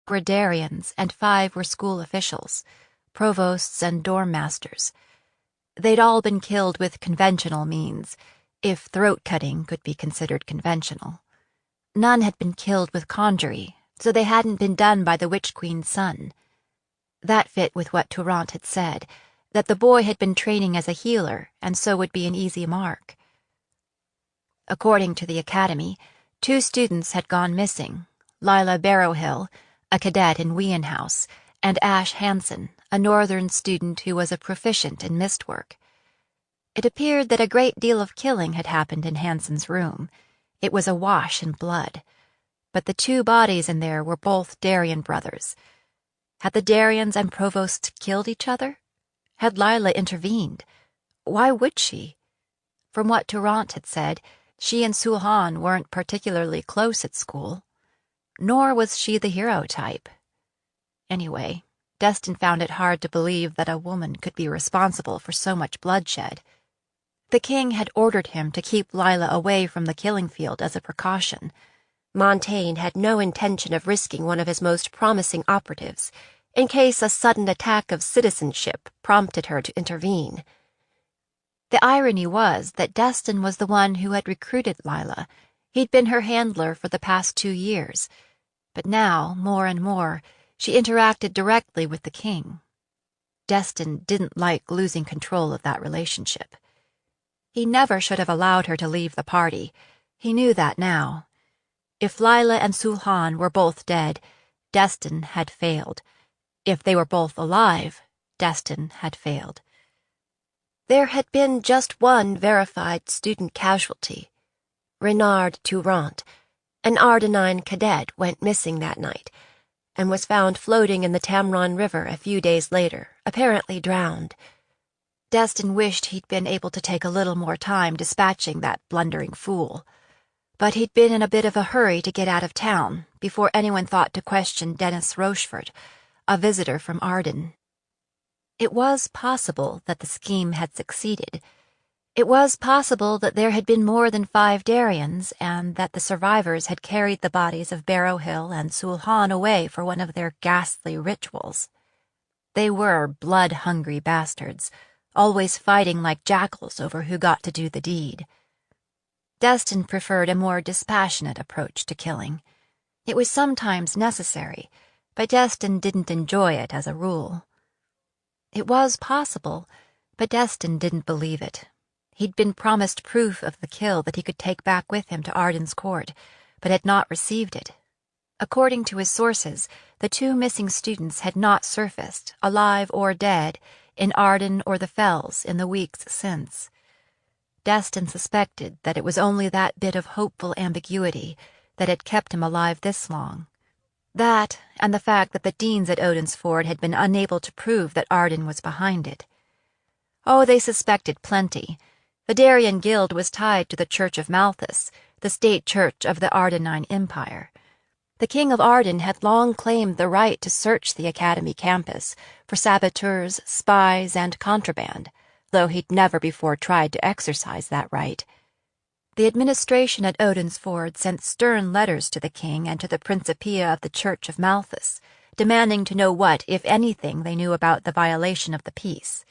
were Darians and 5 were school officials, provosts and dorm masters. They'd all been killed with conventional means, if throat-cutting could be considered conventional. None had been killed with conjury, so they hadn't been done by the Witch Queen's son. That fit with what Turant had said, that the boy had been training as a healer and so would be an easy mark. According to the academy, 2 students had gone missing, Lila Barrowhill, a cadet in Wien House, and Ash Hansen, a northern student who was a proficient in mist work. It appeared that a great deal of killing had happened in Hansen's room. It was awash in blood. But the 2 bodies in there were both Darian brothers. Had the Darians and provosts killed each other? Had Lila intervened? Why would she? From what Turant had said, she and Sulhan weren't particularly close at school. Nor was she the hero type. Anyway, Destin found it hard to believe that a woman could be responsible for so much bloodshed. The king had ordered him to keep Lila away from the killing field as a precaution. Montaigne had no intention of risking one of his most promising operatives, in case a sudden attack of citizenship prompted her to intervene. The irony was that Destin was the one who had recruited Lila. He'd been her handler for the past 2 years, but now, more and more, she interacted directly with the king. Destin didn't like losing control of that relationship. He never should have allowed her to leave the party. He knew that now. If Lila and Sulhan were both dead, Destin had failed. If they were both alive, Destin had failed. There had been just one verified student casualty. Renard Turant, an Ardenine cadet, went missing that night, and was found floating in the Tamron River a few days later, apparently drowned. Destin wished he'd been able to take a little more time dispatching that blundering fool, but he'd been in a bit of a hurry to get out of town before anyone thought to question Dennis Rochefort, a visitor from Arden. It was possible that the scheme had succeeded. It was possible that there had been more than 5 Darians, and that the survivors had carried the bodies of Barrowhill and Sulhan away for one of their ghastly rituals. They were blood-hungry bastards, always fighting like jackals over who got to do the deed. Destin preferred a more dispassionate approach to killing. It was sometimes necessary, but Destin didn't enjoy it as a rule. It was possible, but Destin didn't believe it. He'd been promised proof of the kill that he could take back with him to Arden's court, but had not received it. According to his sources, the 2 missing students had not surfaced, alive or dead, in Arden or the Fells in the weeks since. Destin suspected that it was only that bit of hopeful ambiguity that had kept him alive this long. That, and the fact that the deans at Odensford had been unable to prove that Arden was behind it. Oh, they suspected plenty. The Darien Guild was tied to the Church of Malthus, the state church of the Ardenine Empire. The King of Arden had long claimed the right to search the Academy campus for saboteurs, spies, and contraband, though he'd never before tried to exercise that right. The administration at Odensford sent stern letters to the king and to the Principia of the Church of Malthus, demanding to know what, if anything, they knew about the violation of the peace.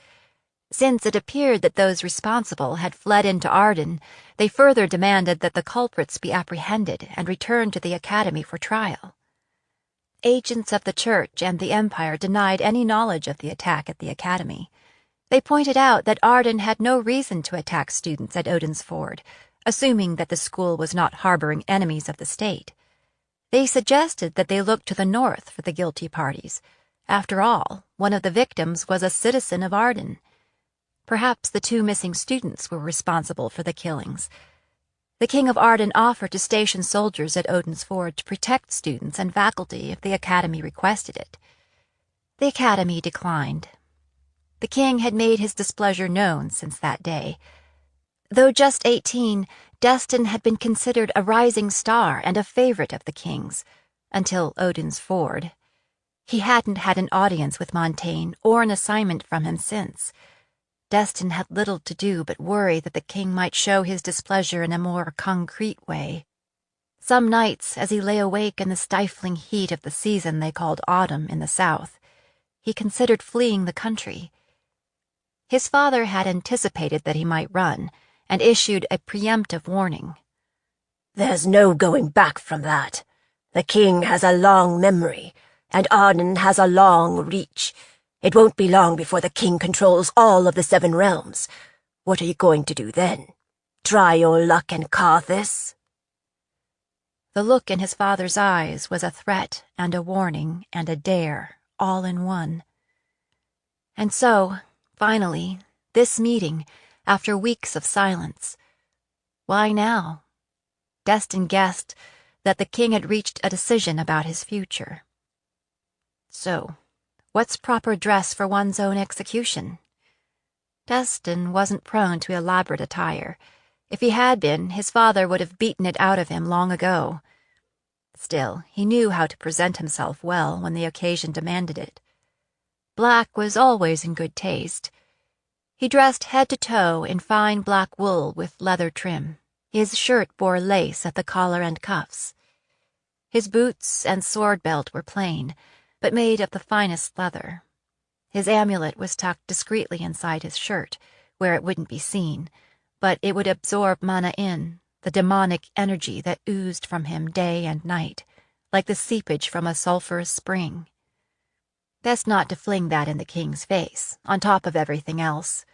Since it appeared that those responsible had fled into Arden, they further demanded that the culprits be apprehended and returned to the Academy for trial. Agents of the Church and the Empire denied any knowledge of the attack at the Academy. They pointed out that Arden had no reason to attack students at Odensford, assuming that the school was not harboring enemies of the state. They suggested that they look to the north for the guilty parties. After all, one of the victims was a citizen of Arden. Perhaps the 2 missing students were responsible for the killings. The King of Arden offered to station soldiers at Odensford to protect students and faculty if the Academy requested it. The Academy declined. The king had made his displeasure known since that day. Though just 18, Destin had been considered a rising star and a favorite of the king's, until Odensford. He hadn't had an audience with Montaigne or an assignment from him since. Destin had little to do but worry that the king might show his displeasure in a more concrete way. Some nights, as he lay awake in the stifling heat of the season they called autumn in the south, he considered fleeing the country. His father had anticipated that he might run, and issued a preemptive warning. "There's no going back from that. The king has a long memory, and Arden has a long reach. It won't be long before the king controls all of the 7 realms. What are you going to do then? Try your luck in Karthus?" The look in his father's eyes was a threat and a warning and a dare, all in one. And so, finally, this meeting, after weeks of silence. Why now? Destin guessed that the king had reached a decision about his future. So, what's proper dress for one's own execution? Destin wasn't prone to elaborate attire. If he had been, his father would have beaten it out of him long ago. Still, he knew how to present himself well when the occasion demanded it. Black was always in good taste. He dressed head to toe in fine black wool with leather trim. His shirt bore lace at the collar and cuffs. His boots and sword belt were plain, but made of the finest leather. His amulet was tucked discreetly inside his shirt, where it wouldn't be seen, but it would absorb mana in, the demonic energy that oozed from him day and night, like the seepage from a sulphurous spring. Best not to fling that in the king's face, on top of everything else.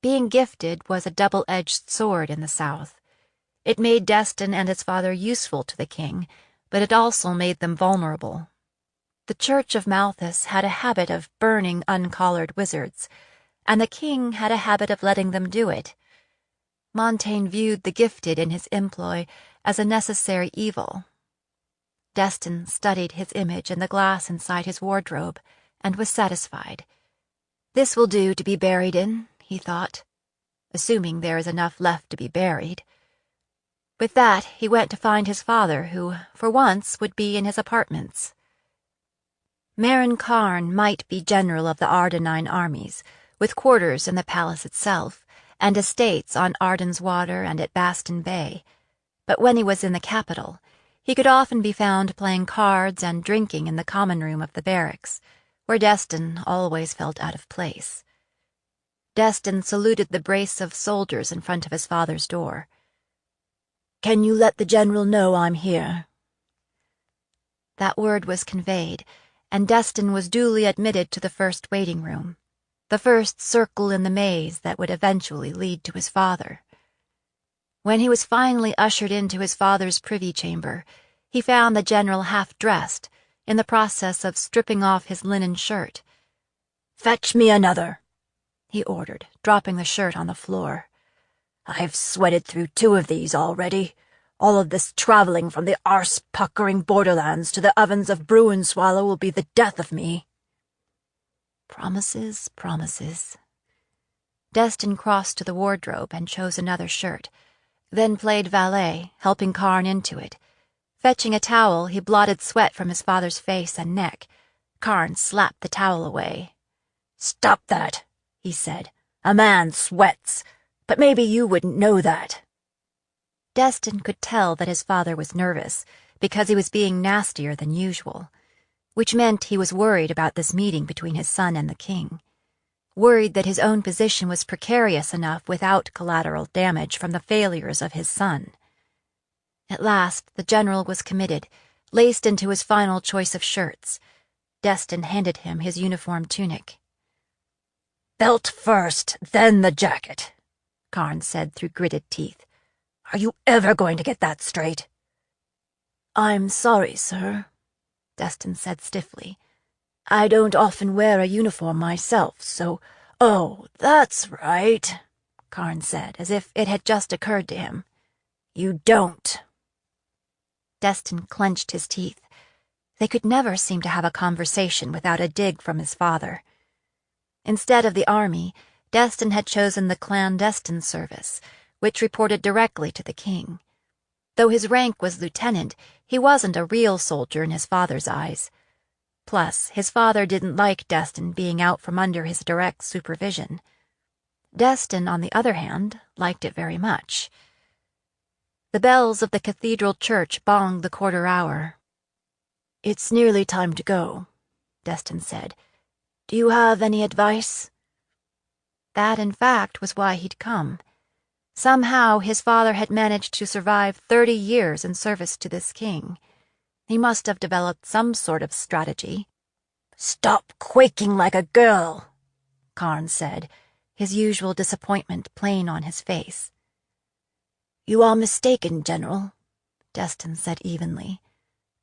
Being gifted was a double-edged sword in the South. It made Destin and his father useful to the king, but it also made them vulnerable. The Church of Malthus had a habit of burning uncollared wizards, and the king had a habit of letting them do it. Montaigne viewed the gifted in his employ as a necessary evil. Destin studied his image in the glass inside his wardrobe, and was satisfied. This will do to be buried in, he thought, assuming there is enough left to be buried. With that, he went to find his father, who, for once, would be in his apartments. Marin Karn might be general of the Ardenine armies, with quarters in the palace itself, and estates on Arden's Water and at Baston Bay, but when he was in the capital, he could often be found playing cards and drinking in the common room of the barracks, where Destin always felt out of place. Destin saluted the brace of soldiers in front of his father's door. "Can you let the general know I'm here?" That word was conveyed, and Destin was duly admitted to the first waiting room, the first circle in the maze that would eventually lead to his father. When he was finally ushered into his father's privy chamber, he found the general half-dressed, in the process of stripping off his linen shirt. "Fetch me another," he ordered, dropping the shirt on the floor. "I've sweated through 2 of these already. All of this traveling from the arse-puckering borderlands to the ovens of Bruinswallow will be the death of me." Promises, promises. Destin crossed to the wardrobe and chose another shirt, then played valet, helping Karn into it. Fetching a towel, he blotted sweat from his father's face and neck. Karn slapped the towel away. "Stop that," he said. "A man sweats, but maybe you wouldn't know that." Destin could tell that his father was nervous, because he was being nastier than usual, which meant he was worried about this meeting between his son and the king, worried that his own position was precarious enough without collateral damage from the failures of his son. At last, the general was committed, laced into his final choice of shirts. Destin handed him his uniform tunic. "Belt first, then the jacket," Karn said through gritted teeth. "Are you ever going to get that straight?" "I'm sorry, sir," Destin said stiffly. "I don't often wear a uniform myself, so—" "Oh, that's right," Karn said, as if it had just occurred to him. "You don't." Destin clenched his teeth. They could never seem to have a conversation without a dig from his father. Instead of the army, Destin had chosen the clandestine service, which reported directly to the king. Though his rank was lieutenant, he wasn't a real soldier in his father's eyes. Plus, his father didn't like Destin being out from under his direct supervision. Destin, on the other hand, liked it very much. The bells of the cathedral church bonged the quarter hour. "It's nearly time to go," Destin said. "Do you have any advice?" That, in fact, was why he'd come. Somehow his father had managed to survive 30 years in service to this king. He must have developed some sort of strategy. "Stop quaking like a girl," Karn said, his usual disappointment plain on his face. "You are mistaken, General," Destin said evenly.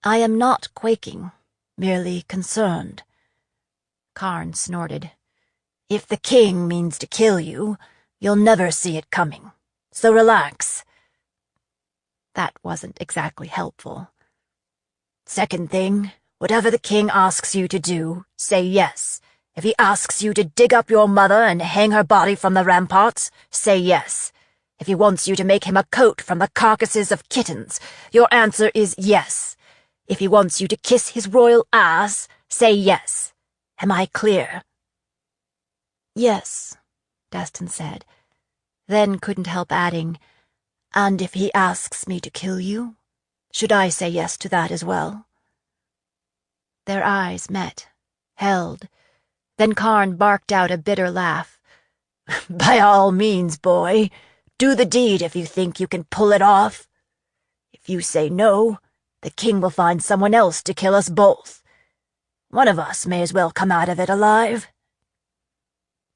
"I am not quaking, merely concerned." Karn snorted. "If the king means to kill you, you'll never see it coming. So relax." That wasn't exactly helpful. "Second thing, whatever the king asks you to do, say yes. If he asks you to dig up your mother and hang her body from the ramparts, say yes. If he wants you to make him a coat from the carcasses of kittens, your answer is yes. If he wants you to kiss his royal ass, say yes. Am I clear?" "Yes," Destin said, then couldn't help adding, "And if he asks me to kill you, should I say yes to that as well?" Their eyes met, held. Then Karn barked out a bitter laugh. "By all means, boy. Do the deed if you think you can pull it off. If you say no, the king will find someone else to kill us both. One of us may as well come out of it alive."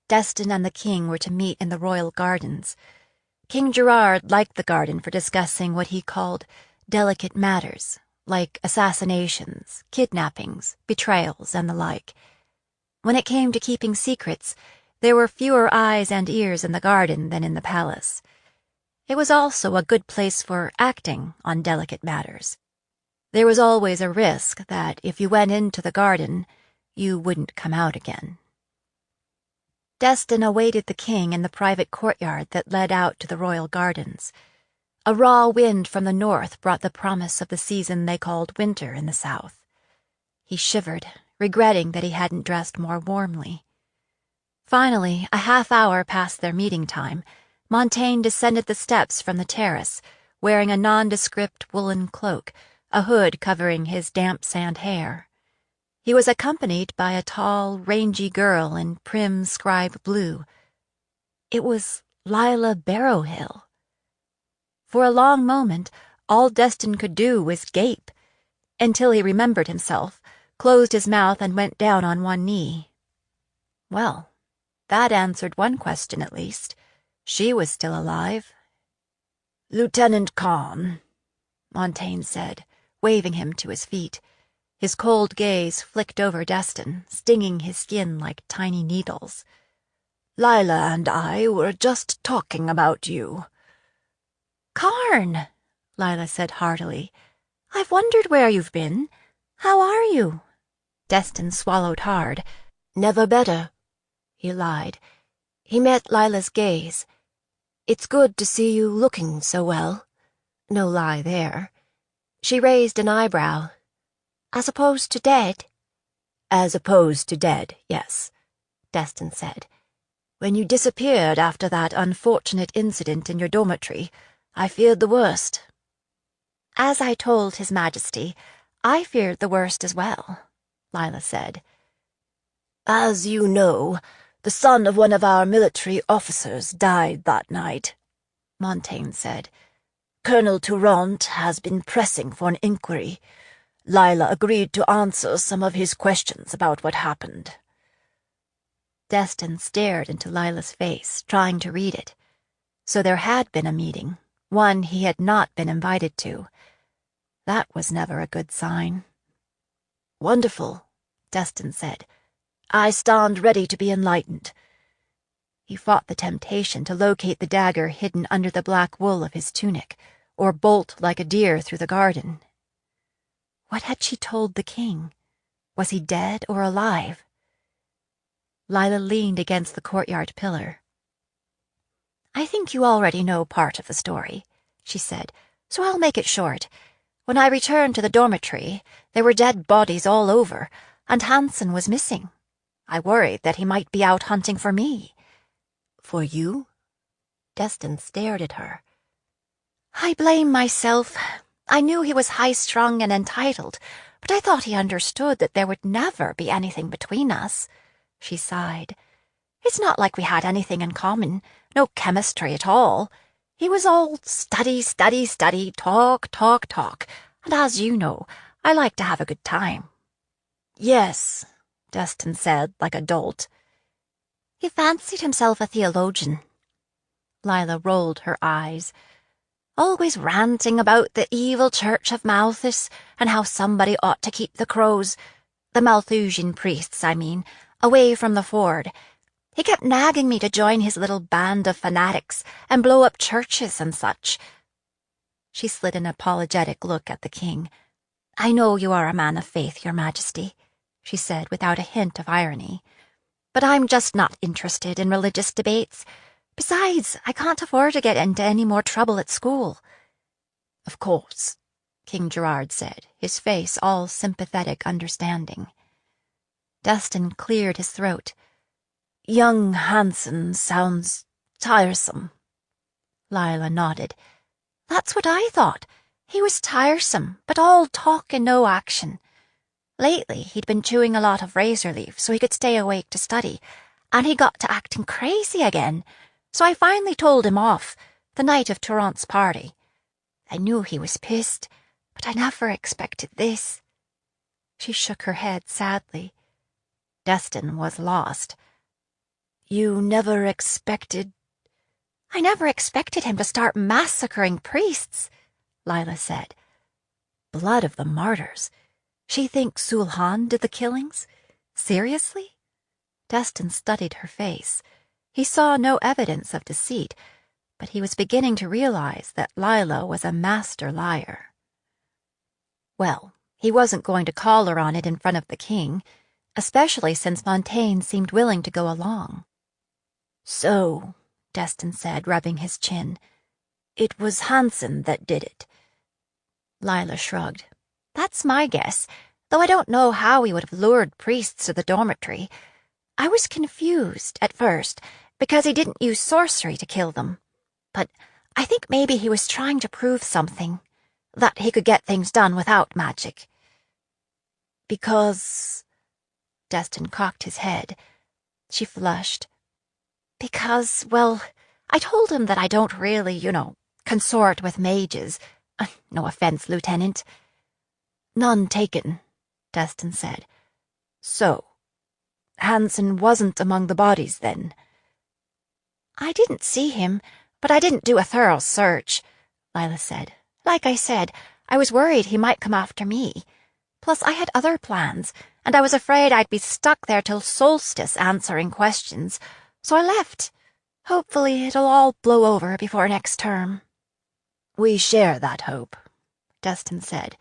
Destin and the king were to meet in the royal gardens. King Gerard liked the garden for discussing what he called delicate matters, like assassinations, kidnappings, betrayals, and the like. When it came to keeping secrets, there were fewer eyes and ears in the garden than in the palace. It was also a good place for acting on delicate matters. There was always a risk that if you went into the garden, you wouldn't come out again. Destin awaited the king in the private courtyard that led out to the royal gardens. A raw wind from the north brought the promise of the season they called winter in the south. He shivered, regretting that he hadn't dressed more warmly. Finally, a half-hour past their meeting time, Montaigne descended the steps from the terrace, wearing a nondescript woolen cloak, a hood covering his damp sand hair. He was accompanied by a tall, rangy girl in prim scribe blue. It was Lila Barrowhill. For a long moment, all Destin could do was gape, until he remembered himself, closed his mouth, and went down on one knee. Well, that answered one question at least. She was still alive. "Lieutenant Karn," Montaigne said, waving him to his feet. His cold gaze flicked over Destin, stinging his skin like tiny needles. "Lila and I were just talking about you." "Karn," Lila said heartily. "I've wondered where you've been. How are you?" Destin swallowed hard. "Never better," he lied. He met Lila's gaze. "It's good to see you looking so well." No lie there. She raised an eyebrow. "As opposed to dead?" "As opposed to dead, yes," Destin said. "When you disappeared after that unfortunate incident in your dormitory, I feared the worst." "As I told His Majesty, I feared the worst as well," Lila said. "As you know, the son of one of our military officers died that night," Montaigne said. "Colonel Tourant has been pressing for an inquiry. Lila agreed to answer some of his questions about what happened." Destin stared into Lila's face, trying to read it. So there had been a meeting, one he had not been invited to. That was never a good sign. "Wonderful," Destin said. "I stand ready to be enlightened." He fought the temptation to locate the dagger hidden under the black wool of his tunic, or bolt like a deer through the garden. What had she told the king? Was he dead or alive? Lila leaned against the courtyard pillar. "I think you already know part of the story," she said, "so I'll make it short. When I returned to the dormitory, there were dead bodies all over, and Hansen was missing. I worried that he might be out hunting for me." "For you?" Destin stared at her. I blame myself. I knew he was high-strung and entitled, but I thought he understood that there would never be anything between us. She sighed. It's not like we had anything in common, no chemistry at all. He was all study, study, study, talk, talk, talk, and as you know, I like to have a good time. Yes, Destin said, like a dolt. He fancied himself a theologian. Lila rolled her eyes. Always ranting about the evil Church of Malthus and how somebody ought to keep the crows, the Malthusian priests, I mean, away from the ford. He kept nagging me to join his little band of fanatics and blow up churches and such. She slid an apologetic look at the king. I know you are a man of faith, your majesty, she said without a hint of irony. But I'm just not interested in religious debates. Besides, I can't afford to get into any more trouble at school. Of course, King Gerard said, his face all sympathetic understanding. Destin cleared his throat. Young Hansen sounds tiresome. Lila nodded. That's what I thought. He was tiresome, but all talk and no action. Lately, he'd been chewing a lot of razor leaf so he could stay awake to study, and he got to acting crazy again, so I finally told him off, the night of Tarrant's party. I knew he was pissed, but I never expected this. She shook her head sadly. Destin was lost. You never expected... I never expected him to start massacring priests, Lila said. Blood of the martyrs. She thinks Sulhan did the killings? Seriously? Destin studied her face. He saw no evidence of deceit, but he was beginning to realize that Lila was a master liar. Well, he wasn't going to call her on it in front of the king, especially since Montaigne seemed willing to go along. So, Destin said, rubbing his chin, it was Hansen that did it. Lila shrugged. That's my guess, though I don't know how he would have lured priests to the dormitory. I was confused at first, because he didn't use sorcery to kill them. But I think maybe he was trying to prove something, that he could get things done without magic. Because... Destin cocked his head. She flushed. Because, well, I told him that I don't really, consort with mages. No offense, Lieutenant. None taken, Destin said. So, Hansen wasn't among the bodies, then? I didn't see him, but I didn't do a thorough search, Lila said. Like I said, I was worried he might come after me. Plus, I had other plans, and I was afraid I'd be stuck there till solstice answering questions, so I left. Hopefully it'll all blow over before next term. We share that hope, Destin said.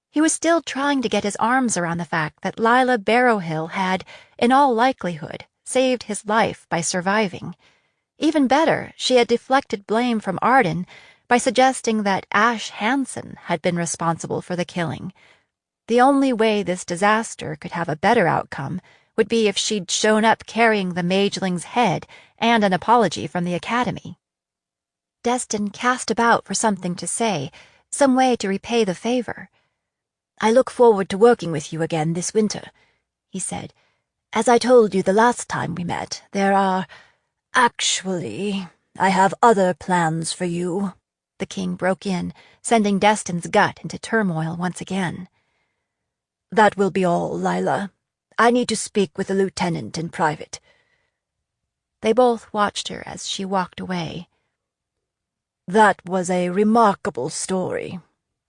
He was still trying to get his arms around the fact that Lila Barrowhill had, in all likelihood, saved his life by surviving. Even better, she had deflected blame from Arden by suggesting that Ash Hansen had been responsible for the killing. The only way this disaster could have a better outcome would be if she'd shown up carrying the mageling's head and an apology from the Academy. Destin cast about for something to say, some way to repay the favor. I look forward to working with you again this winter, he said. As I told you the last time we met, there are... Actually, I have other plans for you, the king broke in, sending Destin's gut into turmoil once again. That will be all, Lila. I need to speak with the lieutenant in private. They both watched her as she walked away. That was a remarkable story,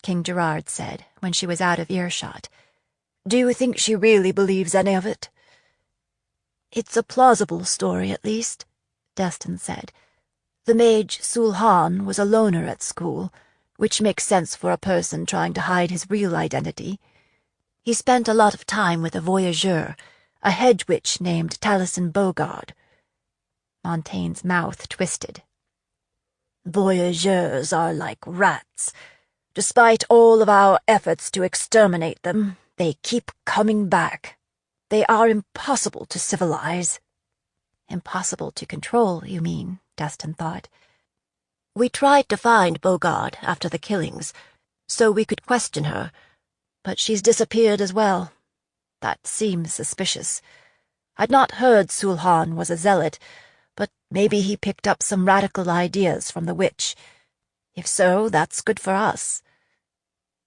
King Gerard said, when she was out of earshot. Do you think she really believes any of it? It's a plausible story, at least, Destin said. The mage Sulhan was a loner at school, which makes sense for a person trying to hide his real identity. He spent a lot of time with a voyageur, a hedge witch named Taliesin Bogard. Montaigne's mouth twisted. Voyageurs are like rats. Despite all of our efforts to exterminate them, they keep coming back. They are impossible to civilize. Impossible to control, you mean, Destin thought. We tried to find Bogard after the killings, so we could question her, but she's disappeared as well. That seems suspicious. I'd not heard Sulhan was a zealot, but maybe he picked up some radical ideas from the witch. If so, that's good for us.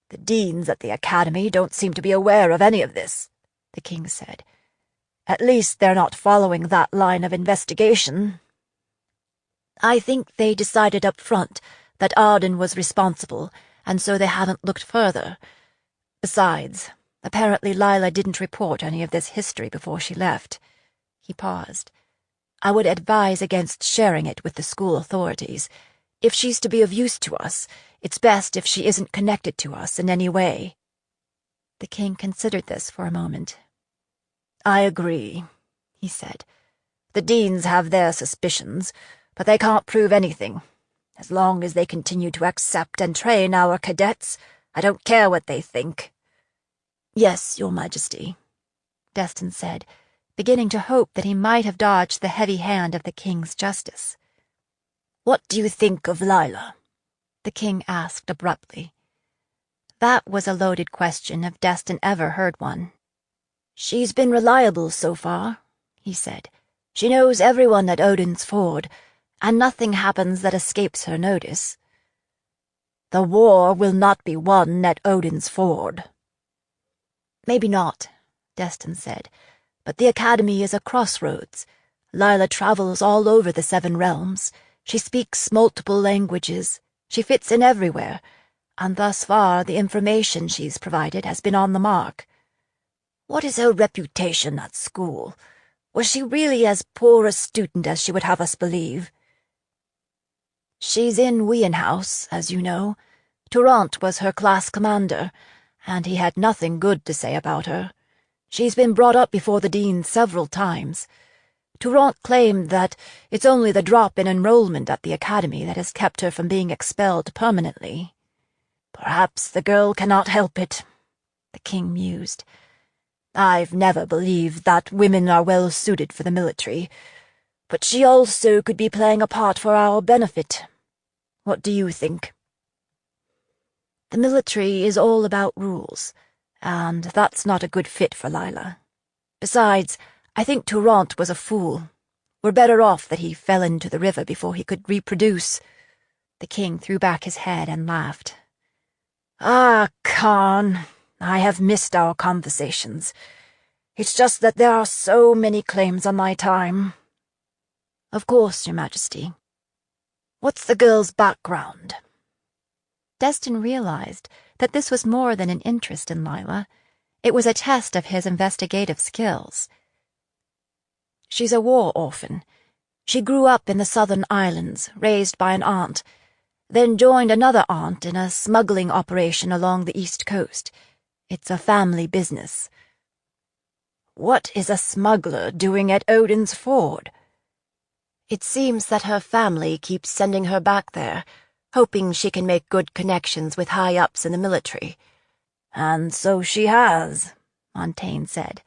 The deans at the academy don't seem to be aware of any of this, the king said. At least they're not following that line of investigation. I think they decided up front that Arden was responsible, and so they haven't looked further. Besides, apparently Lila didn't report any of this history before she left. He paused. I would advise against sharing it with the school authorities. If she's to be of use to us, it's best if she isn't connected to us in any way. The king considered this for a moment. I agree, he said. The deans have their suspicions, but they can't prove anything. As long as they continue to accept and train our cadets, I don't care what they think. Yes, Your Majesty, Destin said, beginning to hope that he might have dodged the heavy hand of the king's justice. What do you think of Lila? The king asked abruptly. That was a loaded question if Destin ever heard one. She's been reliable so far, he said. She knows everyone at Odin's Ford, and nothing happens that escapes her notice. The war will not be won at Odin's Ford. Maybe not, Destin said, but the academy is a crossroads. Lila travels all over the 7 realms. She speaks multiple languages. She fits in everywhere, and thus far the information she's provided has been on the mark. What is her reputation at school? Was she really as poor a student as she would have us believe? She's in Wien House, as you know. Turant was her class commander, and he had nothing good to say about her. She's been brought up before the dean several times. Turant claimed that it's only the drop in enrollment at the academy that has kept her from being expelled permanently. Perhaps the girl cannot help it, the king mused. I've never believed that women are well suited for the military, but she also could be playing a part for our benefit. What do you think? The military is all about rules, and that's not a good fit for Lila. Besides, I think Turant was a fool. We're better off that he fell into the river before he could reproduce. The king threw back his head and laughed. Ah, Khan, I have missed our conversations. It's just that there are so many claims on my time. Of course, Your Majesty. What's the girl's background? Destin realized that this was more than an interest in Lila. It was a test of his investigative skills. She's a war orphan. She grew up in the southern islands, raised by an aunt, then joined another aunt in a smuggling operation along the east coast. It's a family business. What is a smuggler doing at Odin's Ford? It seems that her family keeps sending her back there, hoping she can make good connections with high-ups in the military. And so she has, Montaigne said,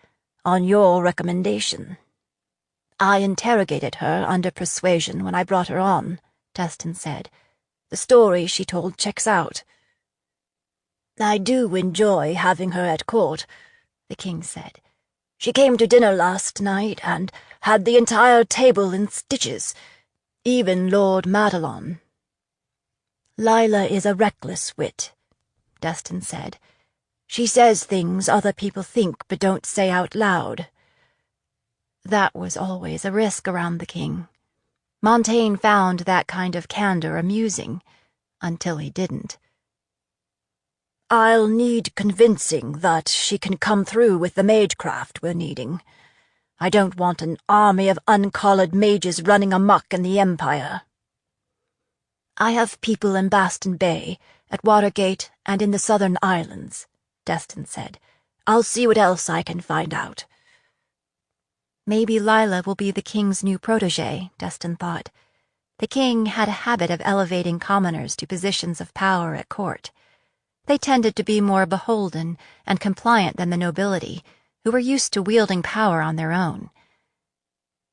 on your recommendation. I interrogated her under persuasion when I brought her on, Destin said. The story she told checks out. I do enjoy having her at court, the king said. She came to dinner last night and had the entire table in stitches, even Lord Madelon. Lila is a reckless wit, Destin said. She says things other people think but don't say out loud. That was always a risk around the king. Montaigne found that kind of candor amusing, until he didn't. I'll need convincing that she can come through with the magecraft we're needing. I don't want an army of uncollared mages running amok in the Empire. I have people in Baston Bay, at Watergate, and in the Southern Islands, Destin said. I'll see what else I can find out. Maybe Lila will be the king's new protégé, Destin thought. The king had a habit of elevating commoners to positions of power at court. They tended to be more beholden and compliant than the nobility, who were used to wielding power on their own.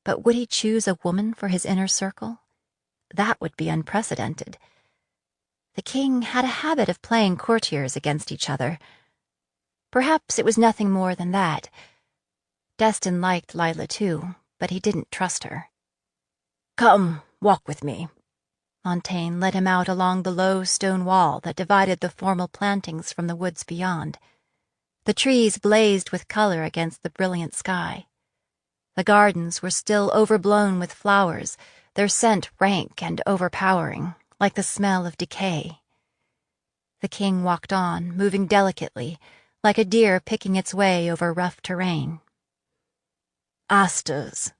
But would he choose a woman for his inner circle? That would be unprecedented. The king had a habit of playing courtiers against each other. Perhaps it was nothing more than that. Destin liked Lila too, but he didn't trust her. Come, walk with me. Montaigne led him out along the low stone wall that divided the formal plantings from the woods beyond. The trees blazed with color against the brilliant sky. The gardens were still overblown with flowers, their scent rank and overpowering, like the smell of decay. The king walked on, moving delicately, like a deer picking its way over rough terrain. Asters,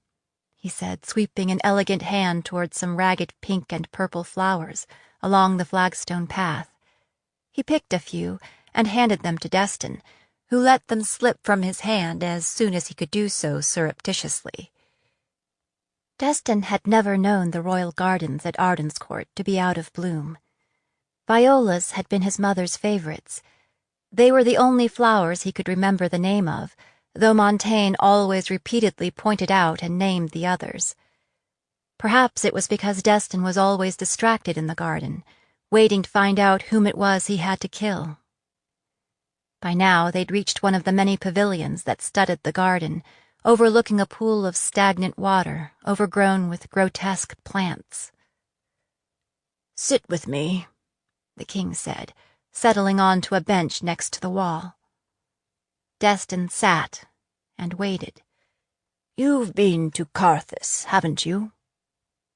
he said, sweeping an elegant hand toward some ragged pink and purple flowers along the flagstone path. He picked a few and handed them to Destin, who let them slip from his hand as soon as he could do so surreptitiously. Destin had never known the royal gardens at Ardencourt to be out of bloom. Violas had been his mother's favorites. They were the only flowers he could remember the name of, though Montaigne always repeatedly pointed out and named the others. Perhaps it was because Destin was always distracted in the garden, waiting to find out whom it was he had to kill. By now they'd reached one of the many pavilions that studded the garden, overlooking a pool of stagnant water overgrown with grotesque plants. "Sit with me," the king said, settling onto a bench next to the wall. Destin sat and waited. "You've been to Carthus, haven't you?"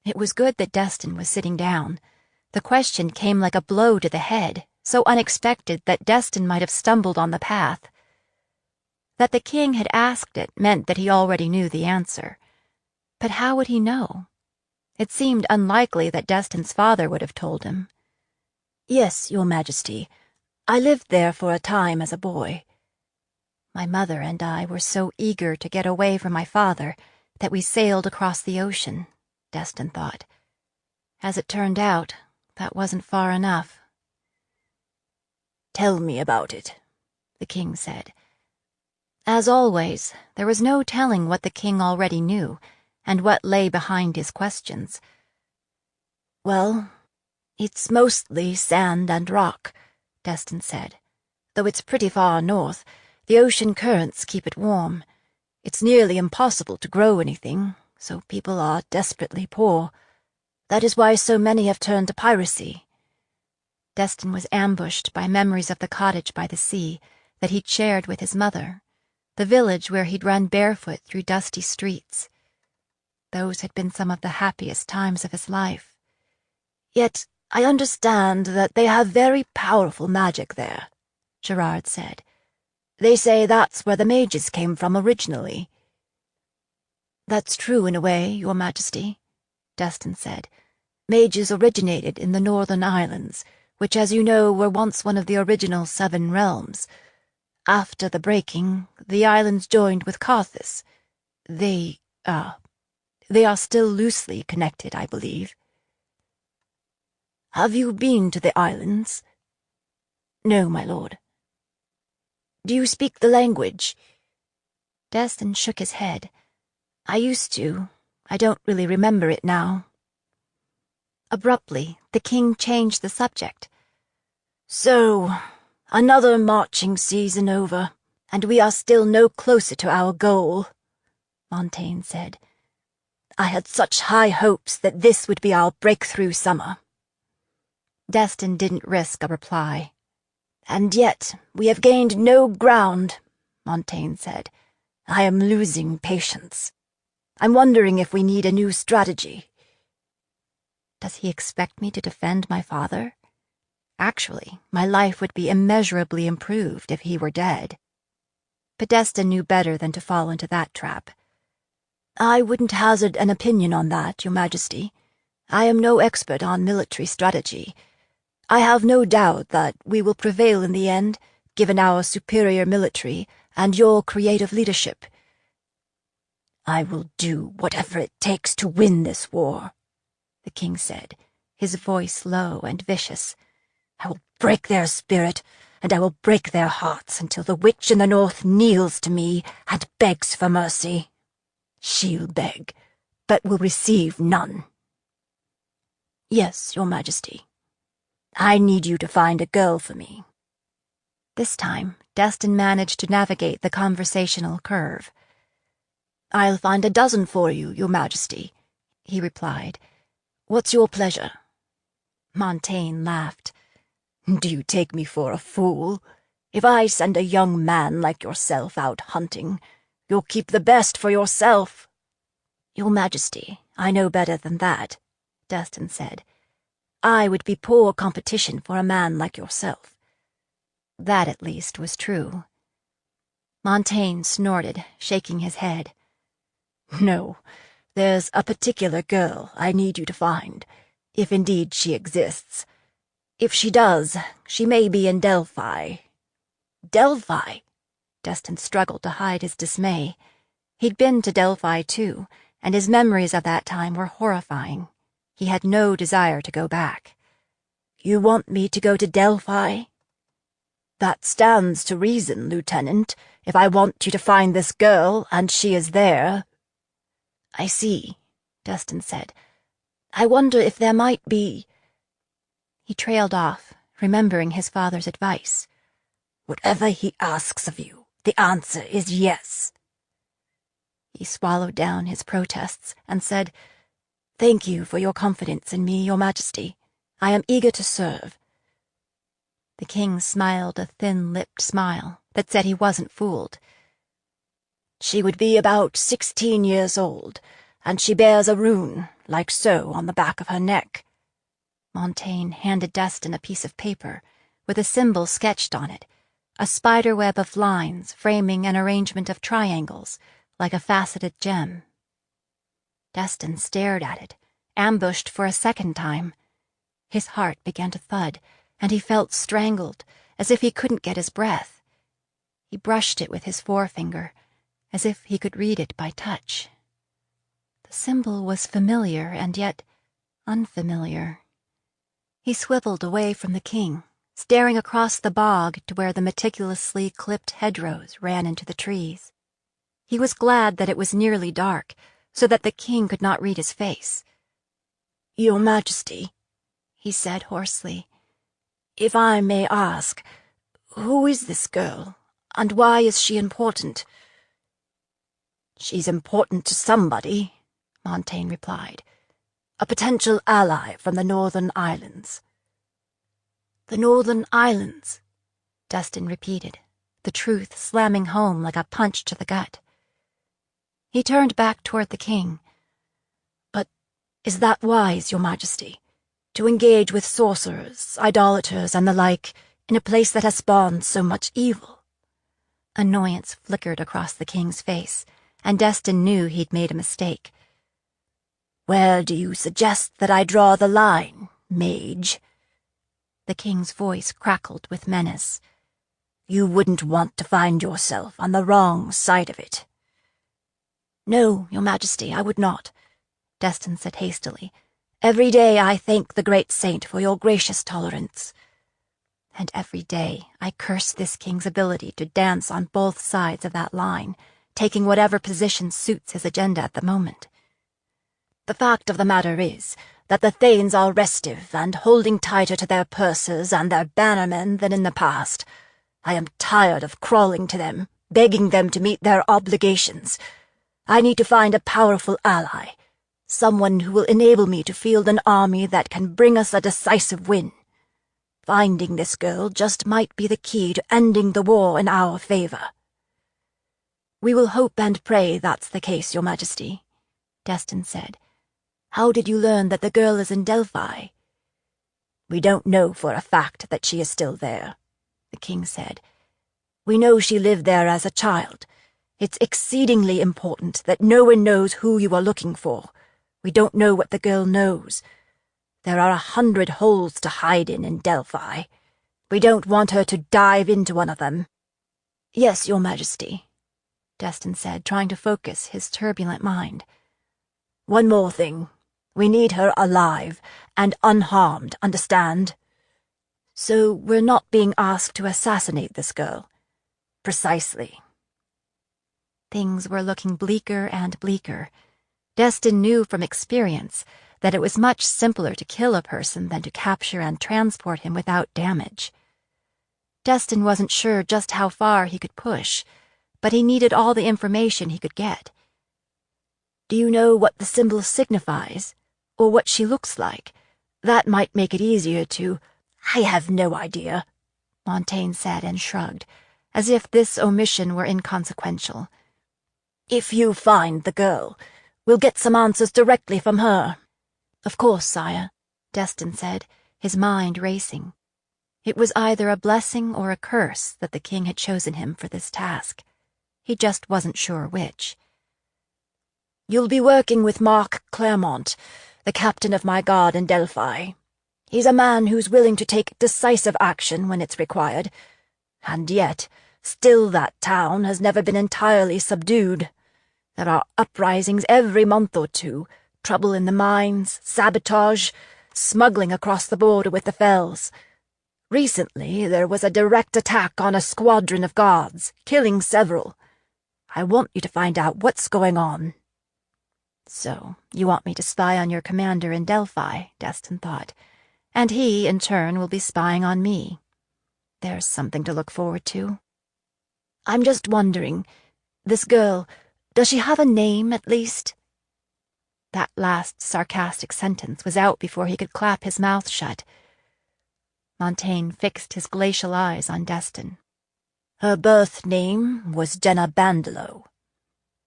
It was good that Destin was sitting down. The question came like a blow to the head, so unexpected that Destin might have stumbled on the path. That the king had asked it meant that he already knew the answer. But how would he know? It seemed unlikely that Destin's father would have told him. "Yes, Your Majesty. I lived there for a time as a boy." My mother and I were so eager to get away from my father that we sailed across the ocean, Destin thought. As it turned out, that wasn't far enough. "Tell me about it," the king said. As always, there was no telling what the king already knew and what lay behind his questions. "Well, it's mostly sand and rock," Destin said. "Though it's pretty far north, the ocean currents keep it warm. It's nearly impossible to grow anything, so people are desperately poor. That is why so many have turned to piracy." Destin was ambushed by memories of the cottage by the sea that he'd shared with his mother, the village where he'd run barefoot through dusty streets. Those had been some of the happiest times of his life. "Yet I understand that they have very powerful magic there," Gerard said. "They say that's where the mages came from originally." "That's true in a way, Your Majesty," Destin said. "Mages originated in the northern islands, which, as you know, were once one of the original 7 realms. After the breaking, the islands joined with Carthus. They are still loosely connected, I believe." "Have you been to the islands?" "No, my lord." "Do you speak the language?" Destin shook his head. "I used to. I don't really remember it now." Abruptly, the king changed the subject. "So, another marching season over, and we are still no closer to our goal," Montaigne said. "I had such high hopes that this would be our breakthrough summer." Destin didn't risk a reply. "And yet we have gained no ground," Montaigne said. "I am losing patience. I'm wondering if we need a new strategy." Does he expect me to defend my father? Actually, my life would be immeasurably improved if he were dead. But Destin knew better than to fall into that trap. "I wouldn't hazard an opinion on that, Your Majesty. I am no expert on military strategy. I have no doubt that we will prevail in the end, given our superior military and your creative leadership." "I will do whatever it takes to win this war," the king said, his voice low and vicious. "I will break their spirit, and I will break their hearts until the witch in the north kneels to me and begs for mercy. She'll beg, but will receive none." Yes, Your Majesty. I need you to find a girl for me. This time, Destin managed to navigate the conversational curve. I'll find a dozen for you, Your Majesty, he replied. What's your pleasure? Montaigne laughed. Do you take me for a fool? If I send a young man like yourself out hunting, you'll keep the best for yourself. Your Majesty, I know better than that, Destin said. I would be poor competition for a man like yourself. That, at least, was true. Montaigne snorted, shaking his head. No, there's a particular girl I need you to find, if indeed she exists. If she does, she may be in Delphi. Delphi? Destin struggled to hide his dismay. He'd been to Delphi, too, and his memories of that time were horrifying. He had no desire to go back. You want me to go to Delphi? That stands to reason, Lieutenant, if I want you to find this girl, and she is there. I see, Destin said. I wonder if there might be... He trailed off, remembering his father's advice. Whatever he asks of you, the answer is yes. He swallowed down his protests and said, Thank you for your confidence in me, Your Majesty. I am eager to serve. The king smiled a thin-lipped smile that said he wasn't fooled. She would be about 16 years old, and she bears a rune, like so, on the back of her neck. Montaigne handed Destin a piece of paper with a symbol sketched on it, a spiderweb of lines framing an arrangement of triangles like a faceted gem. Destin stared at it, ambushed for a second time. His heart began to thud, and he felt strangled, as if he couldn't get his breath. He brushed it with his forefinger, as if he could read it by touch. The symbol was familiar and yet unfamiliar. He swiveled away from the king, staring across the bog to where the meticulously clipped hedgerows ran into the trees. He was glad that it was nearly dark, so that the king could not read his face. Your Majesty, he said hoarsely, if I may ask, who is this girl, and why is she important? She's important to somebody, Montaigne replied. A potential ally from the Northern Islands. The Northern Islands, Destin repeated, the truth slamming home like a punch to the gut. He turned back toward the king. But is that wise, Your Majesty? To engage with sorcerers, idolaters, and the like, in a place that has spawned so much evil? Annoyance flickered across the king's face, and Destin knew he'd made a mistake. Where do you suggest that I draw the line, mage? The king's voice crackled with menace. You wouldn't want to find yourself on the wrong side of it. No, Your Majesty, I would not, Destin said hastily. Every day I thank the great saint for your gracious tolerance. And every day I curse this king's ability to dance on both sides of that line, taking whatever position suits his agenda at the moment. The fact of the matter is that the Thanes are restive and holding tighter to their purses and their bannermen than in the past. I am tired of crawling to them, begging them to meet their obligations. I need to find a powerful ally, someone who will enable me to field an army that can bring us a decisive win. Finding this girl just might be the key to ending the war in our favor. We will hope and pray that's the case, Your Majesty, Destin said. How did you learn that the girl is in Delphi? We don't know for a fact that she is still there, the king said. We know she lived there as a child. It's exceedingly important that no one knows who you are looking for. We don't know what the girl knows. There are 100 holes to hide in Delphi. We don't want her to dive into one of them. Yes, Your Majesty, Destin said, trying to focus his turbulent mind. One more thing. We need her alive and unharmed, understand? So we're not being asked to assassinate this girl? Precisely. Things were looking bleaker and bleaker. Destin knew from experience that it was much simpler to kill a person than to capture and transport him without damage. Destin wasn't sure just how far he could push, but he needed all the information he could get. "Do you know what the symbol signifies, or what she looks like? That might make it easier to—" "I have no idea," Montaigne said and shrugged, as if this omission were inconsequential. "If you find the girl, we'll get some answers directly from her." "Of course, sire," Destin said, his mind racing. It was either a blessing or a curse that the king had chosen him for this task. He just wasn't sure which. "You'll be working with Mark Claremont, the captain of my guard in Delphi. He's a man who's willing to take decisive action when it's required. And yet, still that town has never been entirely subdued. There are uprisings every month or two, trouble in the mines, sabotage, smuggling across the border with the Fells. Recently, there was a direct attack on a squadron of guards, killing several. I want you to find out what's going on." "So, you want me to spy on your commander in Delphi," Destin thought, "and he, in turn, will be spying on me. There's something to look forward to." "I'm just wondering, this girl, does she have a name, at least?" That last sarcastic sentence was out before he could clap his mouth shut. Montaigne fixed his glacial eyes on Destin. "Her birth name was Jenna Bandelow.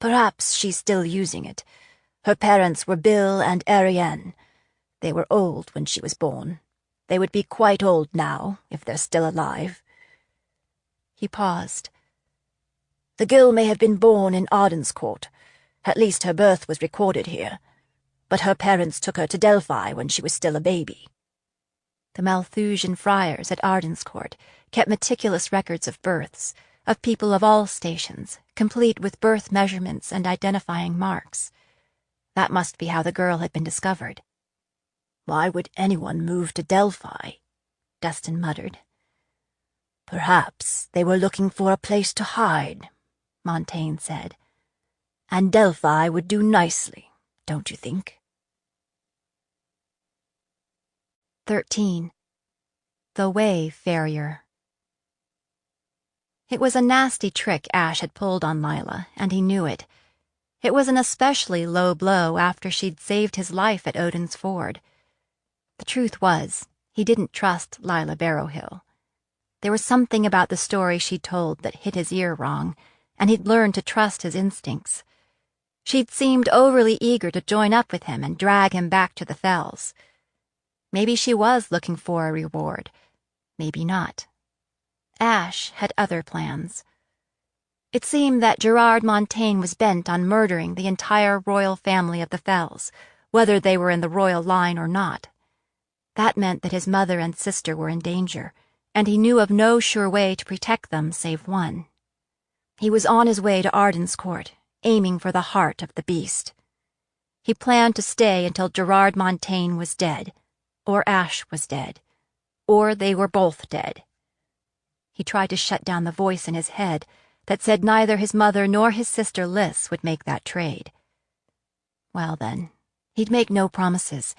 Perhaps she's still using it. Her parents were Bill and Ariane. They were old when she was born. They would be quite old now, if they're still alive." He paused. "The girl may have been born in Ardenscourt. At least her birth was recorded here. But her parents took her to Delphi when she was still a baby." The Malthusian friars at Ardenscourt kept meticulous records of births, of people of all stations, complete with birth measurements and identifying marks. That must be how the girl had been discovered. "Why would anyone move to Delphi?" Destin muttered. "Perhaps they were looking for a place to hide," Montaigne said. "And Delphi would do nicely, don't you think?" 13. The Wayfarer. It was a nasty trick Ash had pulled on Lila, and he knew it. It was an especially low blow after she'd saved his life at Odin's Ford. The truth was, he didn't trust Lila Barrowhill. There was something about the story she'd told that hit his ear wrong, and he'd learned to trust his instincts. She'd seemed overly eager to join up with him and drag him back to the Fells. Maybe she was looking for a reward. Maybe not. Ash had other plans. It seemed that Gerard Montaigne was bent on murdering the entire royal family of the Fells, whether they were in the royal line or not. That meant that his mother and sister were in danger, and he knew of no sure way to protect them save one. He was on his way to Ardenscourt, aiming for the heart of the beast. He planned to stay until Gerard Montaigne was dead, or Ash was dead, or they were both dead. He tried to shut down the voice in his head that said neither his mother nor his sister Lys would make that trade. Well then, he'd make no promises,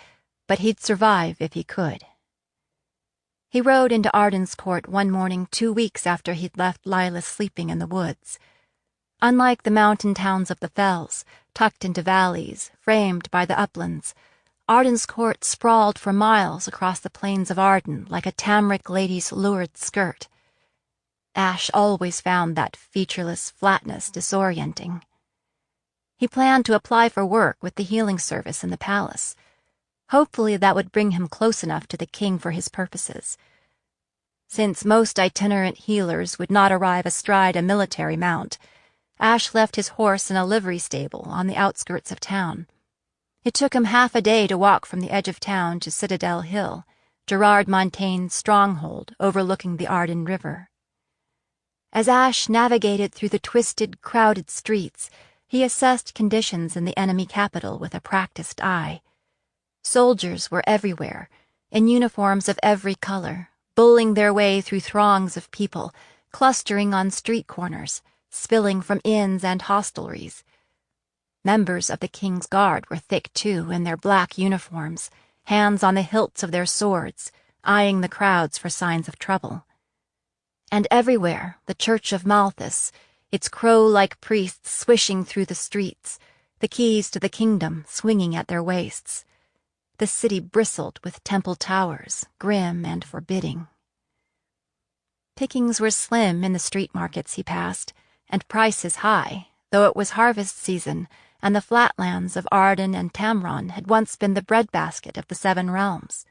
but he'd survive if he could. He rode into Ardenscourt one morning 2 weeks after he'd left Lila sleeping in the woods. Unlike the mountain towns of the Fells, tucked into valleys, framed by the uplands, Ardenscourt sprawled for miles across the plains of Arden like a Tamric lady's lurid skirt. Ash always found that featureless flatness disorienting. He planned to apply for work with the healing service in the palace. Hopefully that would bring him close enough to the king for his purposes. Since most itinerant healers would not arrive astride a military mount, Ash left his horse in a livery stable on the outskirts of town. It took him half a day to walk from the edge of town to Citadel Hill, Gerard Montaigne's stronghold overlooking the Arden River. As Ash navigated through the twisted, crowded streets, he assessed conditions in the enemy capital with a practiced eye. Soldiers were everywhere, in uniforms of every color, bulling their way through throngs of people, clustering on street corners, spilling from inns and hostelries. Members of the King's Guard were thick too, in their black uniforms, hands on the hilts of their swords, eyeing the crowds for signs of trouble. And everywhere, the Church of Malthus, its crow-like priests swishing through the streets, the keys to the kingdom swinging at their waists. The city bristled with temple towers, grim and forbidding. Pickings were slim in the street markets he passed, and prices high, though it was harvest season, and the flatlands of Arden and Tamron had once been the breadbasket of the 7 realms.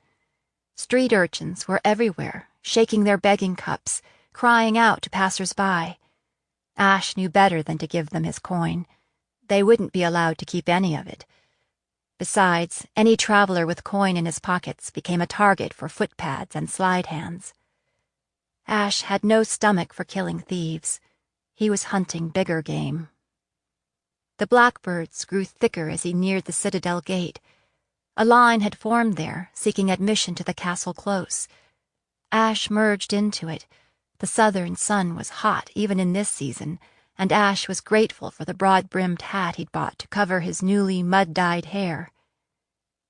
Street urchins were everywhere, shaking their begging cups, crying out to passers-by. Ash knew better than to give them his coin. They wouldn't be allowed to keep any of it. Besides, any traveler with coin in his pockets became a target for footpads and slide hands. Ash had no stomach for killing thieves. He was hunting bigger game. The blackbirds grew thicker as he neared the citadel gate. A line had formed there, seeking admission to the castle close. Ash merged into it. The southern sun was hot even in this season, and Ash was grateful for the broad-brimmed hat he'd bought to cover his newly mud-dyed hair.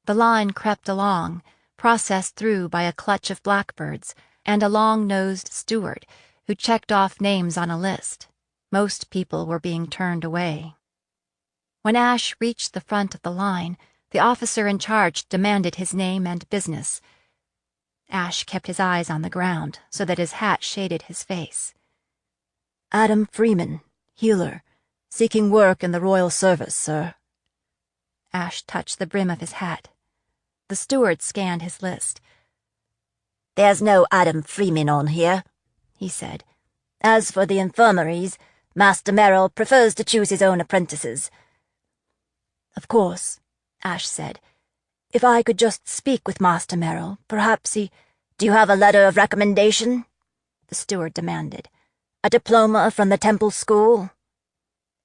The line crept along, processed through by a clutch of blackbirds and a long-nosed steward who checked off names on a list. Most people were being turned away. When Ash reached the front of the line, the officer in charge demanded his name and business. Ash kept his eyes on the ground so that his hat shaded his face. Adam Freeman, healer, seeking work in the royal service, sir. Ash touched the brim of his hat. The steward scanned his list. There's no Adam Freeman on here, he said. As for the infirmaries, Master Merrill prefers to choose his own apprentices. Of course, Ash said. If I could just speak with Master Merrill, perhaps he— Do you have a letter of recommendation? The steward demanded. A diploma from the temple school?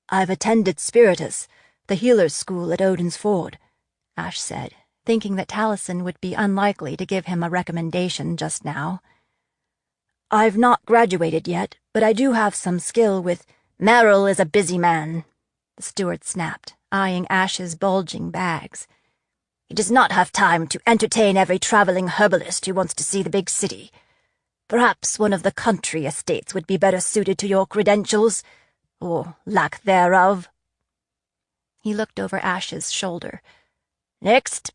I've attended Spiritus, the healer's school at Odin's Ford, Ash said, thinking that Taliesin would be unlikely to give him a recommendation just now. I've not graduated yet, but I do have some skill with— Merrill is a busy man, the steward snapped, eyeing Ash's bulging bags. He does not have time to entertain every traveling herbalist who wants to see the big city. Perhaps one of the country estates would be better suited to your credentials, or lack thereof. He looked over Ash's shoulder. Next.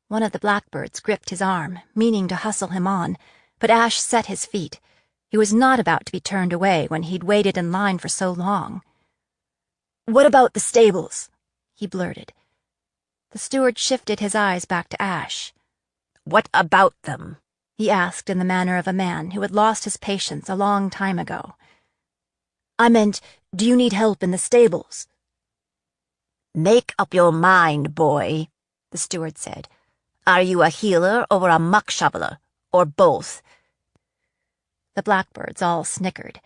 One of the blackbirds gripped his arm, meaning to hustle him on, but Ash set his feet. He was not about to be turned away when he'd waited in line for so long. What about the stables? He blurted. The steward shifted his eyes back to Ash. What about them? He asked in the manner of a man who had lost his patience a long time ago. I meant, do you need help in the stables? Make up your mind, boy, the steward said. Are you a healer or a muck shoveler, or both? The blackbirds all snickered.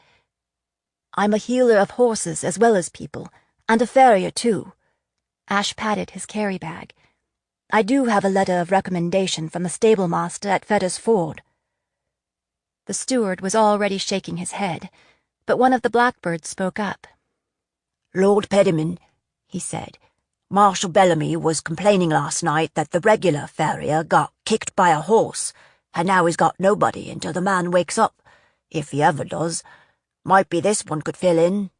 I'm a healer of horses as well as people, and a farrier too. Ash patted his carry-bag. I do have a letter of recommendation from the stablemaster at Fetter's Ford. The steward was already shaking his head, but one of the blackbirds spoke up. Lord Pediman, he said, Marshal Bellamy was complaining last night that the regular farrier got kicked by a horse, and now he's got nobody until the man wakes up, if he ever does. Might be this one could fill in.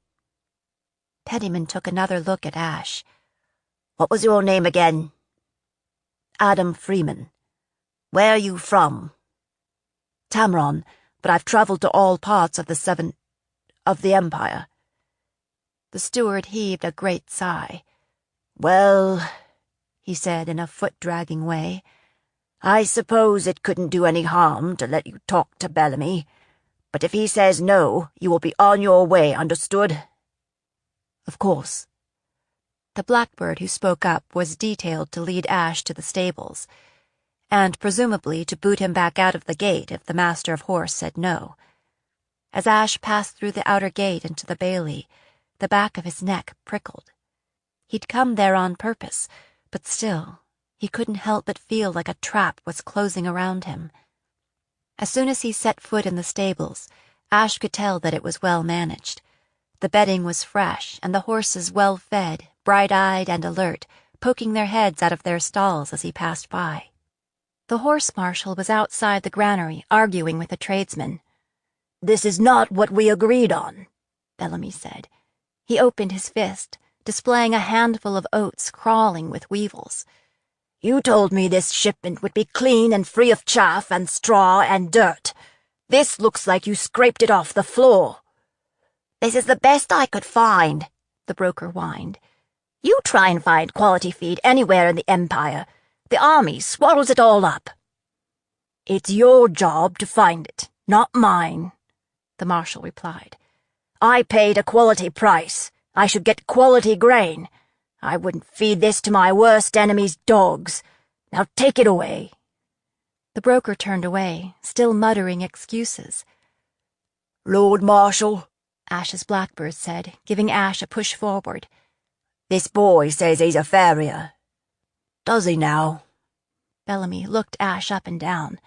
Pediman took another look at Ash. What was your name again? Adam Freeman. Where are you from? Tamron, but I've travelled to all parts of the Empire. The steward heaved a great sigh. Well, he said in a foot-dragging way, I suppose it couldn't do any harm to let you talk to Bellamy, but if he says no, you will be on your way, understood? Of course. The blackbird who spoke up was detailed to lead Ash to the stables, and presumably to boot him back out of the gate if the master of horse said no. As Ash passed through the outer gate into the bailey, the back of his neck prickled. He'd come there on purpose, but still, he couldn't help but feel like a trap was closing around him. As soon as he set foot in the stables, Ash could tell that it was well managed. The bedding was fresh, and the horses well-fed, bright-eyed and alert, poking their heads out of their stalls as he passed by. The horse-marshal was outside the granary, arguing with a tradesman. "This is not what we agreed on," Bellamy said. He opened his fist, displaying a handful of oats crawling with weevils. "You told me this shipment would be clean and free of chaff and straw and dirt. This looks like you scraped it off the floor." "This is the best I could find," the broker whined. "You try and find quality feed anywhere in the Empire. The army swallows it all up." "It's your job to find it, not mine," the marshal replied. "I paid a quality price. I should get quality grain. I wouldn't feed this to my worst enemy's dogs. Now take it away." The broker turned away, still muttering excuses. "Lord Marshal," Ash's blackbird said, giving Ash a push forward. "This boy says he's a farrier." "Does he now?" Bellamy looked Ash up and down.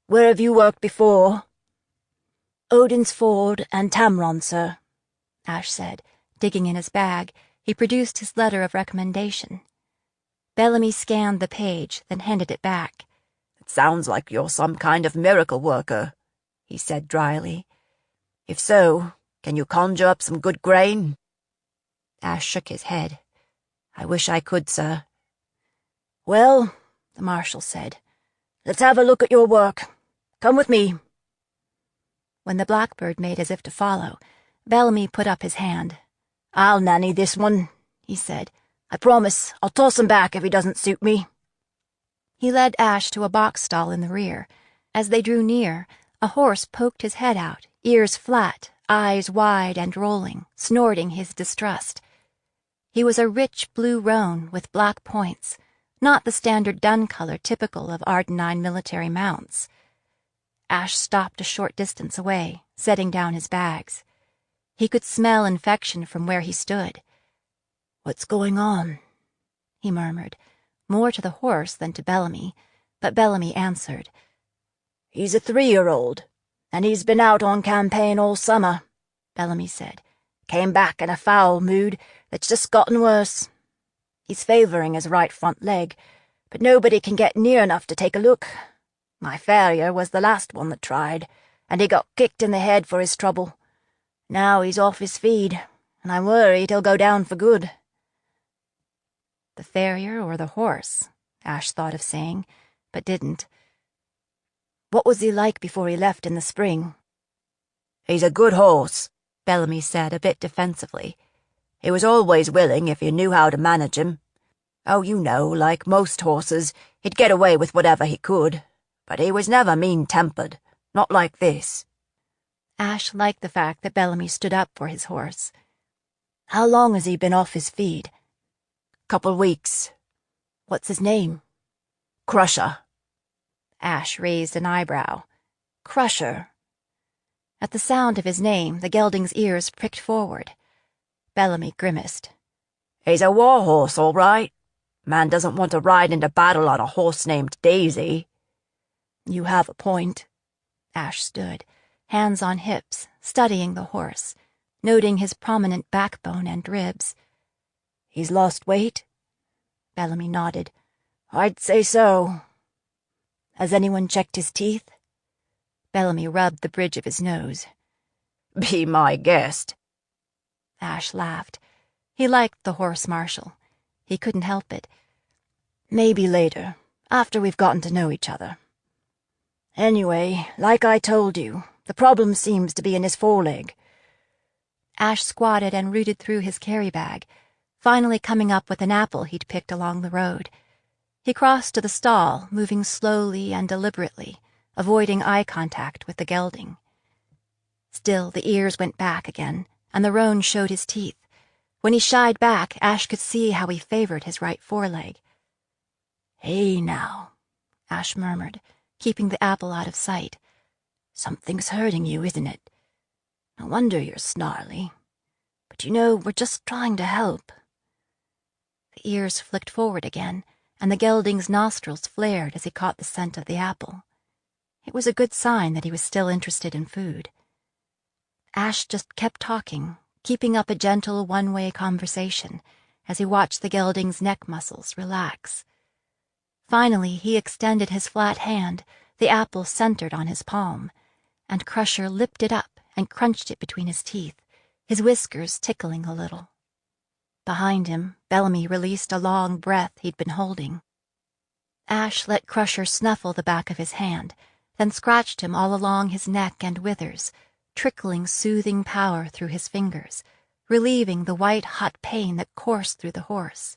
"Where have you worked before?" "Odin's Ford and Tamron, sir," Ash said. Digging in his bag, he produced his letter of recommendation. Bellamy scanned the page, then handed it back. "It sounds like you're some kind of miracle worker," he said dryly. "If so, can you conjure up some good grain?" Ash shook his head. "I wish I could, sir." "Well," the marshal said, "let's have a look at your work. Come with me." When the blackbird made as if to follow, Bellamy put up his hand. "I'll nanny this one," he said. "I promise I'll toss him back if he doesn't suit me." He led Ash to a box stall in the rear. As they drew near, a horse poked his head out, ears flat, eyes wide and rolling, snorting his distrust. He was a rich blue roan with black points, not the standard dun color typical of Ardenine military mounts. Ash stopped a short distance away, setting down his bags. He could smell infection from where he stood. "What's going on?" he murmured, more to the horse than to Bellamy, but Bellamy answered. "He's a 3-year-old, and he's been out on campaign all summer," Bellamy said. "Came back in a foul mood that's just gotten worse. He's favoring his right front leg, but nobody can get near enough to take a look. My farrier was the last one that tried, and he got kicked in the head for his trouble. Now he's off his feed, and I'm worried he'll go down for good." The farrier or the horse, Ash thought of saying, but didn't. "What was he like before he left in the spring?" "He's a good horse," Bellamy said a bit defensively. "He was always willing if you knew how to manage him. Oh, you know, like most horses, he'd get away with whatever he could, but he was never mean-tempered, not like this." Ash liked the fact that Bellamy stood up for his horse. "How long has he been off his feed?" "Couple weeks." "What's his name?" "Crusher." Ash raised an eyebrow. "Crusher." At the sound of his name, the gelding's ears pricked forward. Bellamy grimaced. "He's a war horse, all right. Man doesn't want to ride into battle on a horse named Daisy." "You have a point." Ash stood, hands on hips, studying the horse, noting his prominent backbone and ribs. "He's lost weight?" Bellamy nodded. "I'd say so." "Has anyone checked his teeth?" Bellamy rubbed the bridge of his nose. "Be my guest." Ash laughed. He liked the horse-marshal. He couldn't help it. "Maybe later, after we've gotten to know each other. Anyway, like I told you, the problem seems to be in his foreleg." Ash squatted and rooted through his carry-bag, finally coming up with an apple he'd picked along the road. He crossed to the stall, moving slowly and deliberately, avoiding eye contact with the gelding. Still, the ears went back again, and the roan showed his teeth. When he shied back, Ash could see how he favored his right foreleg. "Hey, now," Ash murmured, keeping the apple out of sight. "Something's hurting you, isn't it? No wonder you're snarly. But you know, we're just trying to help." The ears flicked forward again, and the gelding's nostrils flared as he caught the scent of the apple. It was a good sign that he was still interested in food. Ash just kept talking, keeping up a gentle one-way conversation as he watched the gelding's neck muscles relax. Finally, he extended his flat hand, the apple centered on his palm, and Crusher lipped it up and crunched it between his teeth, his whiskers tickling a little. Behind him, Bellamy released a long breath he'd been holding. Ash let Crusher snuffle the back of his hand, then scratched him all along his neck and withers, trickling soothing power through his fingers, relieving the white-hot pain that coursed through the horse.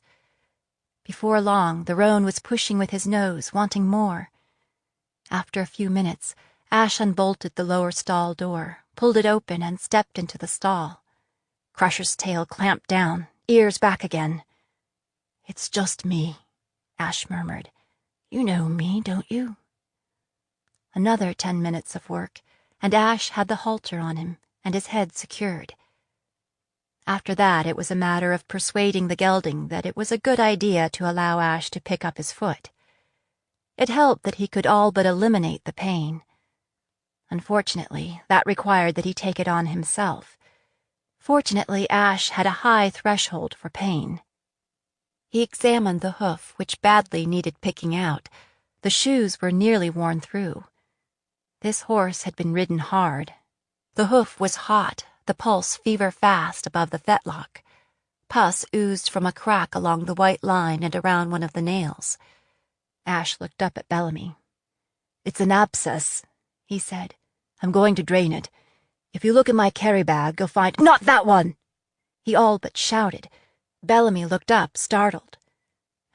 Before long, the roan was pushing with his nose, wanting more. After a few minutes, Ash unbolted the lower stall door, pulled it open, and stepped into the stall. Crusher's tail clamped down, ears back again. "It's just me," Ash murmured. "You know me, don't you?" Another 10 minutes of work, and Ash had the halter on him and his head secured. After that, it was a matter of persuading the gelding that it was a good idea to allow Ash to pick up his foot. It helped that he could all but eliminate the pain. Unfortunately, that required that he take it on himself. Fortunately, Ash had a high threshold for pain. He examined the hoof, which badly needed picking out. The shoes were nearly worn through. This horse had been ridden hard. The hoof was hot, the pulse fever-fast above the fetlock. Pus oozed from a crack along the white line and around one of the nails. Ash looked up at Bellamy. "It's an abscess," he said. "I'm going to drain it. If you look in my carry bag, you'll find—" "Not that one!" he all but shouted. Bellamy looked up, startled.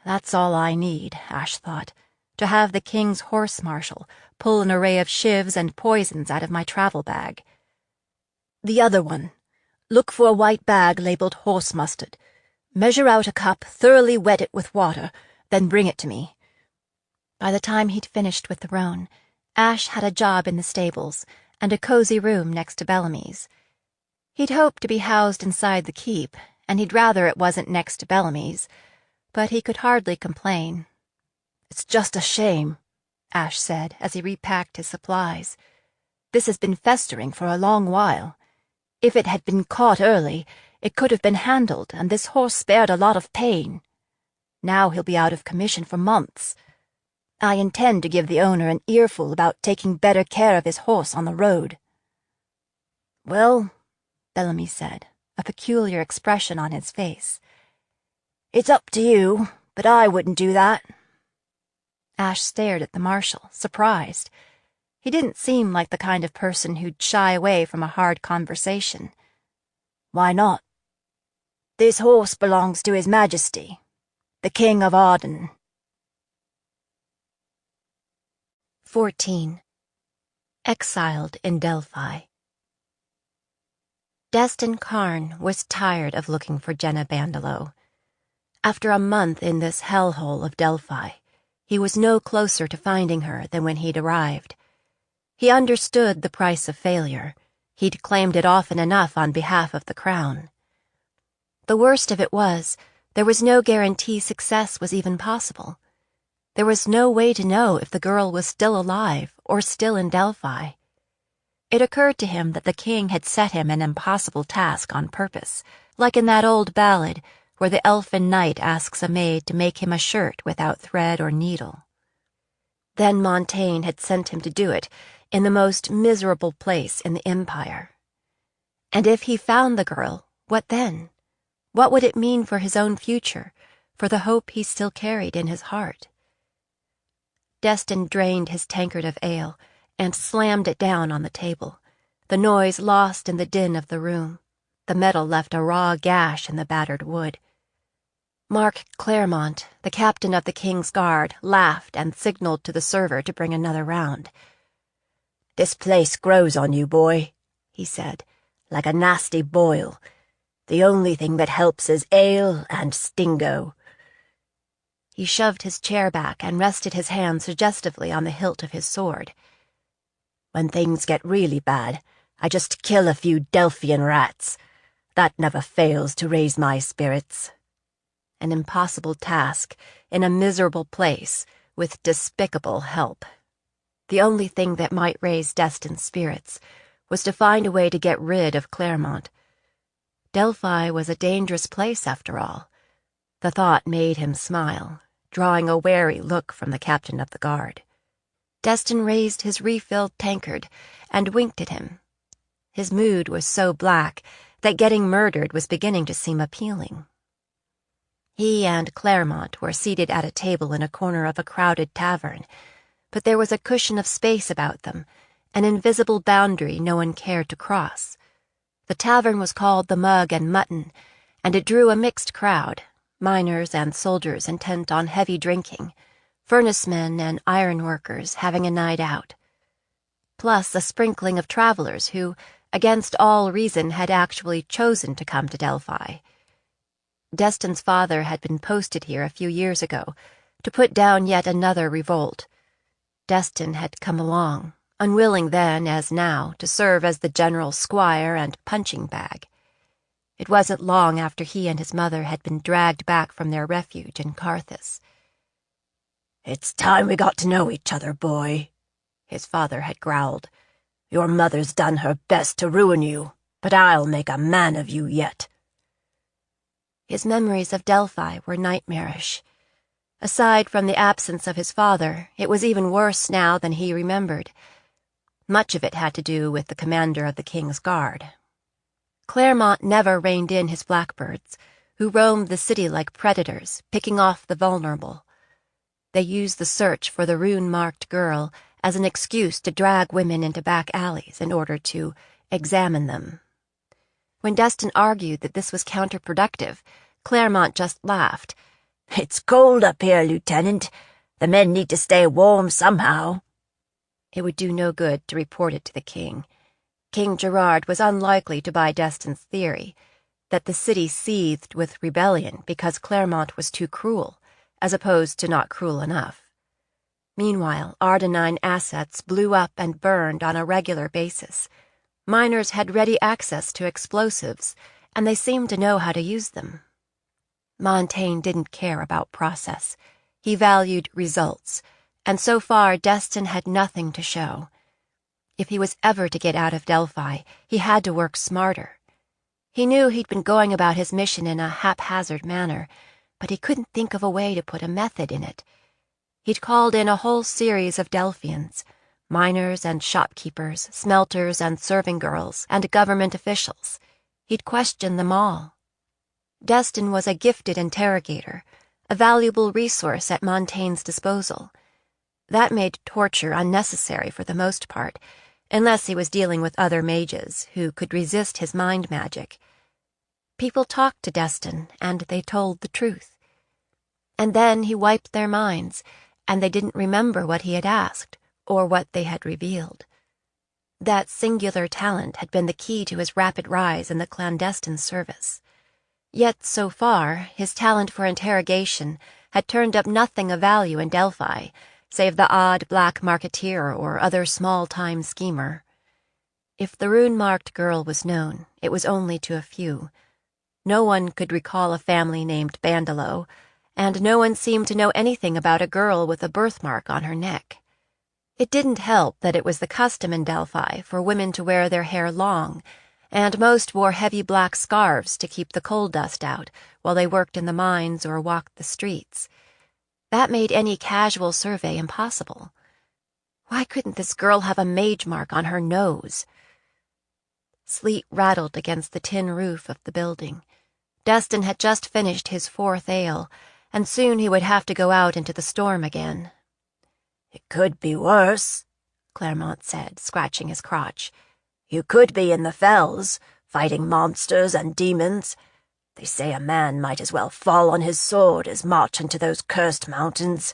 That's all I need, Ash thought, to have the king's horse-marshal pull an array of shivs and poisons out of my travel bag. "The other one. Look for a white bag labeled horse mustard. Measure out a cup, thoroughly wet it with water, then bring it to me." By the time he'd finished with the roan, Ash had a job in the stables and a cozy room next to Bellamy's. He'd hoped to be housed inside the keep, and he'd rather it wasn't next to Bellamy's, but he could hardly complain. "It's just a shame," Ash said as he repacked his supplies. "This has been festering for a long while. If it had been caught early, it could have been handled, and this horse spared a lot of pain. Now he'll be out of commission for months. I intend to give the owner an earful about taking better care of his horse on the road." "Well," Bellamy said, a peculiar expression on his face, "it's up to you, but I wouldn't do that." Ash stared at the marshal, surprised. He didn't seem like the kind of person who'd shy away from a hard conversation. "Why not?" "This horse belongs to His Majesty, the King of Arden." 14. Exiled in Delphi. Destin Carn was tired of looking for Jenna Bandelow. After a month in this hellhole of Delphi, he was no closer to finding her than when he'd arrived. He understood the price of failure. He'd claimed it often enough on behalf of the crown. The worst of it was, there was no guarantee success was even possible. There was no way to know if the girl was still alive or still in Delphi. It occurred to him that the king had set him an impossible task on purpose, like in that old ballad where the elfin knight asks a maid to make him a shirt without thread or needle. Then Montaigne had sent him to do it in the most miserable place in the empire. And if he found the girl, what then? What would it mean for his own future, for the hope he still carried in his heart? Destin drained his tankard of ale and slammed it down on the table, the noise lost in the din of the room. The metal left a raw gash in the battered wood. Mark Claremont, the captain of the King's Guard, laughed and signaled to the server to bring another round. "This place grows on you, boy," he said, "like a nasty boil. The only thing that helps is ale and stingo." He shoved his chair back and rested his hand suggestively on the hilt of his sword. "When things get really bad, I just kill a few Delphian rats. That never fails to raise my spirits." An impossible task, in a miserable place, with despicable help. The only thing that might raise Destin's spirits was to find a way to get rid of Claremont. Delphi was a dangerous place, after all. The thought made him smile, drawing a wary look from the captain of the guard. Destin raised his refilled tankard and winked at him. His mood was so black that getting murdered was beginning to seem appealing. He and Claremont were seated at a table in a corner of a crowded tavern, but there was a cushion of space about them, an invisible boundary no one cared to cross. The tavern was called the Mug and Mutton, and it drew a mixed crowd, miners and soldiers intent on heavy drinking, furnacemen and ironworkers having a night out, plus a sprinkling of travelers who, against all reason, had actually chosen to come to Delphi. Destin's father had been posted here a few years ago to put down yet another revolt. Destin had come along, unwilling then as now to serve as the general squire and punching bag. It wasn't long after he and his mother had been dragged back from their refuge in Carthus. "It's time we got to know each other, boy," his father had growled. "Your mother's done her best to ruin you, but I'll make a man of you yet." His memories of Delphi were nightmarish. Aside from the absence of his father, it was even worse now than he remembered. Much of it had to do with the commander of the King's Guard. Claremont never reined in his blackbirds, who roamed the city like predators, picking off the vulnerable. They used the search for the rune-marked girl as an excuse to drag women into back alleys in order to examine them. When Destin argued that this was counterproductive, Claremont just laughed. "It's cold up here, Lieutenant. The men need to stay warm somehow." It would do no good to report it to the king. King Gerard was unlikely to buy Destin's theory that the city seethed with rebellion because Claremont was too cruel, as opposed to not cruel enough. Meanwhile, Ardenine assets blew up and burned on a regular basis. Miners had ready access to explosives, and they seemed to know how to use them. Montaigne didn't care about process. He valued results, and so far Destin had nothing to show. If he was ever to get out of Delphi, he had to work smarter. He knew he'd been going about his mission in a haphazard manner, but he couldn't think of a way to put a method in it. He'd called in a whole series of Delphians, miners and shopkeepers, smelters and serving girls, and government officials. He'd questioned them all. Destin was a gifted interrogator, a valuable resource at Montaigne's disposal. That made torture unnecessary for the most part, unless he was dealing with other mages who could resist his mind magic. People talked to Destin, and they told the truth. And then he wiped their minds, and they didn't remember what he had asked or what they had revealed. That singular talent had been the key to his rapid rise in the clandestine service. Yet, so far, his talent for interrogation had turned up nothing of value in Delphi, save the odd black marketeer or other small-time schemer. If the rune-marked girl was known, it was only to a few. No one could recall a family named Bandolo, and no one seemed to know anything about a girl with a birthmark on her neck. It didn't help that it was the custom in Delphi for women to wear their hair long, and most wore heavy black scarves to keep the coal dust out while they worked in the mines or walked the streets. That made any casual survey impossible. Why couldn't this girl have a mage mark on her nose? Sleet rattled against the tin roof of the building. Destin had just finished his 4th ale, and soon he would have to go out into the storm again. "It could be worse," Claremont said, scratching his crotch. "You could be in the fells, fighting monsters and demons. They say a man might as well fall on his sword as march into those cursed mountains."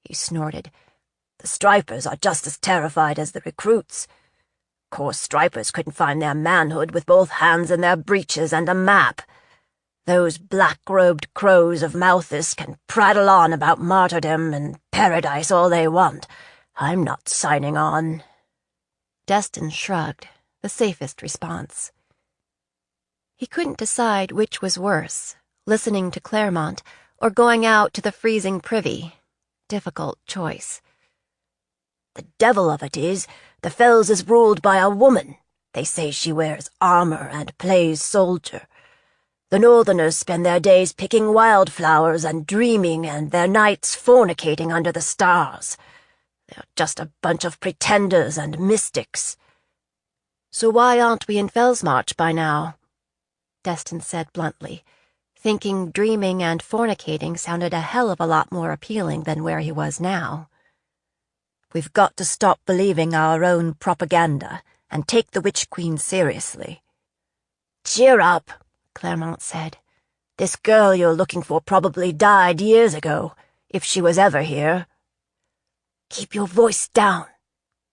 He snorted. "The stripers are just as terrified as the recruits. Course stripers couldn't find their manhood with both hands in their breeches and a map. Those black-robed crows of Malthus can prattle on about martyrdom and paradise all they want. I'm not signing on." Destin shrugged, the safest response. He couldn't decide which was worse, listening to Claremont or going out to the freezing privy. Difficult choice. "The devil of it is, the fells is ruled by a woman," They say she wears armor and plays soldier. The Northerners spend their days picking wildflowers and dreaming and their nights fornicating under the stars. They're just a bunch of pretenders and mystics." "So why aren't we in Fellsmarch by now?" Destin said bluntly, thinking dreaming and fornicating sounded a hell of a lot more appealing than where he was now. "We've got to stop believing our own propaganda and take the Witch Queen seriously." "Cheer up," Claremont said. "This girl you're looking for probably died years ago, if she was ever here." "Keep your voice down,"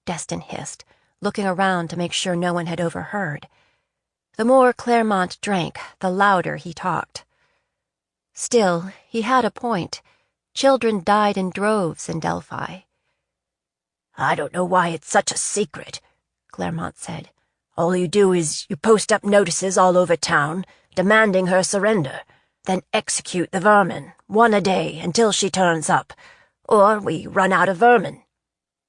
Destin hissed, looking around to make sure no one had overheard. The more Claremont drank, the louder he talked. Still, he had a point. Children died in droves in Delphi. "I don't know why it's such a secret," Claremont said. "All you do is you post up notices all over town, demanding her surrender, then execute the vermin, one a day, until she turns up, or we run out of vermin.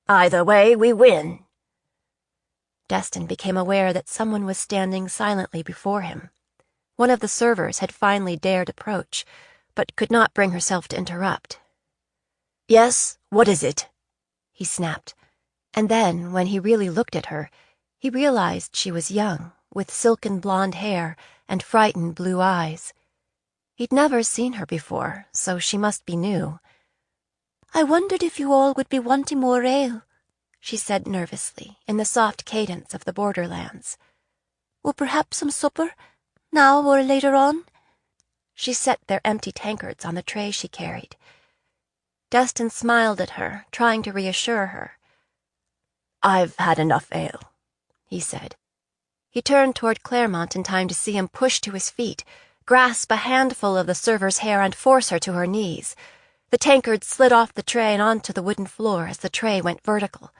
Either way, we win." Destin became aware that someone was standing silently before him. One of the servers had finally dared approach, but could not bring herself to interrupt. "Yes, what is it?" he snapped, and then, when he really looked at her, he realized she was young, with silken blonde hair and frightened blue eyes. He'd never seen her before, so she must be new. "I wondered if you all would be wanting more ale," she said nervously, in the soft cadence of the borderlands. "Or perhaps some supper, now or later on?" She set their empty tankards on the tray she carried. Destin smiled at her, trying to reassure her. "I've had enough ale," he said. He turned toward Claremont in time to see him push to his feet, grasp a handful of the server's hair and force her to her knees. The tankard slid off the tray and onto the wooden floor as the tray went vertical.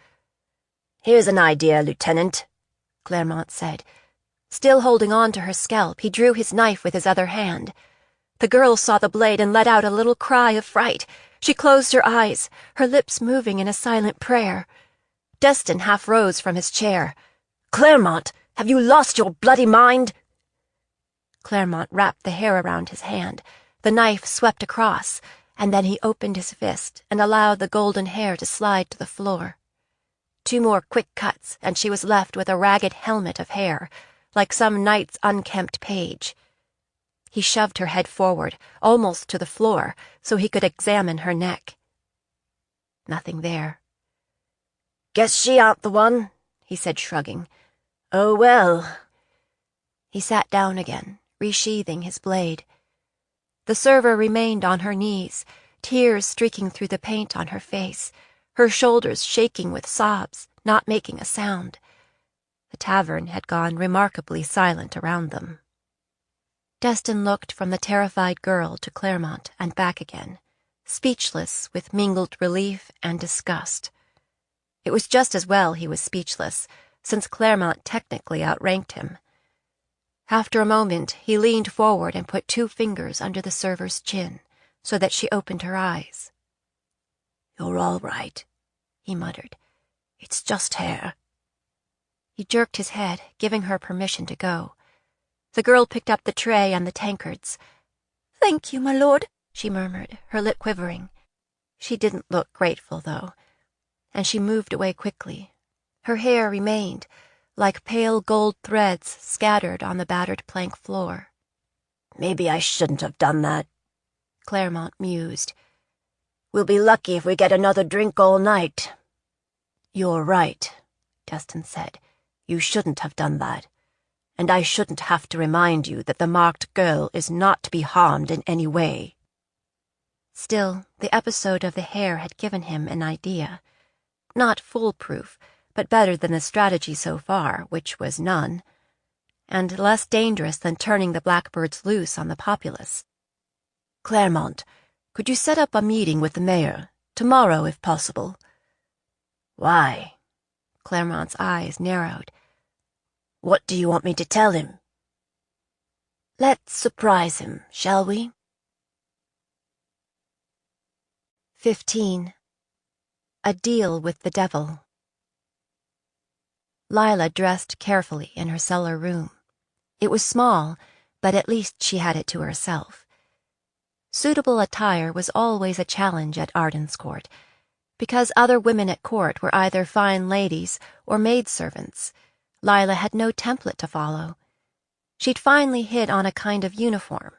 "Here's an idea, Lieutenant," Claremont said. Still holding on to her scalp, he drew his knife with his other hand. The girl saw the blade and let out a little cry of fright. She closed her eyes, her lips moving in a silent prayer. Destin half rose from his chair. "Claremont, have you lost your bloody mind?" Claremont wrapped the hair around his hand. The knife swept across, and then he opened his fist and allowed the golden hair to slide to the floor. 2 more quick cuts, and she was left with a ragged helmet of hair, like some knight's unkempt page. He shoved her head forward, almost to the floor, so he could examine her neck. Nothing there. "Guess she aren't the one," he said, shrugging. "Oh, well." He sat down again, resheathing his blade. The server remained on her knees, tears streaking through the paint on her face, her shoulders shaking with sobs, not making a sound. The tavern had gone remarkably silent around them. Destin looked from the terrified girl to Claremont and back again, speechless with mingled relief and disgust. It was just as well he was speechless, since Claremont technically outranked him. After a moment, he leaned forward and put 2 fingers under the server's chin, so that she opened her eyes. "You're all right," he muttered. "It's just hair." He jerked his head, giving her permission to go. The girl picked up the tray and the tankards. "Thank you, my lord," she murmured, her lip quivering. She didn't look grateful, though, and she moved away quickly. Her hair remained, like pale gold threads scattered on the battered plank floor. "Maybe I shouldn't have done that," Claremont mused. "We'll be lucky if we get another drink all night." "You're right," Destin said. "You shouldn't have done that. And I shouldn't have to remind you that the marked girl is not to be harmed in any way." Still, the episode of the hair had given him an idea. Not foolproof, but better than the strategy so far, which was none, and less dangerous than turning the blackbirds loose on the populace. "Claremont, could you set up a meeting with the mayor, tomorrow if possible?" "Why?" Claremont's eyes narrowed. "What do you want me to tell him?" "Let's surprise him, shall we?" 15. A Deal with the Devil. Lila dressed carefully in her cellar room. It was small, but at least she had it to herself. Suitable attire was always a challenge at Arden's-court, because other women at court were either fine ladies or maidservants. Lila had no template to follow. She'd finally hit on a kind of uniform,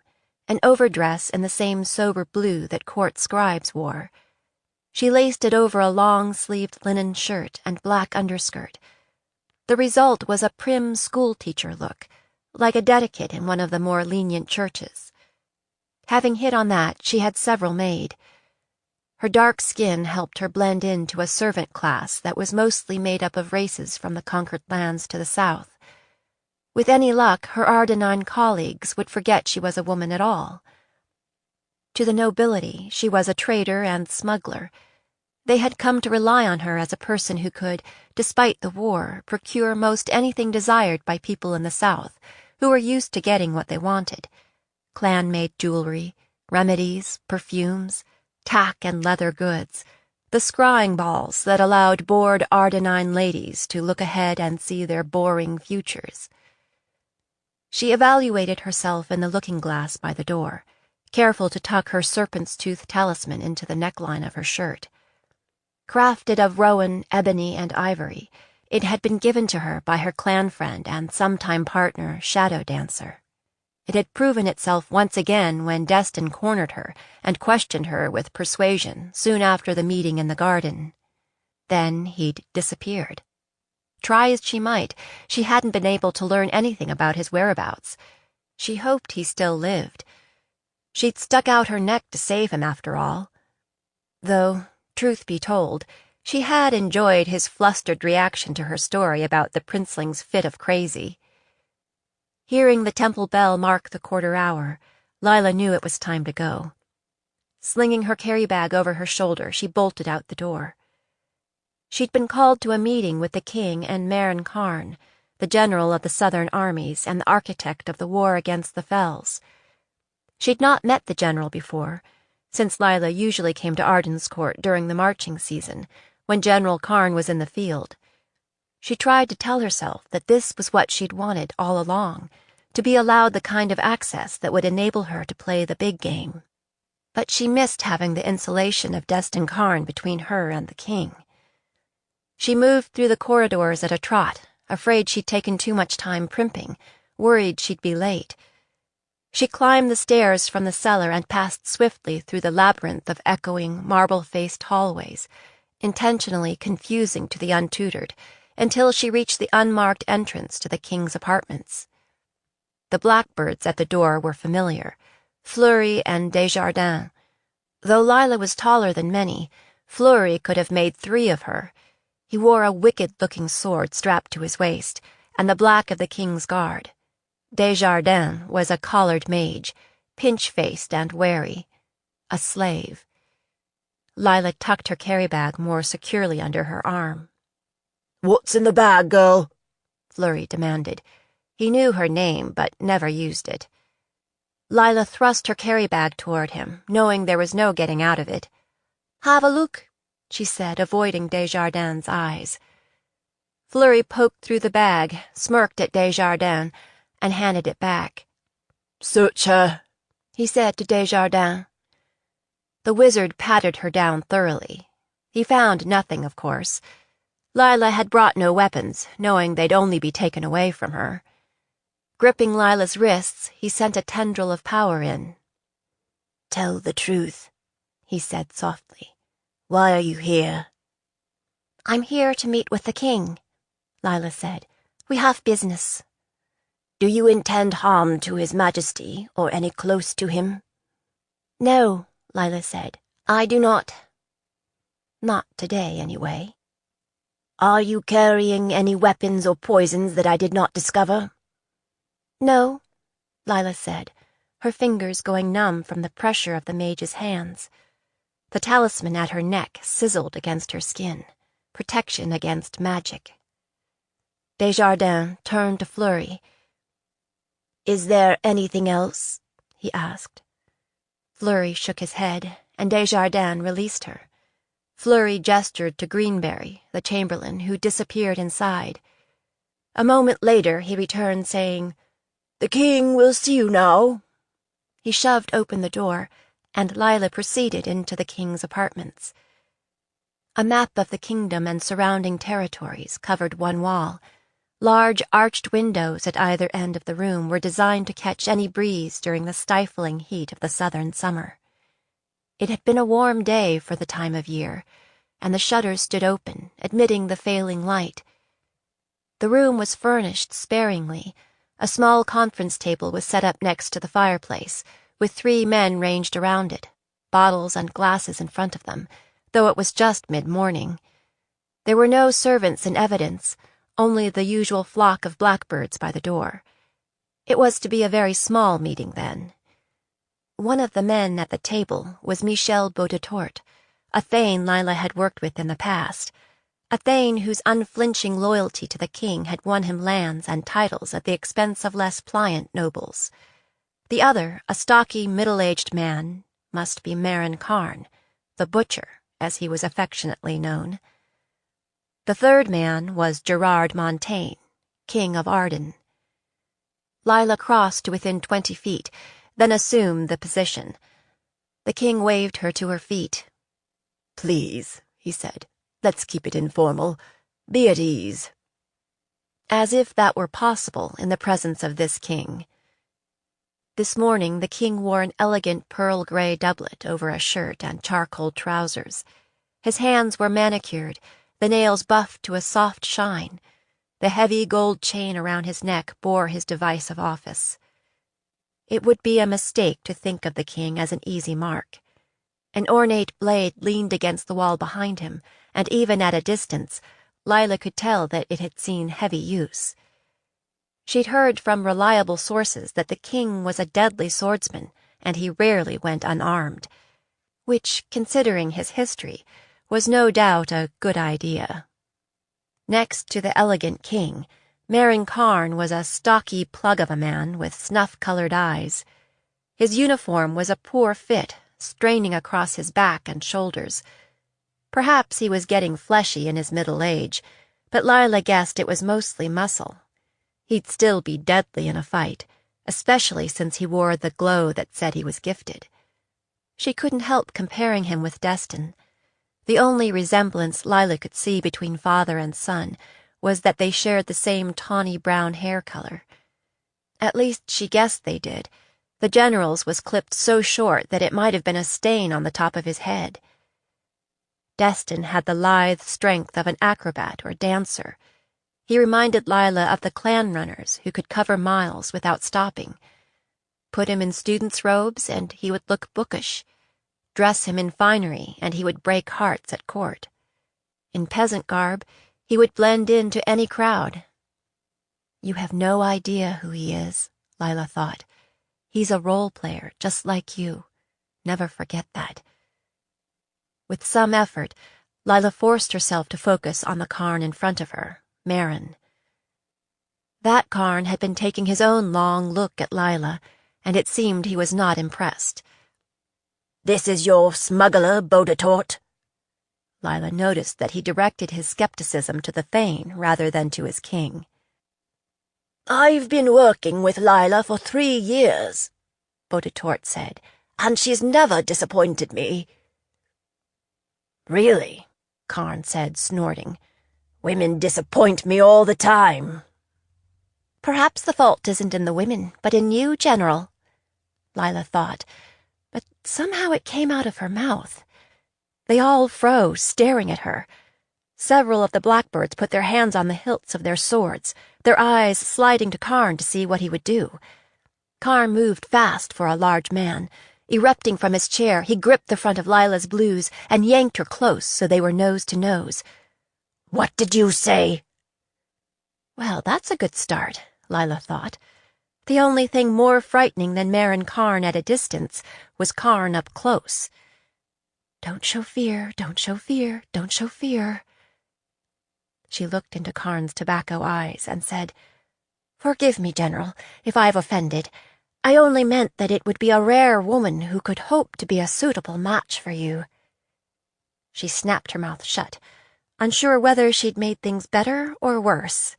an overdress in the same sober blue that court scribes wore. She laced it over a long-sleeved linen shirt and black underskirt. The result was a prim schoolteacher look, like a dedicate in one of the more lenient churches. Having hit on that, she had several made. Her dark skin helped her blend into a servant class that was mostly made up of races from the conquered lands to the south. With any luck, her Ardenine colleagues would forget she was a woman at all. To the nobility, she was a trader and smuggler. They had come to rely on her as a person who could, despite the war, procure most anything desired by people in the south, who were used to getting what they wanted: clan-made jewelry, remedies, perfumes, tack and leather goods, the scrying balls that allowed bored Ardenine ladies to look ahead and see their boring futures. She evaluated herself in the looking-glass by the door, careful to tuck her serpent's tooth talisman into the neckline of her shirt. Crafted of rowan, ebony, and ivory, it had been given to her by her clan friend and sometime partner, Shadow Dancer. It had proven itself once again when Destin cornered her and questioned her with persuasion soon after the meeting in the garden. Then he'd disappeared. Try as she might, she hadn't been able to learn anything about his whereabouts. She hoped he still lived. She'd stuck out her neck to save him after all. Though, truth be told, she had enjoyed his flustered reaction to her story about the princeling's fit of crazy. Hearing the temple bell mark the quarter hour, Lila knew it was time to go. Slinging her carry-bag over her shoulder, she bolted out the door. She'd been called to a meeting with the king and Maren Karn, the general of the southern armies and the architect of the war against the Fells. She'd not met the general before, since Lila usually came to Arden's-court during the marching season, when General Karn was in the field. She tried to tell herself that this was what she'd wanted all along, to be allowed the kind of access that would enable her to play the big game. But she missed having the insulation of Destin Karn between her and the king. She moved through the corridors at a trot, afraid she'd taken too much time primping, worried she'd be late. She climbed the stairs from the cellar and passed swiftly through the labyrinth of echoing, marble-faced hallways, intentionally confusing to the untutored, until she reached the unmarked entrance to the king's apartments. The blackbirds at the door were familiar, Fleury and Desjardins. Though Lila was taller than many, Fleury could have made 3 of her. He wore a wicked-looking sword strapped to his waist, and the black of the king's guard. Desjardins was a collared mage, pinch-faced and wary, a slave. Lila tucked her carry-bag more securely under her arm. "What's in the bag, girl?" Fleury demanded. He knew her name, but never used it. Lila thrust her carry-bag toward him, knowing there was no getting out of it. "Have a look," she said, avoiding Desjardins' eyes. Fleury poked through the bag, smirked at Desjardins, and handed it back. "Search her," he said to Desjardins. The wizard patted her down thoroughly. He found nothing, of course. Lila had brought no weapons, knowing they'd only be taken away from her. Gripping Lila's wrists, he sent a tendril of power in. "Tell the truth," he said softly. "Why are you here?" "I'm here to meet with the king," Lila said. "We have business." "Do you intend harm to his majesty or any close to him?" "No," Lila said. "I do not. Not today, anyway. "Are you carrying any weapons or poisons that I did not discover?" "No," Lila said, her fingers going numb from the pressure of the mage's hands. The talisman at her neck sizzled against her skin, protection against magic. Desjardins turned to Fleury. "Is there anything else?" he asked. Fleury shook his head, and Desjardins released her. Fleury gestured to Greenberry, the chamberlain, who disappeared inside. A moment later he returned, saying, "The king will see you now." He shoved open the door, and Lila proceeded into the king's apartments. A map of the kingdom and surrounding territories covered one wall. Large arched windows at either end of the room were designed to catch any breeze during the stifling heat of the southern summer. It had been a warm day for the time of year, and the shutters stood open, admitting the failing light. The room was furnished sparingly. A small conference table was set up next to the fireplace, with 3 men ranged around it, bottles and glasses in front of them, though it was just mid-morning. There were no servants in evidence, only the usual flock of blackbirds by the door. It was to be a very small meeting, then. One of the men at the table was Michel Beaudetort, a thane Lila had worked with in the past, a thane whose unflinching loyalty to the king had won him lands and titles at the expense of less pliant nobles. The other, a stocky, middle-aged man, must be Marin Karn, the butcher, as he was affectionately known. The third man was Gerard Montaigne, King of Arden. Lila crossed to within 20 feet, then assumed the position. The king waved her to her feet. "Please," he said, "let's keep it informal. Be at ease." As if that were possible in the presence of this king. This morning the king wore an elegant pearl-gray doublet over a shirt and charcoal trousers. His hands were manicured, the nails buffed to a soft shine. The heavy gold chain around his neck bore his device of office. It would be a mistake to think of the king as an easy mark. An ornate blade leaned against the wall behind him, and even at a distance, Lila could tell that it had seen heavy use. She'd heard from reliable sources that the king was a deadly swordsman, and he rarely went unarmed, which, considering his history, was no doubt a good idea. Next to the elegant king, Marin Karn was a stocky plug of a man with snuff-colored eyes. His uniform was a poor fit, straining across his back and shoulders. Perhaps he was getting fleshy in his middle age, but Lila guessed it was mostly muscle. He'd still be deadly in a fight, especially since he wore the glow that said he was gifted. She couldn't help comparing him with Destin. The only resemblance Lila could see between father and son was that they shared the same tawny brown hair color. At least she guessed they did. The general's was clipped so short that it might have been a stain on the top of his head. Destin had the lithe strength of an acrobat or dancer. He reminded Lila of the clan runners who could cover miles without stopping. Put him in student's robes and he would look bookish. Dress him in finery and he would break hearts at court. In peasant garb, he would blend into any crowd. You have no idea who he is, Lila thought. He's a role player, just like you. Never forget that. With some effort, Lila forced herself to focus on the Karn in front of her, Marin. That Karn had been taking his own long look at Lila, and it seemed he was not impressed. "This is your smuggler, Beaudetort." Lila noticed that he directed his skepticism to the thane rather than to his king. "I've been working with Lila for 3 years," Beaudetort said, "and she's never disappointed me." "Really?" Karn said, snorting. "Women disappoint me all the time." Perhaps the fault isn't in the women, but in you, General, Lila thought, but somehow it came out of her mouth. They all froze, staring at her. Several of the blackbirds put their hands on the hilts of their swords, their eyes sliding to Karn to see what he would do. Karn moved fast for a large man. Erupting from his chair, he gripped the front of Lila's blues and yanked her close so they were nose to nose. "What did you say?" Well, that's a good start, Lila thought. The only thing more frightening than Marin Karn at a distance was Karn up close. Don't show fear, don't show fear, don't show fear. She looked into Karn's tobacco eyes and said, "Forgive me, General, if I've offended. I only meant that it would be a rare woman who could hope to be a suitable match for you." She snapped her mouth shut, unsure whether she'd made things better or worse.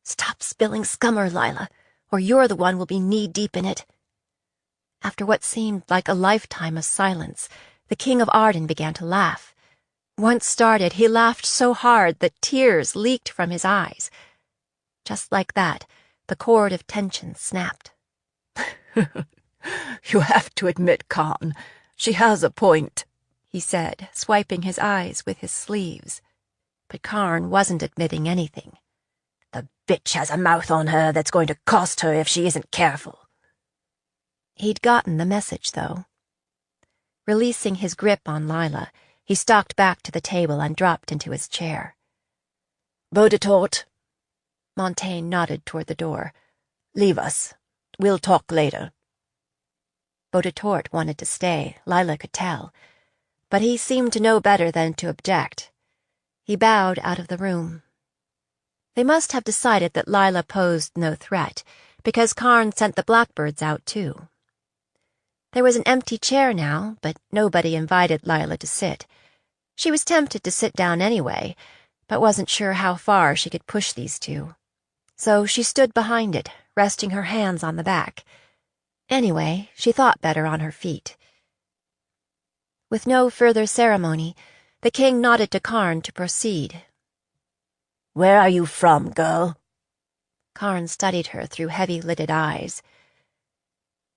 Stop spilling scummer, Lila, or you're the one who'll be knee-deep in it. After what seemed like a lifetime of silence, the King of Arden began to laugh. Once started, he laughed so hard that tears leaked from his eyes. Just like that, the cord of tension snapped. You have to admit, Khan, she has a point, he said, swiping his eyes with his sleeves. But Karn wasn't admitting anything. The bitch has a mouth on her that's going to cost her if she isn't careful. He'd gotten the message, though. Releasing his grip on Lila, he stalked back to the table and dropped into his chair. Bodetort. Montaigne nodded toward the door. Leave us. We'll talk later. Bodetort wanted to stay, Lila could tell, but he seemed to know better than to object. He bowed out of the room. They must have decided that Lila posed no threat, because Karn sent the blackbirds out too. There was an empty chair now, but nobody invited Lila to sit. She was tempted to sit down anyway, but wasn't sure how far she could push these two. So she stood behind it, resting her hands on the back. Anyway, she thought better on her feet. With no further ceremony, the king nodded to Karn to proceed. Where are you from, girl? Karn studied her through heavy-lidded eyes.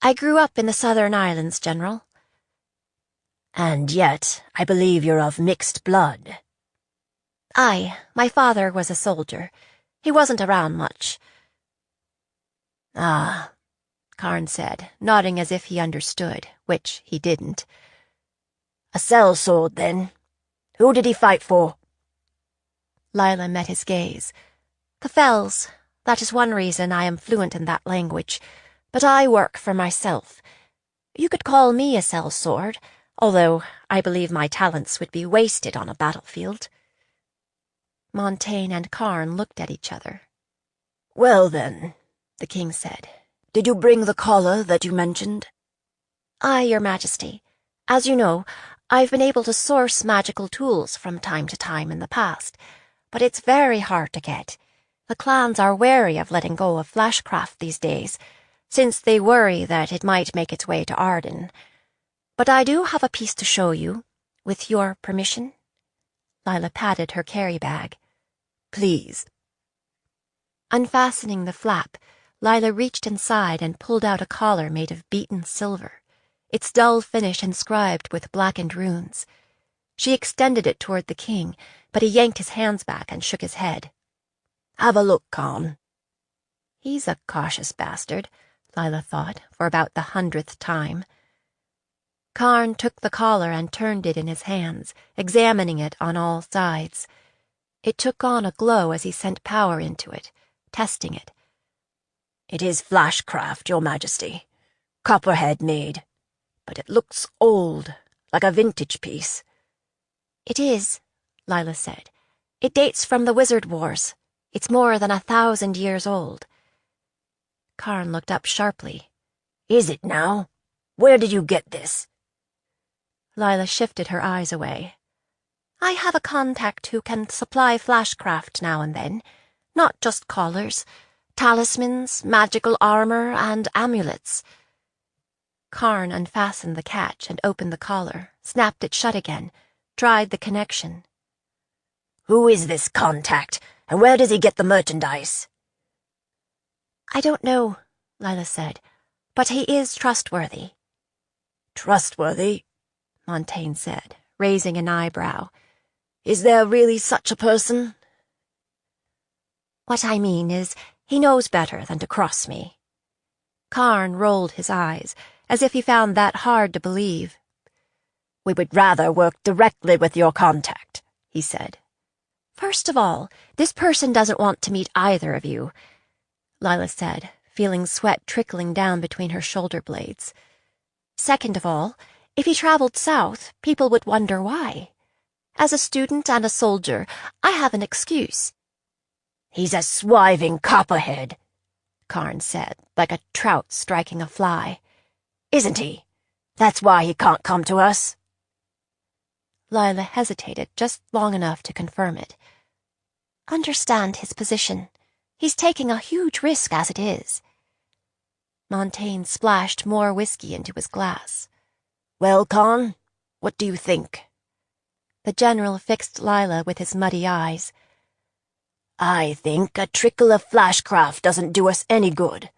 I grew up in the Southern Islands, General. And yet, I believe you're of mixed blood. Aye, my father was a soldier. He wasn't around much. Ah, Karn said, nodding as if he understood, which he didn't. A sellsword, then. Who did he fight for? Lila met his gaze. The Fells. That is one reason I am fluent in that language. But I work for myself. You could call me a sellsword, although I believe my talents would be wasted on a battlefield. Montaigne and Karn looked at each other. Well, then, the king said. Did you bring the collar that you mentioned? Aye, Your Majesty. As you know, I've been able to source magical tools from time to time in the past, but it's very hard to get. The clans are wary of letting go of flashcraft these days, since they worry that it might make its way to Arden. But I do have a piece to show you, with your permission. Lila patted her carry-bag. Please. Unfastening the flap, Lila reached inside and pulled out a collar made of beaten silver, its dull finish inscribed with blackened runes. She extended it toward the king, but he yanked his hands back and shook his head. Have a look, Karn. He's a cautious bastard, Lila thought, for about the 100th time. Karn took the collar and turned it in his hands, examining it on all sides. It took on a glow as he sent power into it, testing it. It is flashcraft, Your Majesty. Copperhead made. But it looks old, like a vintage piece. It is, Lila said. It dates from the Wizard Wars. It's more than 1,000 years old. Karn looked up sharply. Is it now? Where did you get this? Lila shifted her eyes away. I have a contact who can supply flashcraft now and then, not just collars, talismans, magical armor, and amulets. Karn unfastened the catch and opened the collar, snapped it shut again, tried the connection. Who is this contact, and where does he get the merchandise? I don't know, Lila said, but he is trustworthy. Trustworthy? Montaigne said, raising an eyebrow. Is there really such a person? What I mean is, he knows better than to cross me. Karn rolled his eyes, as if he found that hard to believe. We would rather work directly with your contact, he said. First of all, this person doesn't want to meet either of you, Lila said, feeling sweat trickling down between her shoulder blades. Second of all, if he traveled south, people would wonder why. As a student and a soldier, I have an excuse. He's a swiving copperhead, Karn said, like a trout striking a fly. Isn't he? That's why he can't come to us. Lila hesitated just long enough to confirm it. Understand his position. He's taking a huge risk as it is. Montaigne splashed more whiskey into his glass. Well, Con, what do you think? The general fixed Lila with his muddy eyes. I think a trickle of flashcraft doesn't do us any good.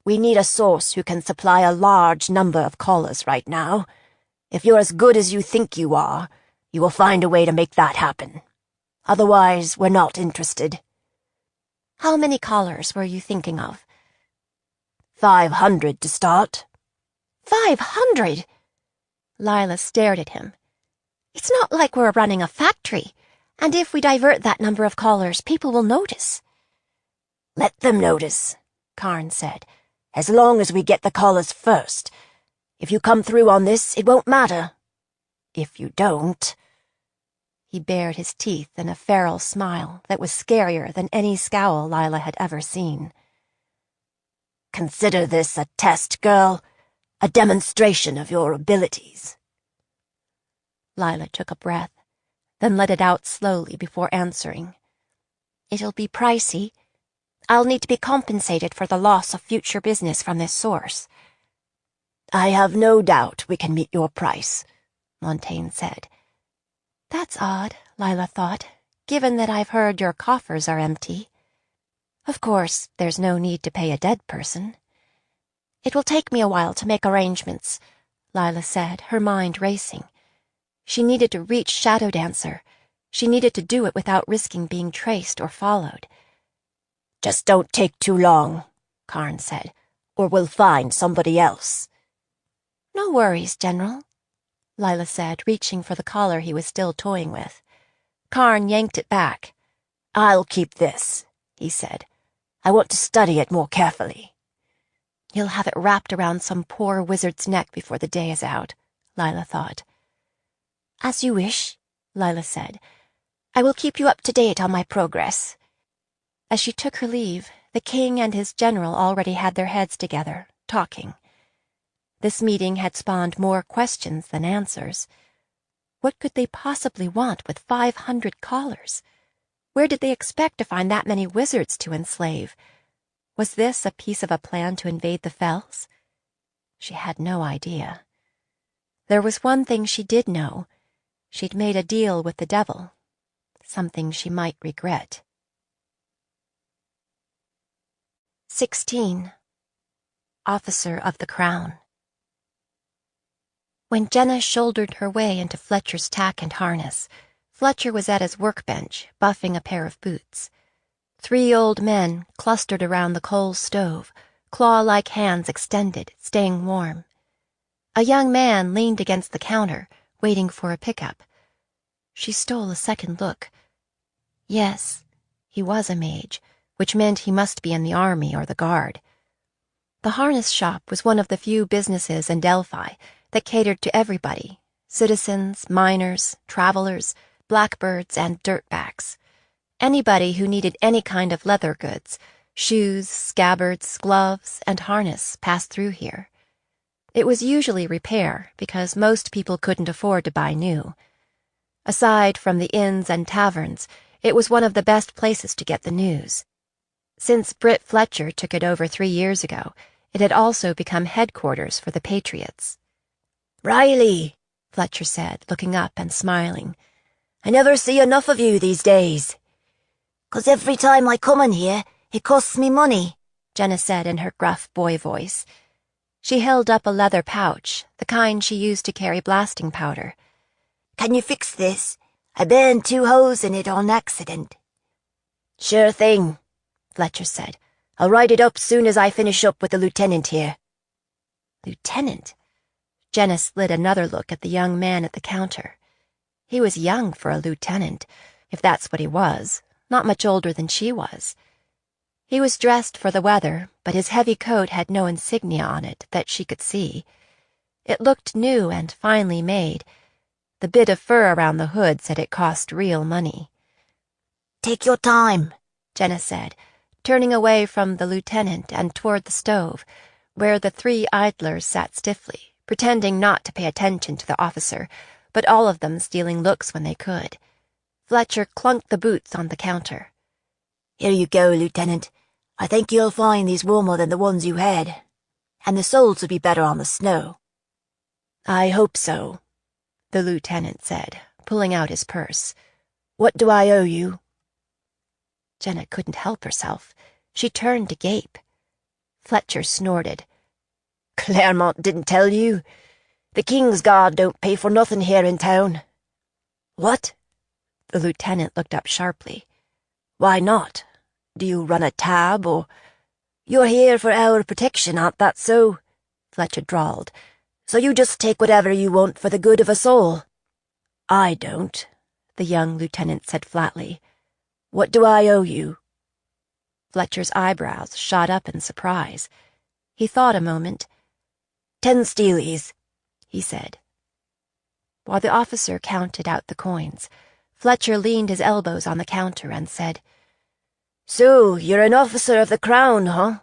We need a source who can supply a large number of callers right now. If you're as good as you think you are, you will find a way to make that happen. Otherwise, we're not interested. How many callers were you thinking of? 500 to start. 500? Lila stared at him. It's not like we're running a factory, and if we divert that number of callers, people will notice. Let them notice, Karn said, as long as we get the callers first. If you come through on this, it won't matter. If you don't... He bared his teeth in a feral smile that was scarier than any scowl Lila had ever seen. Consider this a test, girl. A demonstration of your abilities. Lila took a breath, then let it out slowly before answering. It'll be pricey. I'll need to be compensated for the loss of future business from this source. I have no doubt we can meet your price, Montaigne said. That's odd, Lila thought, given that I've heard your coffers are empty. Of course, there's no need to pay a dead person. It will take me a while to make arrangements, Lila said, her mind racing. She needed to reach Shadow Dancer. She needed to do it without risking being traced or followed. Just don't take too long, Karn said, or we'll find somebody else. No worries, General, Lila said, reaching for the collar he was still toying with. Karn yanked it back. I'll keep this, he said. I want to study it more carefully. You'll have it wrapped around some poor wizard's neck before the day is out, Lila thought. As you wish, Lila said. I will keep you up to date on my progress. As she took her leave, the king and his general already had their heads together, talking. This meeting had spawned more questions than answers. What could they possibly want with 500 callers? Where did they expect to find that many wizards to enslave? Was this a piece of a plan to invade the Fells? She had no idea. There was one thing she did know. She'd made a deal with the devil, something she might regret. 16. Officer of the Crown. When Jenna shouldered her way into Fletcher's tack and harness, Fletcher was at his workbench, buffing a pair of boots. 3 old men clustered around the coal stove, claw-like hands extended, staying warm. A young man leaned against the counter, waiting for a pickup. She stole a second look. Yes, he was a mage, which meant he must be in the army or the guard. The harness shop was one of the few businesses in Delphi that catered to everybody, citizens, miners, travelers, blackbirds, and dirtbacks. Anybody who needed any kind of leather goods, shoes, scabbards, gloves, and harness passed through here. It was usually repair, because most people couldn't afford to buy new. Aside from the inns and taverns, it was one of the best places to get the news. Since Britt Fletcher took it over 3 years ago, it had also become headquarters for the Patriots. Riley, Fletcher said, looking up and smiling. I never see enough of you these days. 'Cause every time I come in here, it costs me money, Jenna said in her gruff boy voice. She held up a leather pouch, the kind she used to carry blasting powder. Can you fix this? I burned 2 holes in it on accident. Sure thing, Fletcher said. I'll write it up soon as I finish up with the lieutenant here. Lieutenant? Jenna slid another look at the young man at the counter. He was young for a lieutenant, if that's what he was, not much older than she was. He was dressed for the weather, but his heavy coat had no insignia on it that she could see. It looked new and finely made. The bit of fur around the hood said it cost real money. Take your time, Jenna said, turning away from the lieutenant and toward the stove, where the 3 idlers sat stiffly, pretending not to pay attention to the officer, but all of them stealing looks when they could. Fletcher clunked the boots on the counter. Here you go, Lieutenant. I think you'll find these warmer than the ones you had, and the soles will be better on the snow." "I hope so," the lieutenant said, pulling out his purse. "What do I owe you?" Jenna couldn't help herself. She turned to gape. Fletcher snorted. "Claremont didn't tell you? The King's Guard don't pay for nothing here in town." "What?" The lieutenant looked up sharply. "Why not? Do you run a tab, or—" "You're here for our protection, aren't that so?" Fletcher drawled. "So you just take whatever you want for the good of us all." "I don't," the young lieutenant said flatly. "What do I owe you?" Fletcher's eyebrows shot up in surprise. He thought a moment. 10 steelies, he said. While the officer counted out the coins, Fletcher leaned his elbows on the counter and said, "So, you're an officer of the Crown, huh?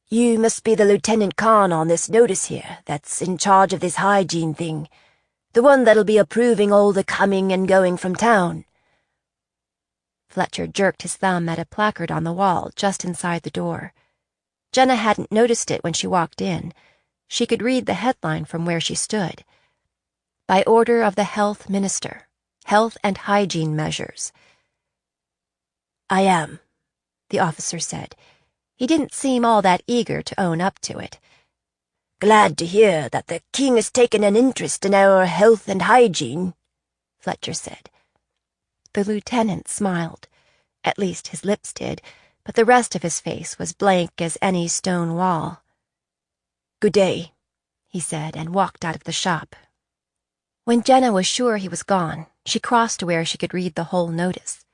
You must be the Lieutenant Khan on this notice here that's in charge of this hygiene thing, the one that'll be approving all the coming and going from town." Fletcher jerked his thumb at a placard on the wall just inside the door. Jenna hadn't noticed it when she walked in. She could read the headline from where she stood. "By order of the Health Minister, Health and Hygiene Measures." "I am," the officer said. He didn't seem all that eager to own up to it. "Glad to hear that the King has taken an interest in our health and hygiene," Fletcher said. The lieutenant smiled. At least his lips did, but the rest of his face was blank as any stone wall. "Good day," he said, and walked out of the shop. When Jenna was sure he was gone, she crossed to where she could read the whole notice.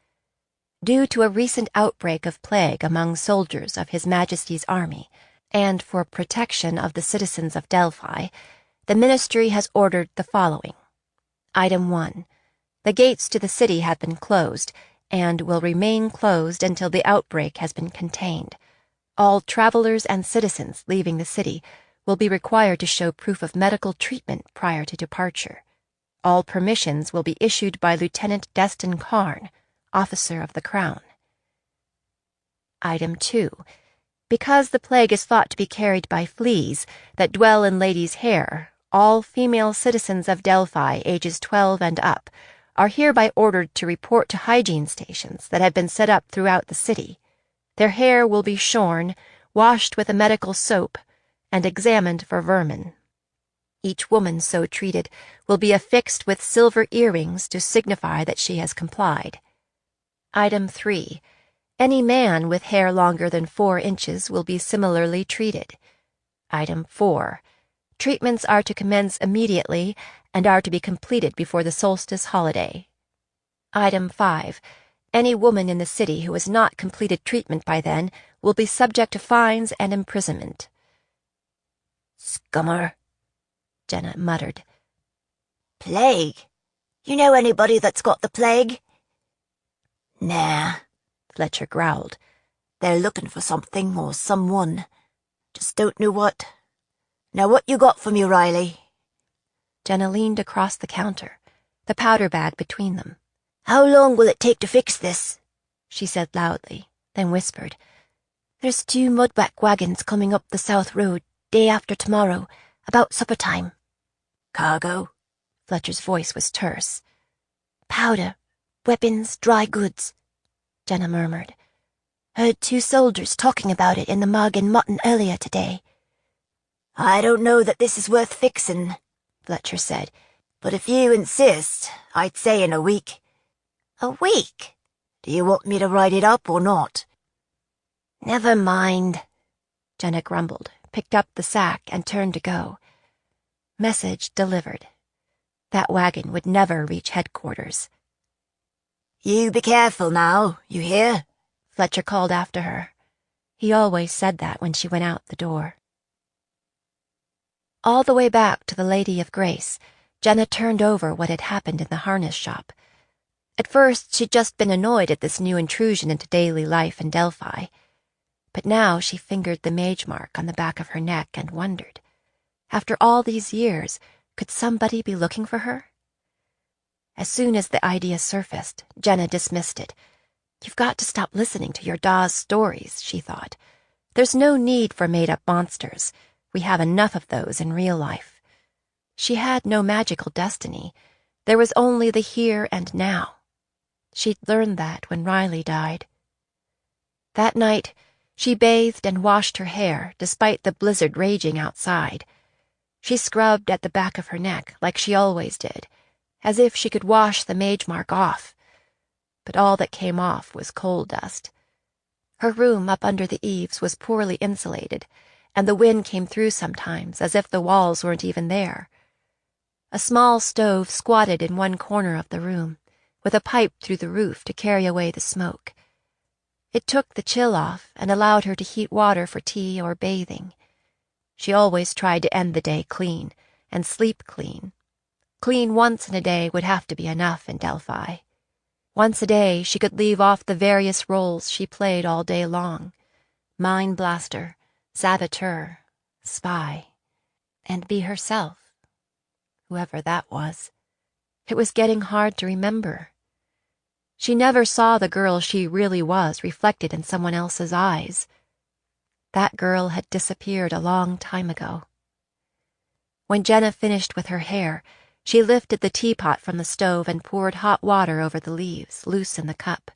Due to a recent outbreak of plague among soldiers of His Majesty's army, and for protection of the citizens of Delphi, the ministry has ordered the following. Item 1. The gates to the city have been closed, and will remain closed until the outbreak has been contained. All travelers and citizens leaving the city will be required to show proof of medical treatment prior to departure. All permissions will be issued by Lieutenant Destin Karn, Officer of the Crown. Item 2. Because the plague is thought to be carried by fleas that dwell in ladies' hair, all female citizens of Delphi ages 12 and up are hereby ordered to report to hygiene stations that have been set up throughout the city. Their hair will be shorn, washed with a medical soap, and examined for vermin. Each woman so treated will be affixed with silver earrings to signify that she has complied. Item 3. Any man with hair longer than 4 inches will be similarly treated. Item 4. Treatments are to commence immediately and are to be completed before the solstice holiday. Item 5. Any woman in the city who has not completed treatment by then will be subject to fines and imprisonment. "Scummer," Jenna muttered. "Plague? You know anybody that's got the plague?" "Nah," Fletcher growled. "They're looking for something or someone. Just don't know what. Now what you got for me, Riley?" Jenna leaned across the counter, the powder bag between them. "How long will it take to fix this?" she said loudly, then whispered. "There's 2 mudback wagons coming up the south road day after tomorrow, about supper time." "Cargo?" Fletcher's voice was terse. "Powder, weapons, dry goods," Jenna murmured. "Heard 2 soldiers talking about it in the Mug and Mutton earlier today." "I don't know that this is worth fixing," Fletcher said. "But if you insist, I'd say in a week." "A week? Do you want me to write it up or not?" "Never mind," Jenna grumbled, picked up the sack, and turned to go. Message delivered. That wagon would never reach headquarters. "You be careful now, you hear?" Fletcher called after her. He always said that when she went out the door. All the way back to the Lady of Grace, Jenna turned over what had happened in the harness shop. At first, she'd just been annoyed at this new intrusion into daily life in Delphi. But now she fingered the mage mark on the back of her neck and wondered, after all these years, could somebody be looking for her? As soon as the idea surfaced, Jenna dismissed it. You've got to stop listening to your Da's stories, she thought. There's no need for made-up monsters. We have enough of those in real life. She had no magical destiny. There was only the here and now. She'd learned that when Riley died. That night, she bathed and washed her hair, despite the blizzard raging outside. She scrubbed at the back of her neck, like she always did, as if she could wash the mage mark off. But all that came off was coal dust. Her room up under the eaves was poorly insulated, and the wind came through sometimes, as if the walls weren't even there. A small stove squatted in one corner of the room, with a pipe through the roof to carry away the smoke. It took the chill off and allowed her to heat water for tea or bathing. She always tried to end the day clean, and sleep clean. Clean once in a day would have to be enough in Delphi. Once a day she could leave off the various roles she played all day long. Mind blaster, saboteur, spy, and be herself, whoever that was. It was getting hard to remember. She never saw the girl she really was reflected in someone else's eyes. That girl had disappeared a long time ago. When Jenna finished with her hair, she lifted the teapot from the stove and poured hot water over the leaves, loose in the cup.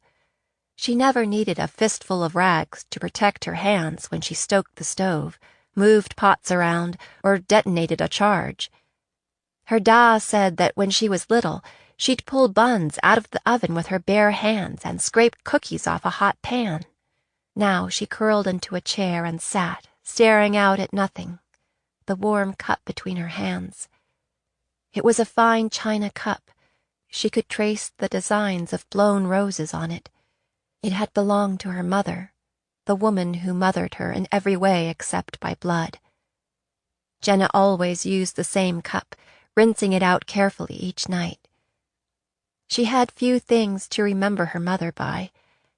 She never needed a fistful of rags to protect her hands when she stoked the stove, moved pots around, or detonated a charge. Her Da said that when she was little, she'd pull buns out of the oven with her bare hands and scrape cookies off a hot pan. Now she curled into a chair and sat, staring out at nothing, the warm cup between her hands. It was a fine china cup. She could trace the designs of blown roses on it. It had belonged to her mother, the woman who mothered her in every way except by blood. Jenna always used the same cup, rinsing it out carefully each night. She had few things to remember her mother by,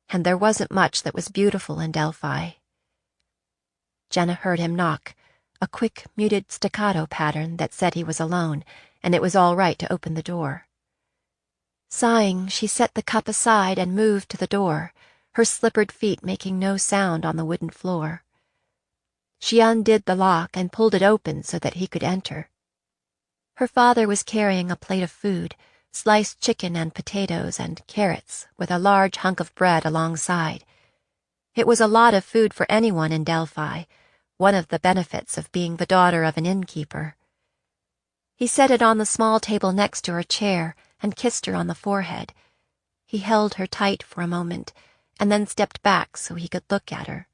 and there wasn't much that was beautiful in Delphi. Jenna heard him knock, a quick, muted staccato pattern that said he was alone, and it was all right to open the door. Sighing, she set the cup aside and moved to the door, her slippered feet making no sound on the wooden floor. She undid the lock and pulled it open so that he could enter. Her father was carrying a plate of food, sliced chicken and potatoes and carrots, with a large hunk of bread alongside. It was a lot of food for anyone in Delphi, one of the benefits of being the daughter of an innkeeper. He set it on the small table next to her chair and kissed her on the forehead. He held her tight for a moment, and then stepped back so he could look at her.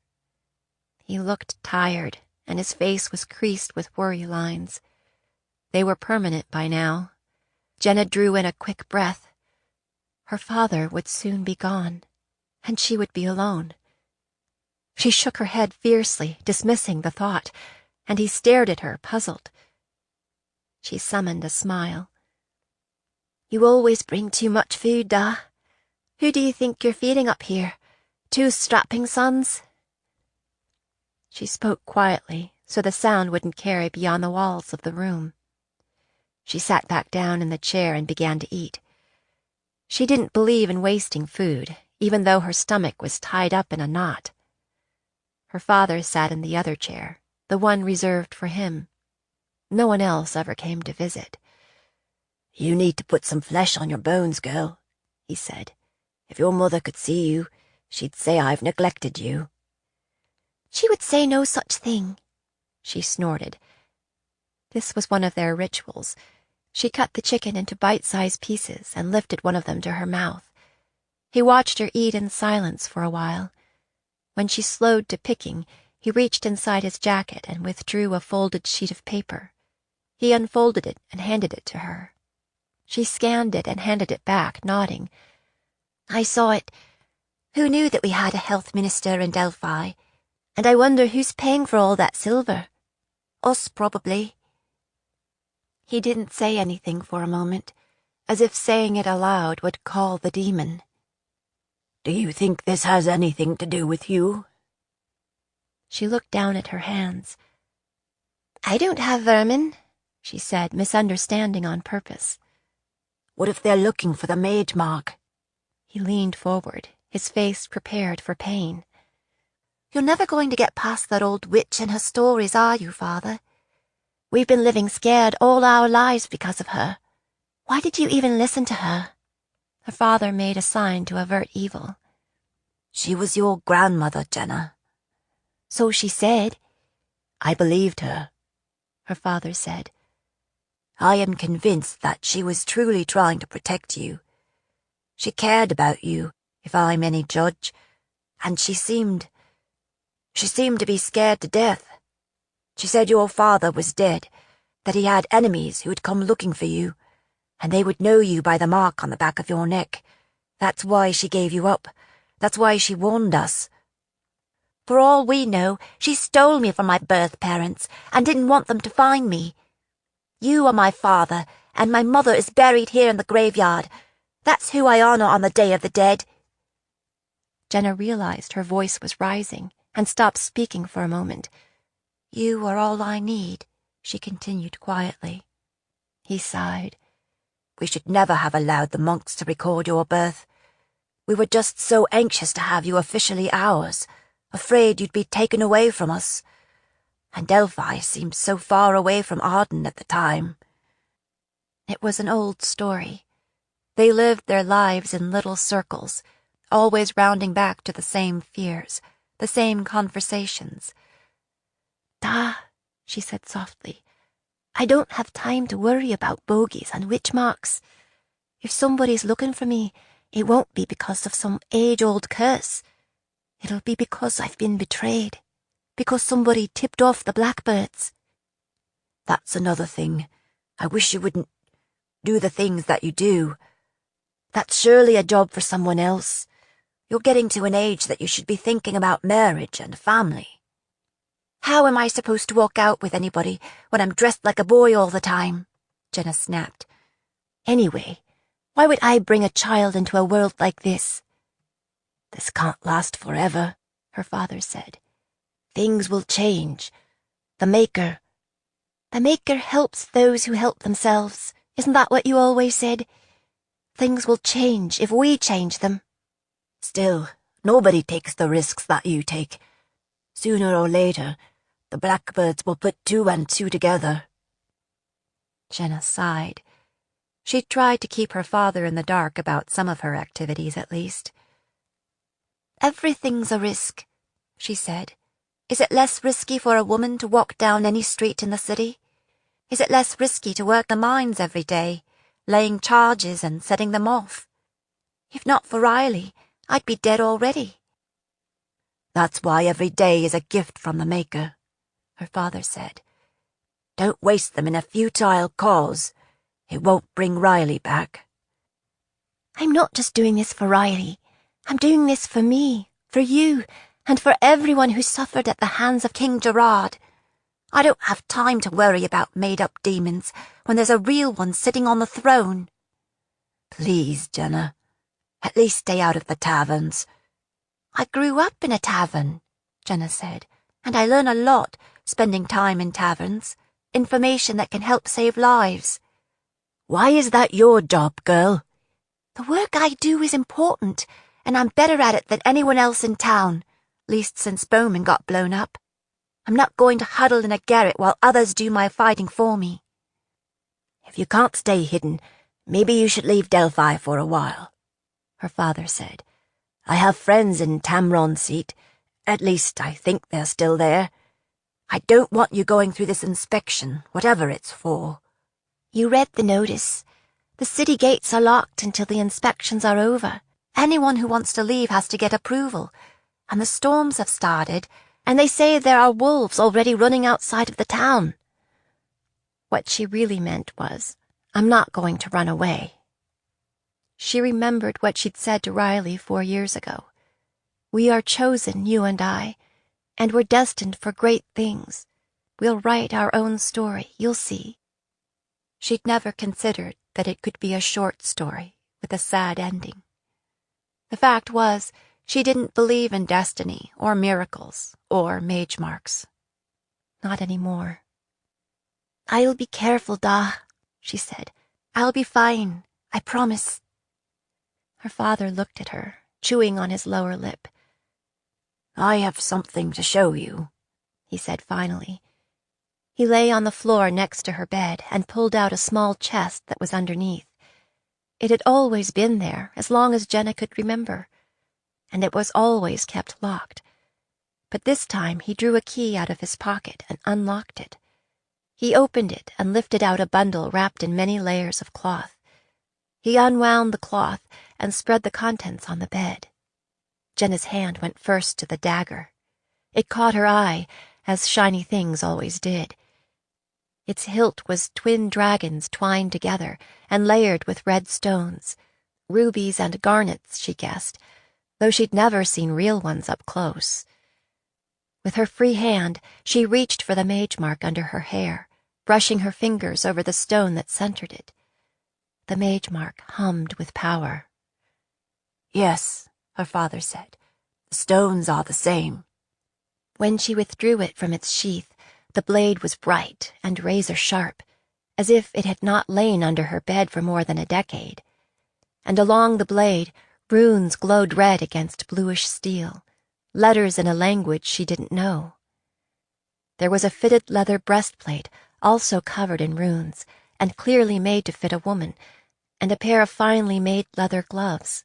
He looked tired, and his face was creased with worry lines. They were permanent by now. Jenna drew in a quick breath. Her father would soon be gone, and she would be alone. She shook her head fiercely, dismissing the thought, and he stared at her, puzzled. She summoned a smile. You always bring too much food, Da. Who do you think you're feeding up here? 2 strapping sons? She spoke quietly, so the sound wouldn't carry beyond the walls of the room. She sat back down in the chair and began to eat. She didn't believe in wasting food, even though her stomach was tied up in a knot. Her father sat in the other chair, the one reserved for him. No one else ever came to visit. You need to put some flesh on your bones, girl, he said. If your mother could see you, she'd say I've neglected you. She would say no such thing, she snorted. This was one of their rituals. She cut the chicken into bite-sized pieces and lifted one of them to her mouth. He watched her eat in silence for a while. When she slowed to picking, he reached inside his jacket and withdrew a folded sheet of paper. He unfolded it and handed it to her. She scanned it and handed it back, nodding. I saw it. Who knew that we had a health minister in Delphi? And I wonder who's paying for all that silver. Us, probably. He didn't say anything for a moment, as if saying it aloud would call the demon. Do you think this has anything to do with you? She looked down at her hands. I don't have vermin, she said, misunderstanding on purpose. What if they're looking for the mage mark? He leaned forward, his face prepared for pain. You're never going to get past that old witch and her stories, are you, Father? We've been living scared all our lives because of her. Why did you even listen to her? Her father made a sign to avert evil. She was your grandmother, Jenna. So she said. I believed her, her father said. I am convinced that she was truly trying to protect you. She cared about you, if I'm any judge, and she seemed to be scared to death. She said your father was dead, that he had enemies who would come looking for you, and they would know you by the mark on the back of your neck. That's why she gave you up. That's why she warned us. For all we know, she stole me from my birth parents and didn't want them to find me. You are my father, and my mother is buried here in the graveyard. That's who I honor on the Day of the Dead. Jenna realized her voice was rising and stopped speaking for a moment. You are all I need, she continued quietly. He sighed. We should never have allowed the monks to record your birth. We were just so anxious to have you officially ours, afraid you'd be taken away from us. And Delphi seemed so far away from Arden at the time. It was an old story. They lived their lives in little circles, always rounding back to the same fears, the same conversations. Da, she said softly. I don't have time to worry about bogies and witch marks. If somebody's looking for me, it won't be because of some age-old curse. It'll be because I've been betrayed, because somebody tipped off the blackbirds. That's another thing. I wish you wouldn't do the things that you do. That's surely a job for someone else. You're getting to an age that you should be thinking about marriage and family. How am I supposed to walk out with anybody when I'm dressed like a boy all the time? Jenna snapped. Anyway, why would I bring a child into a world like this? This can't last forever, her father said. Things will change. The Maker helps those who help themselves. Isn't that what you always said? Things will change if we change them. Still, nobody takes the risks that you take. Sooner or later, the blackbirds will put 2 and 2 together. Jenna sighed. She tried to keep her father in the dark about some of her activities, at least. Everything's a risk, she said. Is it less risky for a woman to walk down any street in the city? Is it less risky to work the mines every day, laying charges and setting them off? If not for Riley, I'd be dead already. That's why every day is a gift from the Maker, her father said. Don't waste them in a futile cause. It won't bring Riley back. I'm not just doing this for Riley. I'm doing this for me, for you, and for everyone who suffered at the hands of King Gerard. I don't have time to worry about made-up demons when there's a real one sitting on the throne. Please, Jenna. At least stay out of the taverns. I grew up in a tavern, Jenna said, and I learn a lot spending time in taverns, information that can help save lives. Why is that your job, girl? The work I do is important, and I'm better at it than anyone else in town, least since Bowman got blown up. I'm not going to huddle in a garret while others do my fighting for me. If you can't stay hidden, maybe you should leave Delphi for a while, her father said. I have friends in Tamron's seat. At least I think they're still there. I don't want you going through this inspection, whatever it's for. You read the notice. The city gates are locked until the inspections are over. Anyone who wants to leave has to get approval. And the storms have started, and they say there are wolves already running outside of the town. What she really meant was, I'm not going to run away. She remembered what she'd said to Riley 4 years ago. We are chosen, you and I, and we're destined for great things. We'll write our own story, you'll see. She'd never considered that it could be a short story with a sad ending. The fact was, she didn't believe in destiny or miracles or mage marks. Not anymore. I'll be careful, Da, she said. I'll be fine, I promise. Her father looked at her, chewing on his lower lip. "I have something to show you," he said finally. He lay on the floor next to her bed and pulled out a small chest that was underneath. It had always been there, as long as Jenna could remember, and it was always kept locked. But this time he drew a key out of his pocket and unlocked it. He opened it and lifted out a bundle wrapped in many layers of cloth. He unwound the cloth and spread the contents on the bed. Jenna's hand went first to the dagger. It caught her eye, as shiny things always did. Its hilt was twin dragons twined together and layered with red stones, rubies and garnets, she guessed, though she'd never seen real ones up close. With her free hand, she reached for the mage mark under her hair, brushing her fingers over the stone that centered it. The mage mark hummed with power. "Yes," her father said. "The stones are the same." When she withdrew it from its sheath, the blade was bright and razor-sharp, as if it had not lain under her bed for more than a decade. And along the blade, runes glowed red against bluish steel, letters in a language she didn't know. There was a fitted leather breastplate, also covered in runes, and clearly made to fit a woman, and a pair of finely made leather gloves,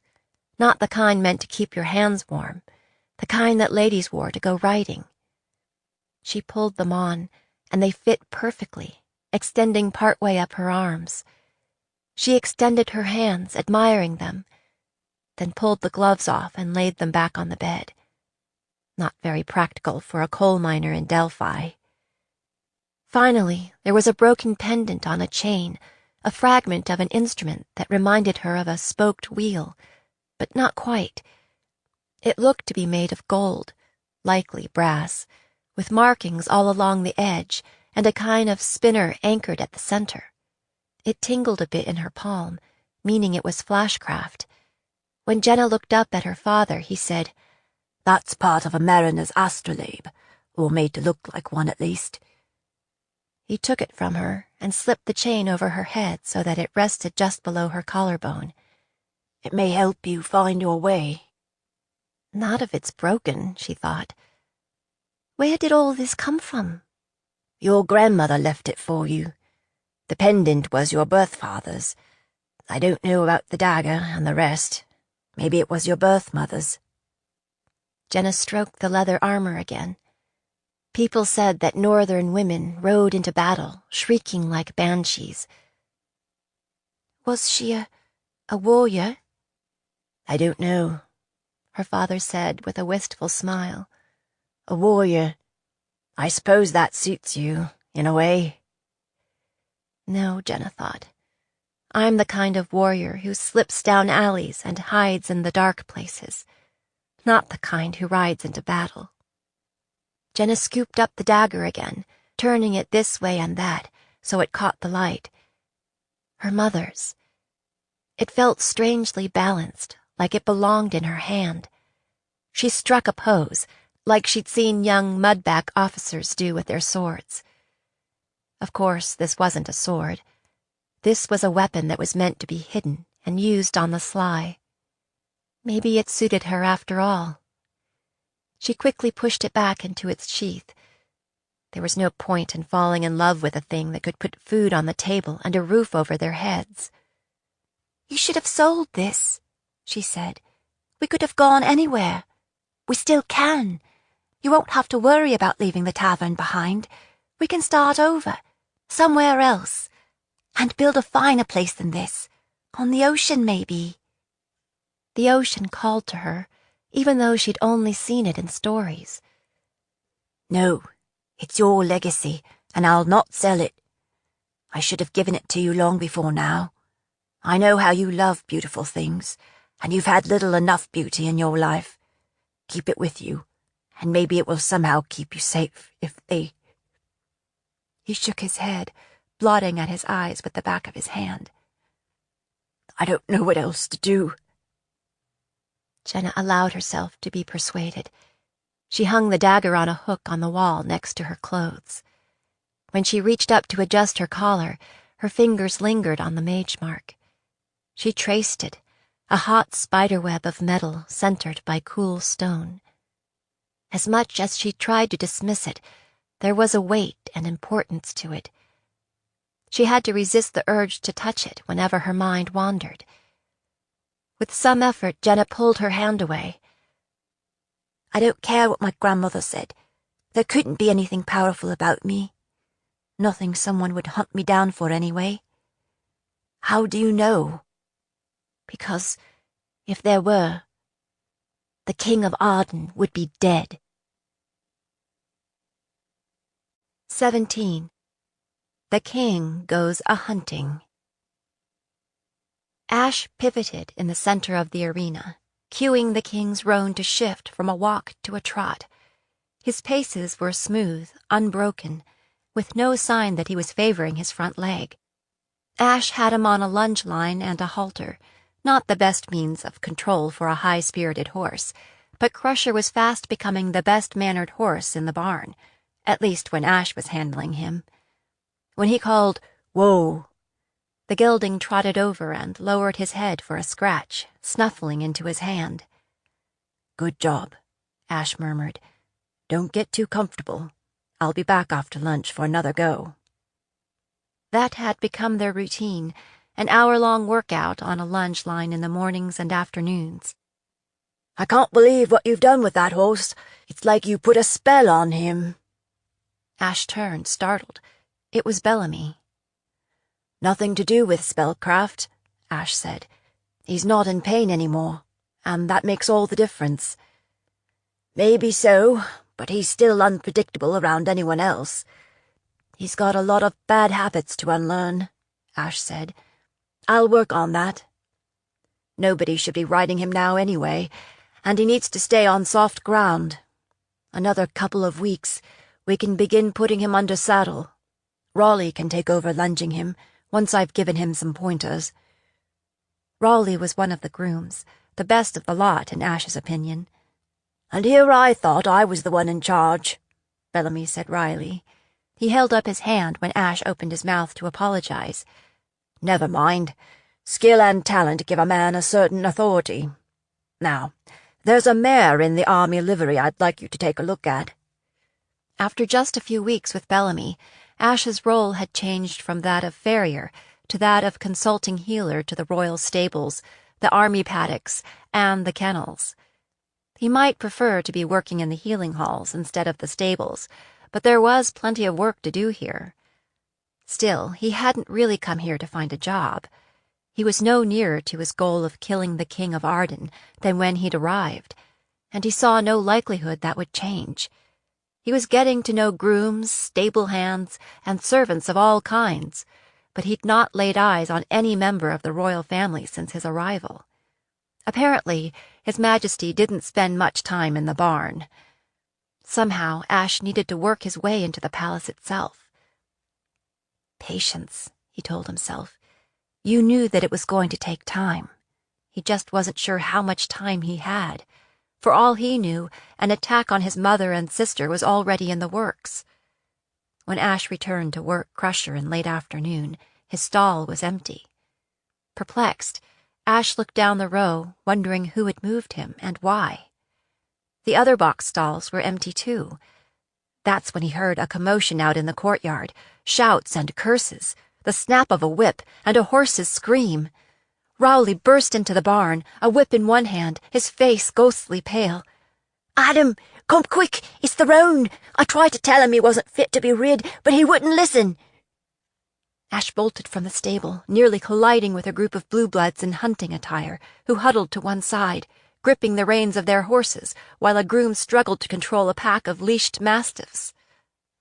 not the kind meant to keep your hands warm, the kind that ladies wore to go riding. She pulled them on, and they fit perfectly, extending partway up her arms. She extended her hands, admiring them, then pulled the gloves off and laid them back on the bed. Not very practical for a coal miner in Delphi. Finally, there was a broken pendant on a chain, a fragment of an instrument that reminded her of a spoked wheel, but not quite. It looked to be made of gold, likely brass, with markings all along the edge and a kind of spinner anchored at the center. It tingled a bit in her palm, meaning it was flashcraft. When Jenna looked up at her father, he said, "That's part of a mariner's astrolabe, or made to look like one at least." He took it from her and slipped the chain over her head so that it rested just below her collarbone. "It may help you find your way." Not if it's broken, she thought. Where did all this come from? "Your grandmother left it for you. The pendant was your birth father's. I don't know about the dagger and the rest. Maybe it was your birth mother's." Jenna stroked the leather armor again. People said that northern women rode into battle, shrieking like banshees. Was she a warrior? "I don't know," her father said with a wistful smile. "A warrior. I suppose that suits you, in a way." No, Jenna thought. I'm the kind of warrior who slips down alleys and hides in the dark places, not the kind who rides into battle. Jenna scooped up the dagger again, turning it this way and that so it caught the light. Her mother's. It felt strangely balanced, like it belonged in her hand. She struck a pose, like she'd seen young mudback officers do with their swords. Of course, this wasn't a sword. This was a weapon that was meant to be hidden and used on the sly. Maybe it suited her after all. She quickly pushed it back into its sheath. There was no point in falling in love with a thing that could put food on the table and a roof over their heads. "You should have sold this," she said. "We could have gone anywhere. We still can. You won't have to worry about leaving the tavern behind. We can start over, somewhere else, and build a finer place than this. On the ocean, maybe." The ocean called to her, even though she'd only seen it in stories. "No, it's your legacy, and I'll not sell it. I should have given it to you long before now. I know how you love beautiful things, and you've had little enough beauty in your life. Keep it with you, and maybe it will somehow keep you safe if they—" He shook his head, blotting at his eyes with the back of his hand. "I don't know what else to do." Jenna allowed herself to be persuaded. She hung the dagger on a hook on the wall next to her clothes. When she reached up to adjust her collar, her fingers lingered on the mage mark. She traced it, a hot spiderweb of metal centered by cool stone. As much as she tried to dismiss it, there was a weight and importance to it. She had to resist the urge to touch it whenever her mind wandered. With some effort, Jenna pulled her hand away. I don't care what my grandmother said. There couldn't be anything powerful about me. Nothing someone would hunt me down for anyway. How do you know? Because if there were, the King of Arden would be dead. 17. The King Goes A-Hunting. Ash pivoted in the center of the arena, cueing the king's roan to shift from a walk to a trot. His paces were smooth, unbroken, with no sign that he was favoring his front leg. Ash had him on a lunge line and a halter, not the best means of control for a high-spirited horse, but Crusher was fast becoming the best-mannered horse in the barn, at least when Ash was handling him. When he called, "Whoa!" the gelding trotted over and lowered his head for a scratch, snuffling into his hand. "Good job," Ash murmured. "Don't get too comfortable. I'll be back after lunch for another go." That had become their routine, an hour-long workout on a lunge line in the mornings and afternoons. "I can't believe what you've done with that horse. It's like you put a spell on him." Ash turned, startled. It was Bellamy. "Nothing to do with spellcraft," Ash said. "He's not in pain anymore, and that makes all the difference." "Maybe so, but he's still unpredictable around anyone else. He's got a lot of bad habits to unlearn," Ash said. "I'll work on that. Nobody should be riding him now anyway, and he needs to stay on soft ground. Another couple of weeks, we can begin putting him under saddle. Raleigh can take over lunging him, once I've given him some pointers." Raleigh was one of the grooms, the best of the lot in Ash's opinion. "And here I thought I was the one in charge," Bellamy said wryly. He held up his hand when Ash opened his mouth to apologize. "Never mind. Skill and talent give a man a certain authority. Now, there's a mare in the army livery I'd like you to take a look at." After just a few weeks with Bellamy, Ash's role had changed from that of farrier to that of consulting healer to the royal stables, the army paddocks, and the kennels. He might prefer to be working in the healing halls instead of the stables, but there was plenty of work to do here. Still, he hadn't really come here to find a job. He was no nearer to his goal of killing the King of Arden than when he'd arrived, and he saw no likelihood that would change. He was getting to know grooms, stable hands, and servants of all kinds, but he'd not laid eyes on any member of the royal family since his arrival. Apparently, His Majesty didn't spend much time in the barn. Somehow, Ash needed to work his way into the palace itself. Patience, he told himself. You knew that it was going to take time. He just wasn't sure how much time he had. For all he knew, an attack on his mother and sister was already in the works. When Ash returned to work Crusher in late afternoon, his stall was empty. Perplexed, Ash looked down the row, wondering who had moved him and why. The other box stalls were empty too. That's when he heard a commotion out in the courtyard, shouts and curses, the snap of a whip, and a horse's scream. Rowley burst into the barn, a whip in one hand, his face ghostly pale. "Adam, come quick, it's the roan. I tried to tell him he wasn't fit to be rid, but he wouldn't listen." Ash bolted from the stable, nearly colliding with a group of blue-bloods in hunting attire, who huddled to one side, gripping the reins of their horses, while a groom struggled to control a pack of leashed mastiffs.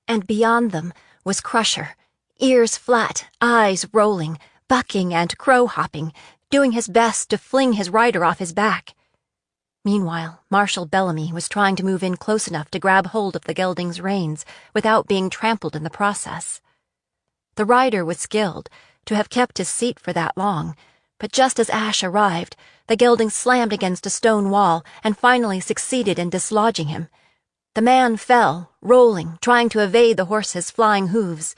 And beyond them was Crusher, ears flat, eyes rolling, bucking and crow-hopping, doing his best to fling his rider off his back. Meanwhile, Marshal Bellamy was trying to move in close enough to grab hold of the gelding's reins without being trampled in the process. The rider was skilled, to have kept his seat for that long, but just as Ash arrived, the gelding slammed against a stone wall and finally succeeded in dislodging him. The man fell, rolling, trying to evade the horse's flying hooves.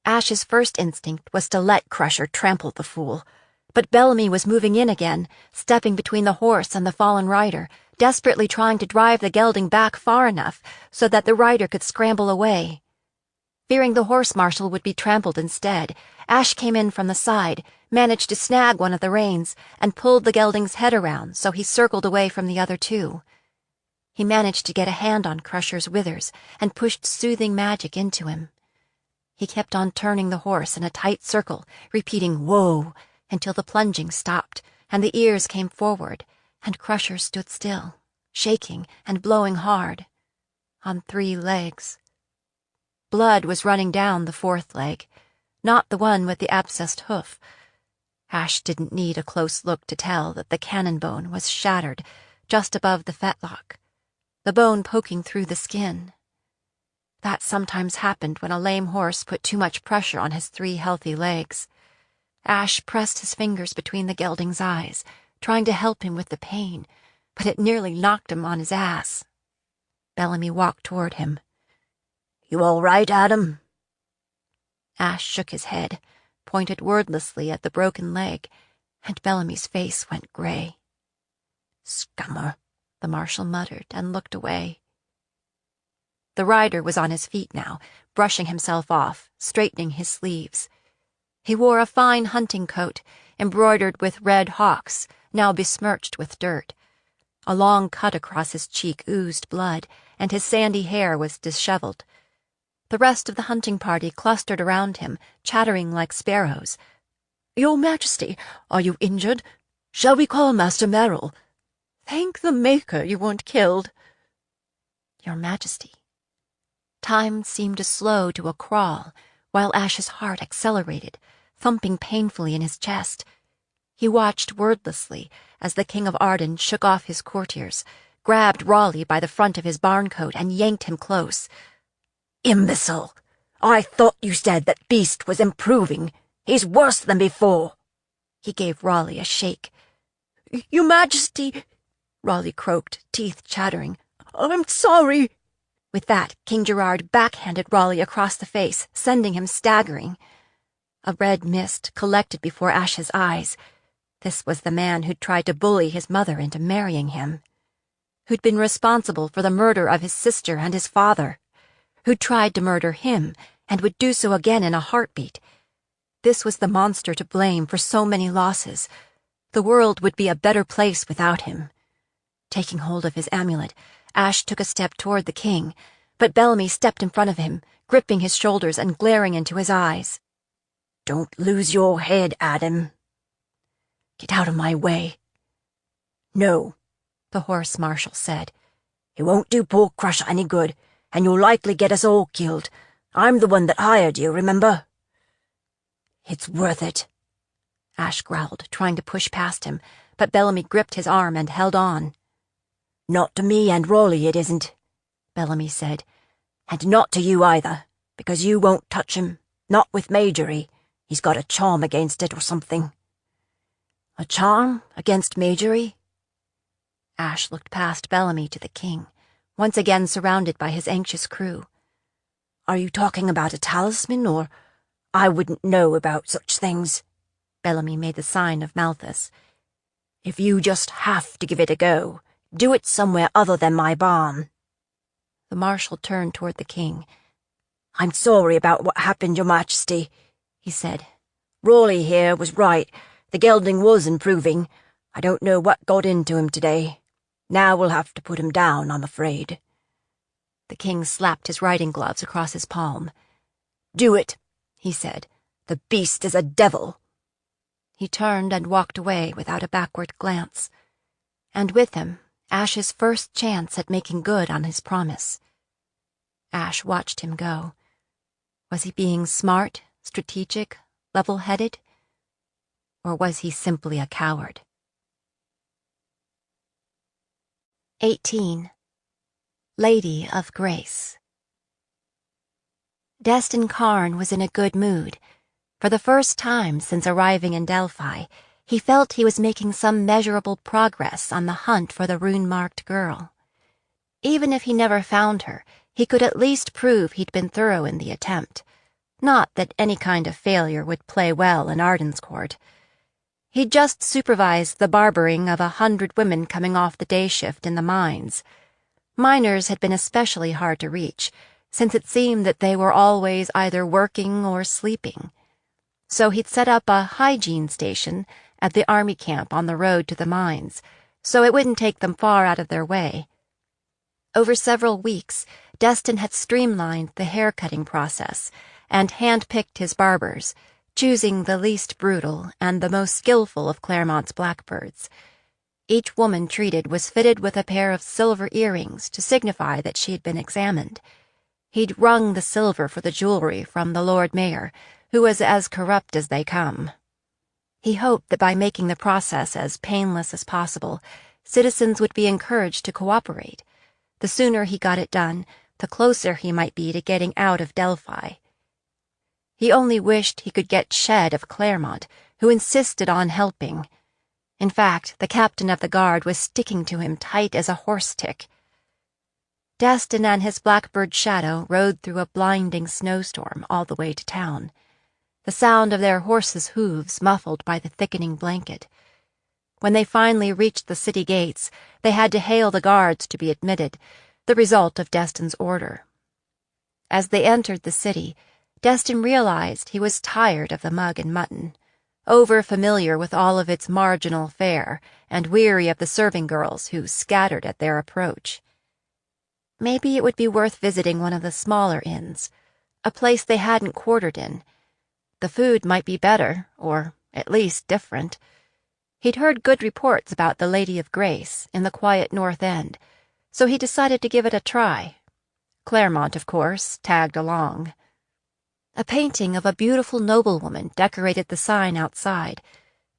Ash's first instinct was to let Crusher trample the fool. But Bellamy was moving in again, stepping between the horse and the fallen rider, desperately trying to drive the gelding back far enough so that the rider could scramble away. Fearing the horse marshal would be trampled instead, Ash came in from the side, managed to snag one of the reins, and pulled the gelding's head around so he circled away from the other two. He managed to get a hand on Crusher's withers and pushed soothing magic into him. He kept on turning the horse in a tight circle, repeating "whoa," until the plunging stopped and the ears came forward, and Crusher stood still, shaking and blowing hard, on 3 legs. Blood was running down the 4th leg, not the one with the abscessed hoof. Ash didn't need a close look to tell that the cannon bone was shattered just above the fetlock, the bone poking through the skin. That sometimes happened when a lame horse put too much pressure on his 3 healthy legs. Ash pressed his fingers between the gelding's eyes, trying to help him with the pain, but it nearly knocked him on his ass. Bellamy walked toward him. "You all right, Adam?" Ash shook his head, pointed wordlessly at the broken leg, and Bellamy's face went gray. "Scummer," the marshal muttered and looked away. The rider was on his feet now, brushing himself off, straightening his sleeves. He wore a fine hunting coat, embroidered with red hawks, now besmirched with dirt. A long cut across his cheek oozed blood, and his sandy hair was disheveled. The rest of the hunting party clustered around him, chattering like sparrows. "Your Majesty, are you injured? Shall we call Master Merrill? Thank the Maker you weren't killed." "Your Majesty." Time seemed to slow to a crawl, while Ash's heart accelerated, thumping painfully in his chest. He watched wordlessly as the King of Arden shook off his courtiers, grabbed Raleigh by the front of his barn coat and yanked him close. "Imbecile! I thought you said that Beast was improving. He's worse than before." He gave Raleigh a shake. "Your Majesty," Raleigh croaked, teeth chattering, "I'm sorry." With that, King Gerard backhanded Raleigh across the face, sending him staggering. A red mist collected before Ash's eyes. This was the man who'd tried to bully his mother into marrying him, who'd been responsible for the murder of his sister and his father, who'd tried to murder him and would do so again in a heartbeat. This was the monster to blame for so many losses. The world would be a better place without him. Taking hold of his amulet, Ash took a step toward the king, but Bellamy stepped in front of him, gripping his shoulders and glaring into his eyes. "Don't lose your head, Adam." "Get out of my way." "No," the horse marshal said. "It won't do poor Crusher any good, and you'll likely get us all killed. I'm the one that hired you, remember?" "It's worth it," Ash growled, trying to push past him, but Bellamy gripped his arm and held on. "Not to me and Raleigh it isn't," Bellamy said. "And not to you either, because you won't touch him. Not with Majory. He's got a charm against it or something." "A charm against Majory?" Ash looked past Bellamy to the king, once again surrounded by his anxious crew. "Are you talking about a talisman, or I wouldn't know about such things?" Bellamy made the sign of Malthus. "If you just have to give it a go, do it somewhere other than my barn." The marshal turned toward the king. "I'm sorry about what happened, Your Majesty," he said. "Raleigh here was right. The gelding was improving. I don't know what got into him today. Now we'll have to put him down, I'm afraid." The king slapped his riding gloves across his palm. "Do it," he said. "The beast is a devil." He turned and walked away without a backward glance. And with him, Ash's first chance at making good on his promise. Ash watched him go. Was he being smart, strategic, level-headed? Or was he simply a coward? 18. Lady of Grace. Destin Karn was in a good mood. For the first time since arriving in Delphi, he felt he was making some measurable progress on the hunt for the rune-marked girl. Even if he never found her, he could at least prove he'd been thorough in the attempt. Not that any kind of failure would play well in Arden's court. He'd just supervised the barbering of 100 women coming off the day shift in the mines. Miners had been especially hard to reach, since it seemed that they were always either working or sleeping. So he'd set up a hygiene station at the army camp on the road to the mines, so it wouldn't take them far out of their way. Over several weeks, Destin had streamlined the hair-cutting process and hand-picked his barbers, choosing the least brutal and the most skillful of Claremont's blackbirds. Each woman treated was fitted with a pair of silver earrings to signify that she had been examined. He'd wrung the silver for the jewelry from the Lord Mayor, who was as corrupt as they come. He hoped that by making the process as painless as possible, citizens would be encouraged to cooperate. The sooner he got it done, the closer he might be to getting out of Delphi. He only wished he could get Shed of Claremont, who insisted on helping. In fact, the captain of the guard was sticking to him tight as a horse-tick. Destin and his blackbird Shadow rode through a blinding snowstorm all the way to town, the sound of their horses' hooves muffled by the thickening blanket. When they finally reached the city gates, they had to hail the guards to be admitted, the result of Destin's order. As they entered the city, Destin realized he was tired of the mug and mutton, over-familiar with all of its marginal fare, and weary of the serving girls who scattered at their approach. Maybe it would be worth visiting one of the smaller inns, a place they hadn't quartered in. The food might be better, or at least different. He'd heard good reports about the Lady of Grace in the quiet North End, so he decided to give it a try. Claremont, of course, tagged along. A painting of a beautiful noblewoman decorated the sign outside.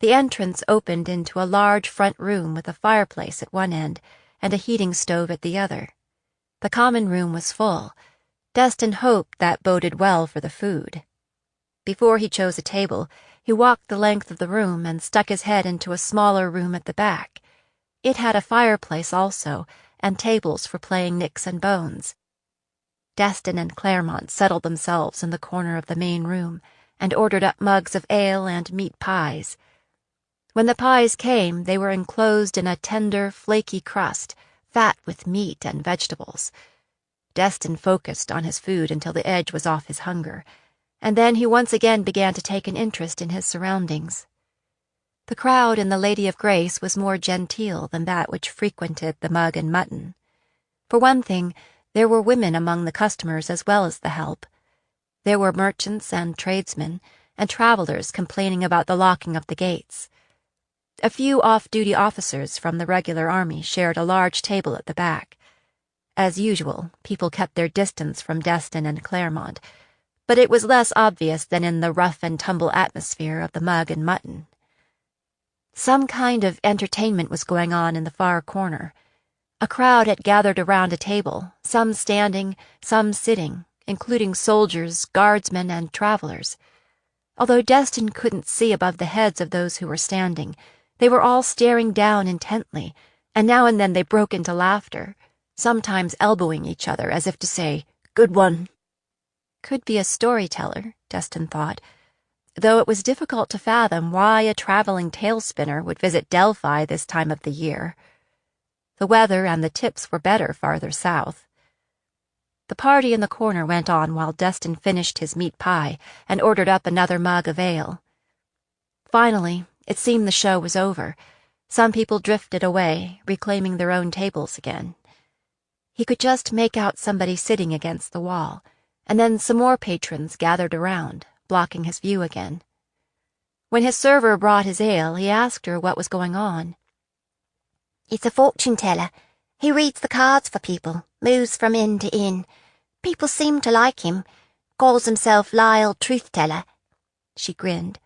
The entrance opened into a large front room with a fireplace at one end and a heating stove at the other. The common room was full. Destin hoped that boded well for the food. Before he chose a table, he walked the length of the room and stuck his head into a smaller room at the back. It had a fireplace also, and tables for playing nix and bones. Destin and Claremont settled themselves in the corner of the main room and ordered up mugs of ale and meat pies. When the pies came, they were enclosed in a tender, flaky crust, fat with meat and vegetables. Destin focused on his food until the edge was off his hunger, and then he once again began to take an interest in his surroundings. The crowd in the Lady of Grace was more genteel than that which frequented the Mug and Mutton. For one thing, there were women among the customers as well as the help. There were merchants and tradesmen, and travelers complaining about the locking of the gates. A few off-duty officers from the regular army shared a large table at the back. As usual, people kept their distance from Destin and Claremont, but it was less obvious than in the rough-and-tumble atmosphere of the Mug and Mutton. Some kind of entertainment was going on in the far corner. A crowd had gathered around a table, some standing, some sitting, including soldiers, guardsmen, and travelers. Although Destin couldn't see above the heads of those who were standing, they were all staring down intently, and now and then they broke into laughter, sometimes elbowing each other as if to say, "Good one." Could be a storyteller, Destin thought, though it was difficult to fathom why a traveling tale-spinner would visit Delphi this time of the year. The weather and the tips were better farther south. The party in the corner went on while Destin finished his meat pie and ordered up another mug of ale. Finally, it seemed the show was over. Some people drifted away, reclaiming their own tables again. He could just make out somebody sitting against the wall, and then some more patrons gathered around, blocking his view again. When his server brought his ale, he asked her what was going on. "It's a fortune-teller. He reads the cards for people, moves from inn to inn. People seem to like him. Calls himself Lyle Truth-Teller." She grinned.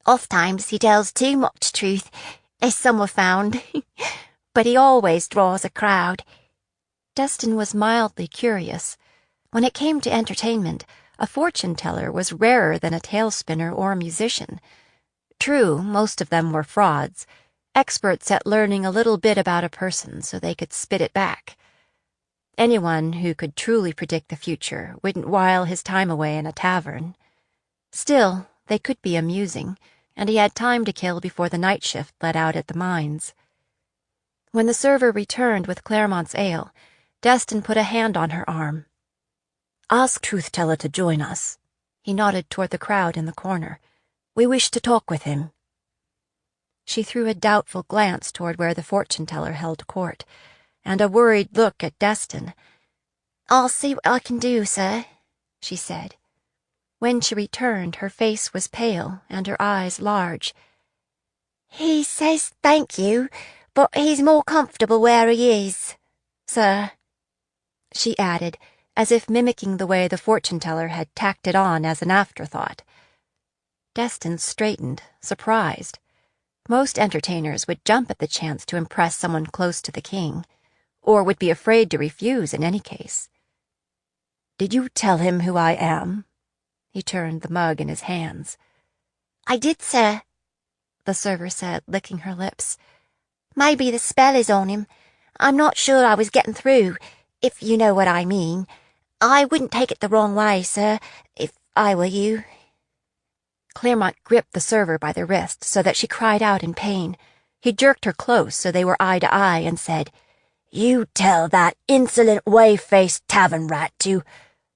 "Ofttimes he tells too much truth, as some were found. But he always draws a crowd." Destin was mildly curious. When it came to entertainment, a fortune-teller was rarer than a tale-spinner or a musician. True, most of them were frauds, experts at learning a little bit about a person so they could spit it back. Anyone who could truly predict the future wouldn't while his time away in a tavern. Still, they could be amusing, and he had time to kill before the night shift let out at the mines. When the server returned with Claremont's ale, Destin put a hand on her arm. "Ask Truth-Teller to join us." He nodded toward the crowd in the corner. "We wish to talk with him." She threw a doubtful glance toward where the fortune-teller held court, and a worried look at Destin. "I'll see what I can do, sir," she said. When she returned, her face was pale and her eyes large. "He says thank you, but he's more comfortable where he is, sir," she added, as if mimicking the way the fortune-teller had tacked it on as an afterthought. Destin straightened, surprised. Most entertainers would jump at the chance to impress someone close to the king, or would be afraid to refuse in any case. "Did you tell him who I am?" He turned the mug in his hands. "I did, sir," the server said, licking her lips. "Maybe the spell is on him. I'm not sure I was getting through, if you know what I mean. I wouldn't take it the wrong way, sir, if I were you." Claremont gripped the server by the wrist so that she cried out in pain. He jerked her close so they were eye to eye and said, "You tell that insolent whey-faced tavern rat to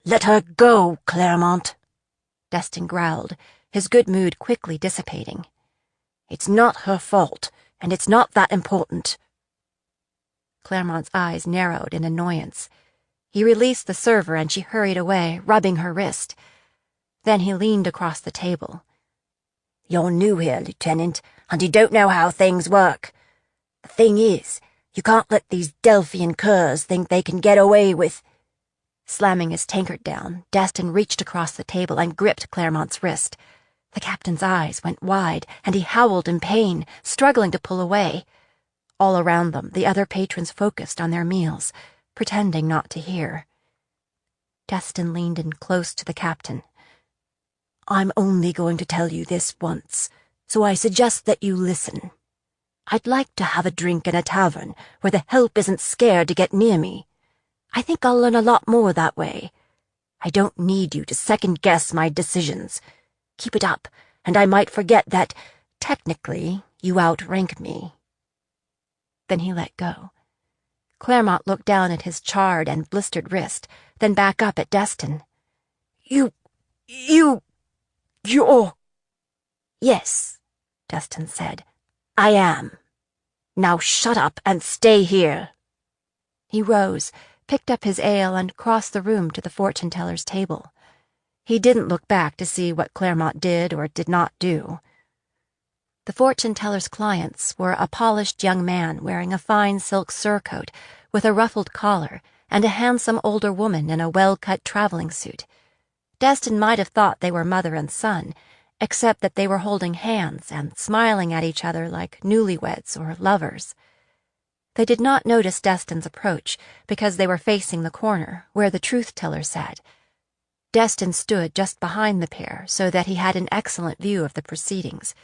let her go, Claremont." Destin growled, his good mood quickly dissipating. "It's not her fault, and it's not that important." Claremont's eyes narrowed in annoyance. He released the server and she hurried away, rubbing her wrist. Then he leaned across the table. "You're new here, Lieutenant, and you don't know how things work. The thing is, you can't let these Delphian curs think they can get away with—" Slamming his tankard down, Destin reached across the table and gripped Claremont's wrist. The captain's eyes went wide, and he howled in pain, struggling to pull away. All around them, the other patrons focused on their meals, pretending not to hear. Destin leaned in close to the captain. "I'm only going to tell you this once, so I suggest that you listen. I'd like to have a drink in a tavern where the help isn't scared to get near me. I think I'll learn a lot more that way. I don't need you to second-guess my decisions. Keep it up, and I might forget that, technically, you outrank me." Then he let go. Claremont looked down at his charred and blistered wrist, then back up at Destin. You're... "Yes," Destin said. "I am. Now shut up and stay here." He rose, picked up his ale, and crossed the room to the fortune-teller's table. He didn't look back to see what Claremont did or did not do. The fortune-teller's clients were a polished young man wearing a fine silk surcoat with a ruffled collar and a handsome older woman in a well-cut traveling suit. Destin might have thought they were mother and son, except that they were holding hands and smiling at each other like newlyweds or lovers. They did not notice Destin's approach because they were facing the corner where the truth-teller sat. Destin stood just behind the pair so that he had an excellent view of the proceedings.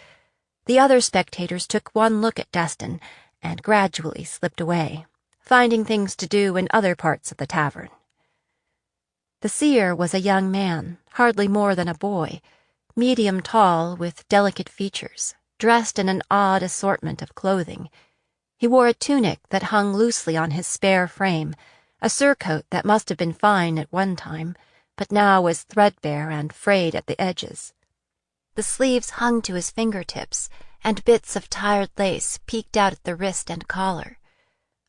The other spectators took one look at Destin and gradually slipped away, finding things to do in other parts of the tavern. The seer was a young man, hardly more than a boy, medium tall with delicate features, dressed in an odd assortment of clothing. He wore a tunic that hung loosely on his spare frame, a surcoat that must have been fine at one time, but now was threadbare and frayed at the edges. The sleeves hung to his fingertips, and bits of tired lace peeked out at the wrist and collar.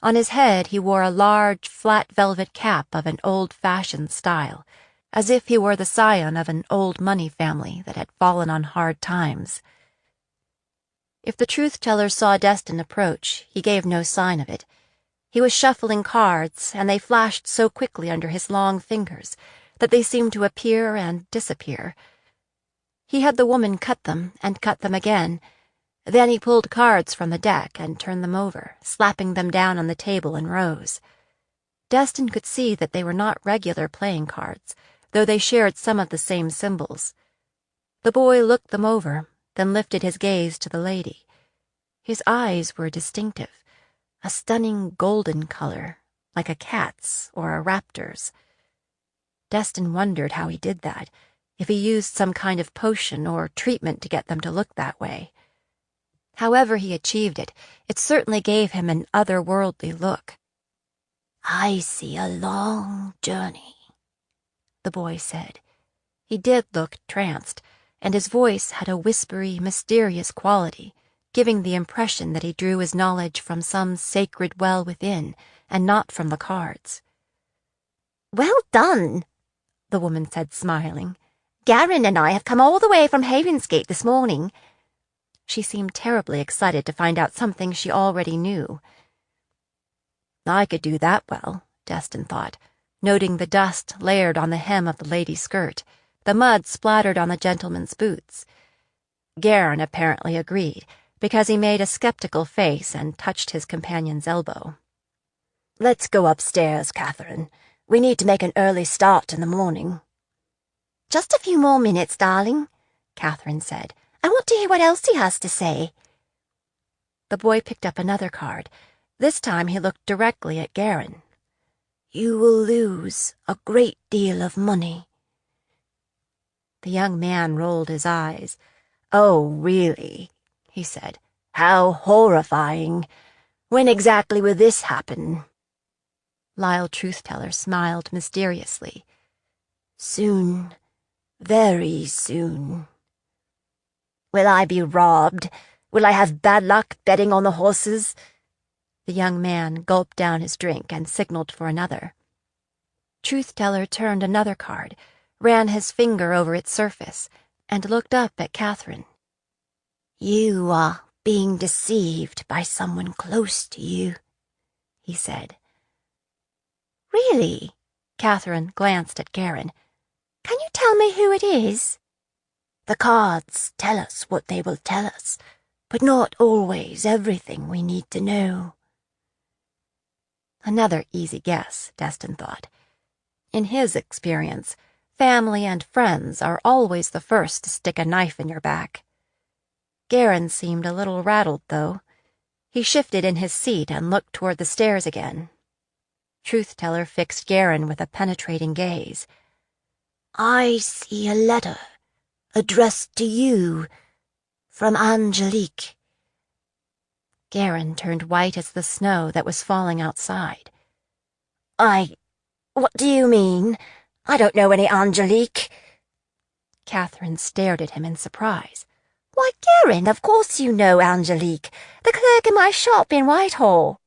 On his head he wore a large, flat velvet cap of an old-fashioned style, as if he were the scion of an old money family that had fallen on hard times. If the truth-teller saw Destin approach, he gave no sign of it. He was shuffling cards, and they flashed so quickly under his long fingers that they seemed to appear and disappear. He had the woman cut them and cut them again. Then he pulled cards from the deck and turned them over, slapping them down on the table in rows. Destin could see that they were not regular playing cards, though they shared some of the same symbols. The boy looked them over, then lifted his gaze to the lady. His eyes were distinctive, a stunning golden color, like a cat's or a raptor's. Destin wondered how he did that, if he used some kind of potion or treatment to get them to look that way. However he achieved it, it certainly gave him an otherworldly look. "I see a long journey," the boy said. He did look tranced, and his voice had a whispery, mysterious quality, giving the impression that he drew his knowledge from some sacred well within, and not from the cards. "Well done," the woman said, smiling. "Garin and I have come all the way from Havensgate this morning." She seemed terribly excited to find out something she already knew. I could do that well, Destin thought, noting the dust layered on the hem of the lady's skirt, the mud splattered on the gentleman's boots. Garin apparently agreed, because he made a skeptical face and touched his companion's elbow. "Let's go upstairs, Catherine. We need to make an early start in the morning." "Just a few more minutes, darling," Catherine said. "I want to hear what Elsie has to say." The boy picked up another card. This time he looked directly at Garin. "You will lose a great deal of money." The young man rolled his eyes. "Oh, really?" he said. "How horrifying. When exactly will this happen?" Lyle Truth-Teller smiled mysteriously. "Soon. Very soon." "Will I be robbed? Will I have bad luck betting on the horses?" The young man gulped down his drink and signaled for another. Truth-Teller turned another card, ran his finger over its surface, and looked up at Catherine. "You are being deceived by someone close to you," he said. "Really?" Catherine glanced at Garin. "Can you tell me who it is?" "The cards tell us what they will tell us, but not always everything we need to know." Another easy guess, Destin thought. In his experience, family and friends are always the first to stick a knife in your back. Garin seemed a little rattled, though. He shifted in his seat and looked toward the stairs again. Truth-Teller fixed Garin with a penetrating gaze. "I see a letter addressed to you from Angelique." Garin turned white as the snow that was falling outside. What do you mean? I don't know any Angelique." Catherine stared at him in surprise. "Why, Garin, of course you know Angelique, the clerk in my shop in Whitehall."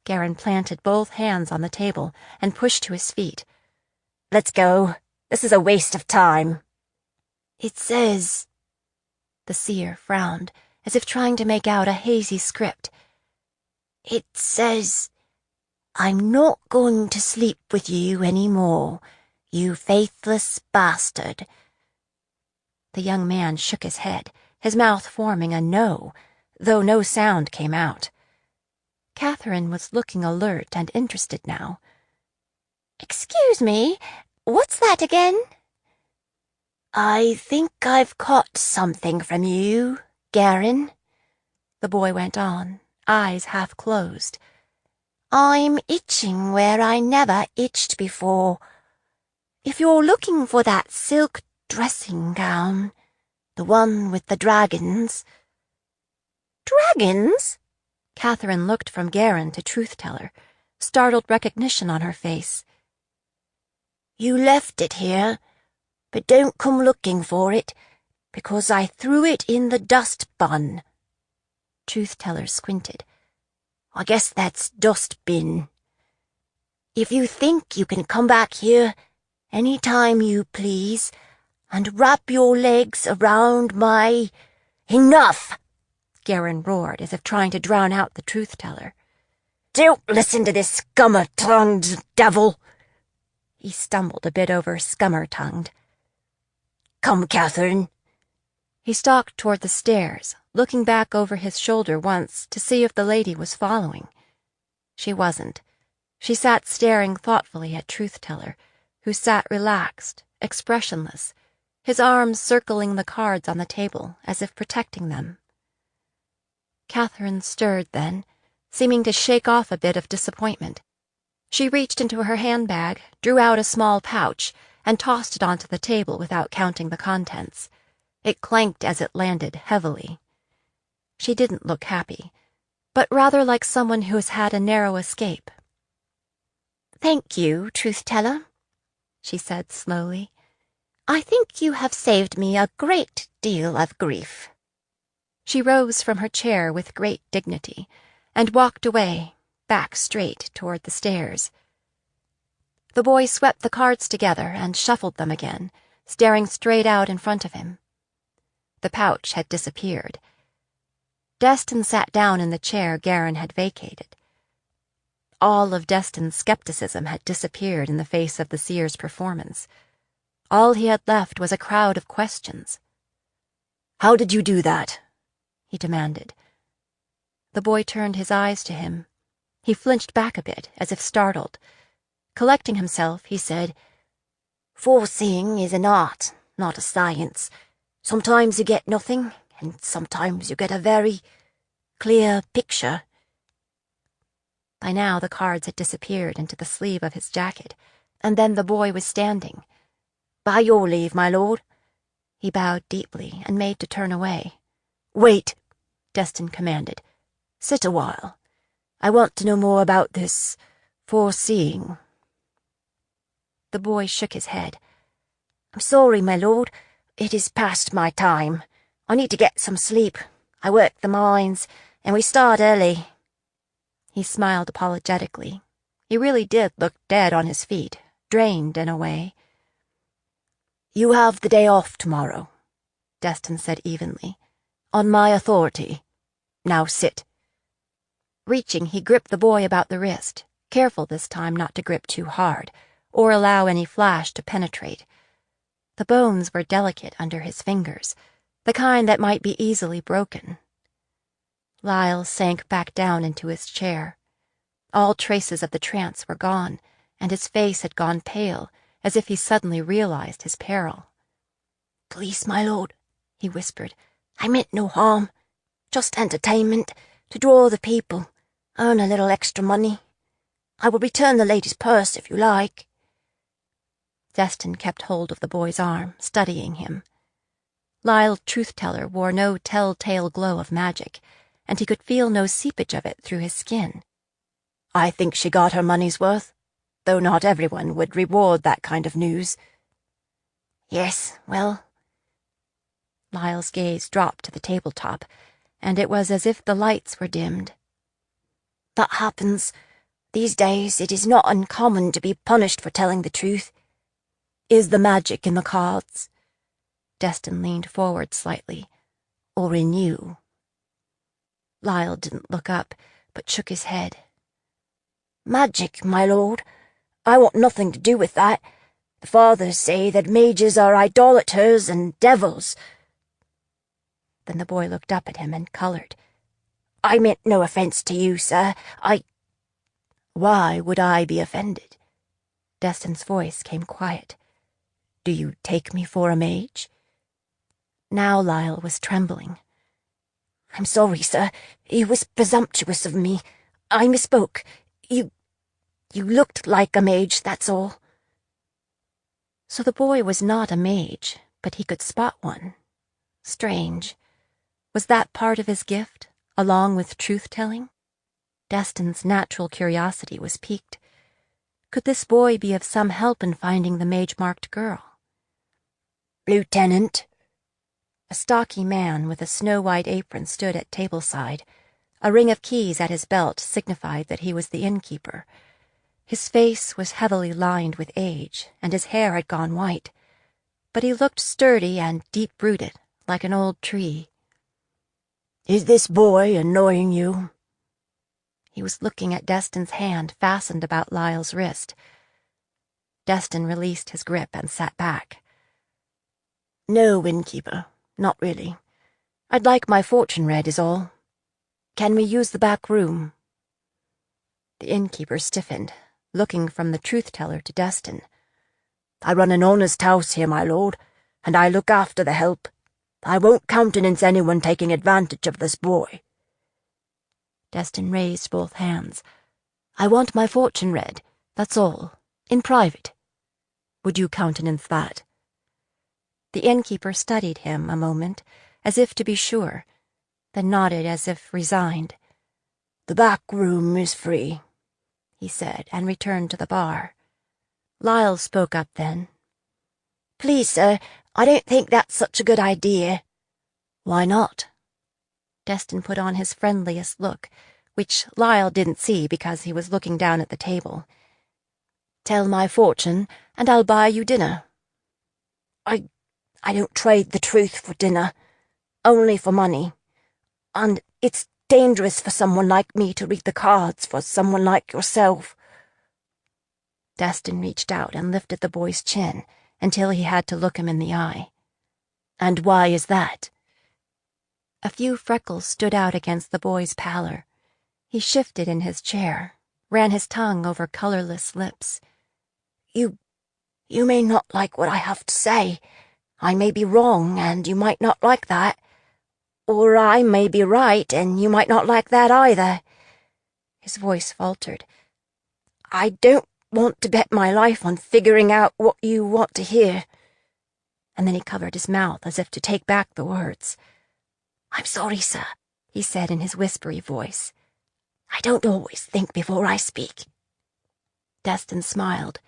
Garin planted both hands on the table and pushed to his feet. "Let's go. This is a waste of time." "It says—" The seer frowned, as if trying to make out a hazy script. "It says, I'm not going to sleep with you any more, you faithless bastard." The young man shook his head, his mouth forming a no, though no sound came out. Catherine was looking alert and interested now. "Excuse me, what's that again?" "I think I've caught something from you, Garin," the boy went on, eyes half closed. "I'm itching where I never itched before. If you're looking for that silk dressing gown, the one with the dragons—" "Dragons?" Catherine looked from Garin to Truth-Teller, startled recognition on her face. "You left it here, but don't come looking for it, because I threw it in the dust bun." Truth-Teller squinted. "I guess that's dust bin. If you think you can come back here any time you please and wrap your legs around my—" "Enough!" Garin roared, as if trying to drown out the Truth-Teller. "Don't listen to this scummer-tongued devil." He stumbled a bit over scummer-tongued. "Come, Catherine." He stalked toward the stairs, looking back over his shoulder once to see if the lady was following. She wasn't. She sat staring thoughtfully at Truth-Teller, who sat relaxed, expressionless, his arms circling the cards on the table as if protecting them. Catherine stirred then, seeming to shake off a bit of disappointment. She reached into her handbag, drew out a small pouch, and tossed it onto the table without counting the contents. It clanked as it landed heavily. She didn't look happy, but rather like someone who has had a narrow escape. "Thank you, truth-teller," she said slowly. "I think you have saved me a great deal of grief." She rose from her chair with great dignity and walked away, back straight toward the stairs. The boy swept the cards together and shuffled them again, staring straight out in front of him. The pouch had disappeared. Destin sat down in the chair Garen had vacated. All of Destin's skepticism had disappeared in the face of the seer's performance. All he had left was a crowd of questions. "How did you do that?" he demanded. The boy turned his eyes to him. He flinched back a bit, as if startled. Collecting himself, he said, "Foreseeing is an art, not a science. Sometimes you get nothing, and sometimes you get a very clear picture." By now the cards had disappeared into the sleeve of his jacket, and then the boy was standing. "By your leave, my lord." He bowed deeply and made to turn away. "Wait," Destin commanded. "Sit a while. I want to know more about this foreseeing." The boy shook his head. "I'm sorry, my lord. It is past my time. I need to get some sleep. I work the mines, and we start early." He smiled apologetically. He really did look dead on his feet, drained in a way. "You have the day off tomorrow," Destin said evenly. "On my authority. Now sit." Reaching, he gripped the boy about the wrist, careful this time not to grip too hard, or allow any flash to penetrate. The bones were delicate under his fingers, the kind that might be easily broken. Lyle sank back down into his chair. All traces of the trance were gone, and his face had gone pale, as if he suddenly realized his peril. "Please, my lord," he whispered, "I meant no harm. Just entertainment, to draw the people, earn a little extra money. I will return the lady's purse if you like." Destin kept hold of the boy's arm, studying him. Lyle Truth-Teller wore no tell-tale glow of magic, and he could feel no seepage of it through his skin. "I think she got her money's worth, though not everyone would reward that kind of news." "Yes, well—" Lyle's gaze dropped to the tabletop, and it was as if the lights were dimmed. "That happens. These days it is not uncommon to be punished for telling the truth." "Is the magic in the cards?" Destin leaned forward slightly. "Or in you?" Lyle didn't look up, but shook his head. "Magic, my lord. I want nothing to do with that. The fathers say that mages are idolaters and devils." Then the boy looked up at him and colored. "I meant no offense to you, sir. Why would I be offended?" Destin's voice came quiet. "Do you take me for a mage?" Now Lyle was trembling. "I'm sorry, sir. It was presumptuous of me. I misspoke. You looked like a mage, that's all." So the boy was not a mage, but he could spot one. Strange. Was that part of his gift, along with truth-telling? Destin's natural curiosity was piqued. Could this boy be of some help in finding the mage-marked girl? "Lieutenant." A stocky man with a snow-white apron stood at tableside. A ring of keys at his belt signified that he was the innkeeper. His face was heavily lined with age, and his hair had gone white, but he looked sturdy and deep-rooted, like an old tree. "Is this boy annoying you?" He was looking at Destin's hand fastened about Lyle's wrist. Destin released his grip and sat back. "No, innkeeper, not really. I'd like my fortune read is all. Can we use the back room?" The innkeeper stiffened, looking from the truth-teller to Destin. "I run an honest house here, my lord, and I look after the help. I won't countenance anyone taking advantage of this boy." Destin raised both hands. "I want my fortune read, that's all, in private." Would you countenance that?" The innkeeper studied him a moment, as if to be sure, then nodded as if resigned. "The back room is free," he said, and returned to the bar. Lyle spoke up then. "Please, sir, I don't think that's such a good idea." "Why not?" Destin put on his friendliest look, which Lyle didn't see because he was looking down at the table. "Tell my fortune, and I'll buy you dinner." I don't trade the truth for dinner, only for money. And it's dangerous for someone like me to read the cards for someone like yourself." Destin reached out and lifted the boy's chin until he had to look him in the eye. "And why is that?" A few freckles stood out against the boy's pallor. He shifted in his chair, ran his tongue over colorless lips. You may not like what I have to say. I may be wrong, and you might not like that. Or I may be right, and you might not like that either." His voice faltered. "I don't want to bet my life on figuring out what you want to hear." And then he covered his mouth as if to take back the words. "I'm sorry, sir," he said in his whispery voice. "I don't always think before I speak." Destin smiled.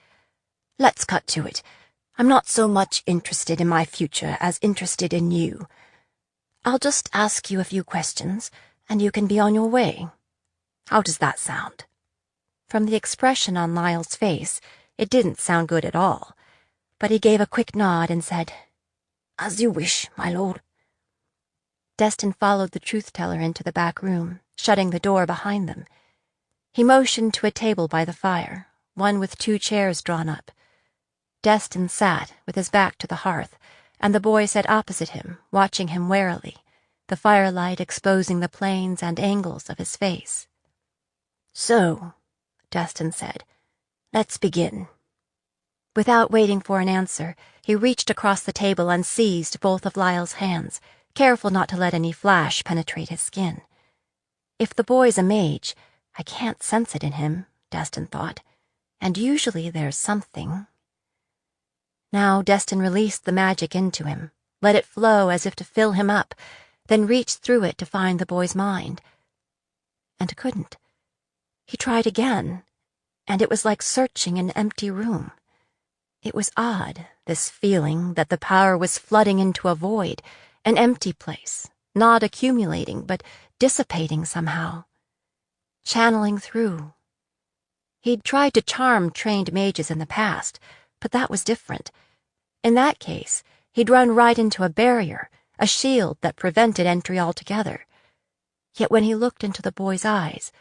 "Let's cut to it. I'm not so much interested in my future as interested in you. I'll just ask you a few questions, and you can be on your way. How does that sound?" From the expression on Lyle's face, it didn't sound good at all, but he gave a quick nod and said, "As you wish, my lord." Destin followed the truth-teller into the back room, shutting the door behind them. He motioned to a table by the fire, one with 2 chairs drawn up. Destin sat with his back to the hearth, and the boy sat opposite him, watching him warily, the firelight exposing the planes and angles of his face. "So," Destin said, "let's begin." Without waiting for an answer, he reached across the table and seized both of Lyle's hands, careful not to let any flash penetrate his skin. If the boy's a mage, I can't sense it in him, Destin thought, and usually there's something. Now Destin released the magic into him, let it flow as if to fill him up, then reached through it to find the boy's mind. And couldn't. He tried again, and it was like searching an empty room. It was odd, this feeling that the power was flooding into a void, an empty place, not accumulating, but dissipating somehow. Channeling through. He'd tried to charm trained mages in the past, but that was different. In that case, he'd run right into a barrier, a shield that prevented entry altogether. Yet when he looked into the boy's eyes,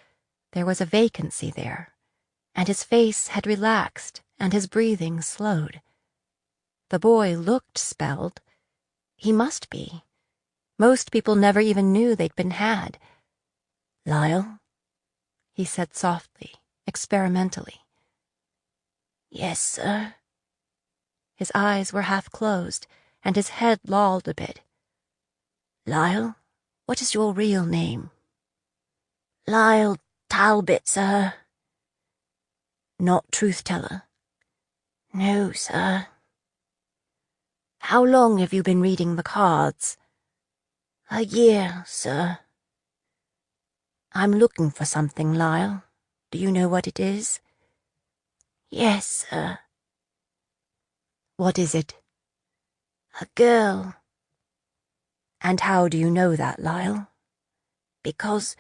there was a vacancy there, and his face had relaxed and his breathing slowed. The boy looked spelled. He must be. Most people never even knew they'd been had. "Lyle?" he said softly, experimentally. "Yes, sir." His eyes were half closed, and his head lolled a bit. "Lyle, what is your real name?" "Lyle Talbot, sir." "Not truth-teller?" "No, sir." "How long have you been reading the cards?" "A year, sir." "I'm looking for something, Lyle. Do you know what it is?" "Yes, sir." "What is it?" "A girl." "And how do you know that, Lyle?" "Because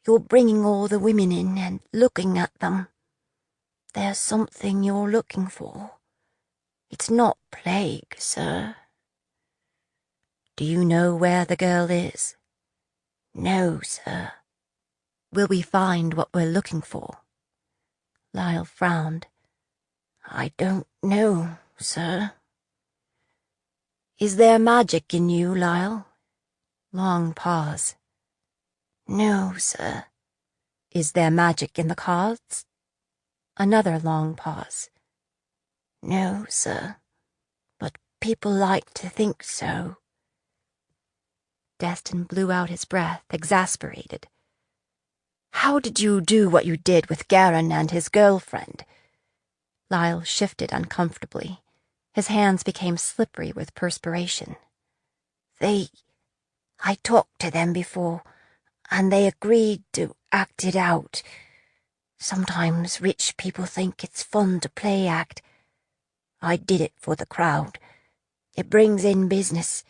you're bringing all the women in and looking at them. There's something you're looking for. It's not plague, sir." "Do you know where the girl is?" "No, sir." "Will we find what we're looking for?" Lyle frowned. "I don't know, sir." "Is there magic in you, Lyle?" Long pause. "No, sir." "Is there magic in the cards?" Another long pause. "No, sir. But people like to think so." Destin blew out his breath, exasperated. "How did you do what you did with Garin and his girlfriend?" Lyle shifted uncomfortably. His hands became slippery with perspiration. I talked to them before, and they agreed to act it out. Sometimes rich people think it's fun to play act. I did it for the crowd. It brings in business.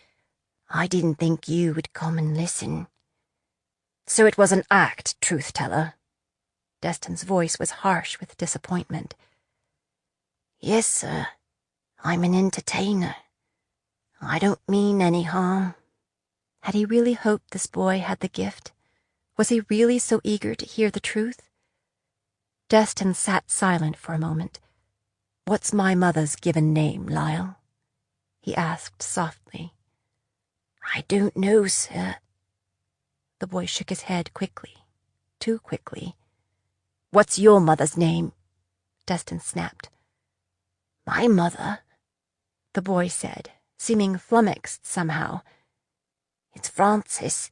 I didn't think you would come and listen. So it was an act, truth-teller. Destin's voice was harsh with disappointment. Yes, sir. I'm an entertainer. I don't mean any harm. Had he really hoped this boy had the gift? Was he really so eager to hear the truth? Destin sat silent for a moment. "What's my mother's given name, Lyle?" he asked softly. I don't know, sir. The boy shook his head quickly, too quickly. "What's your mother's name?" Destin snapped. My mother, the boy said, seeming flummoxed somehow. It's Frances.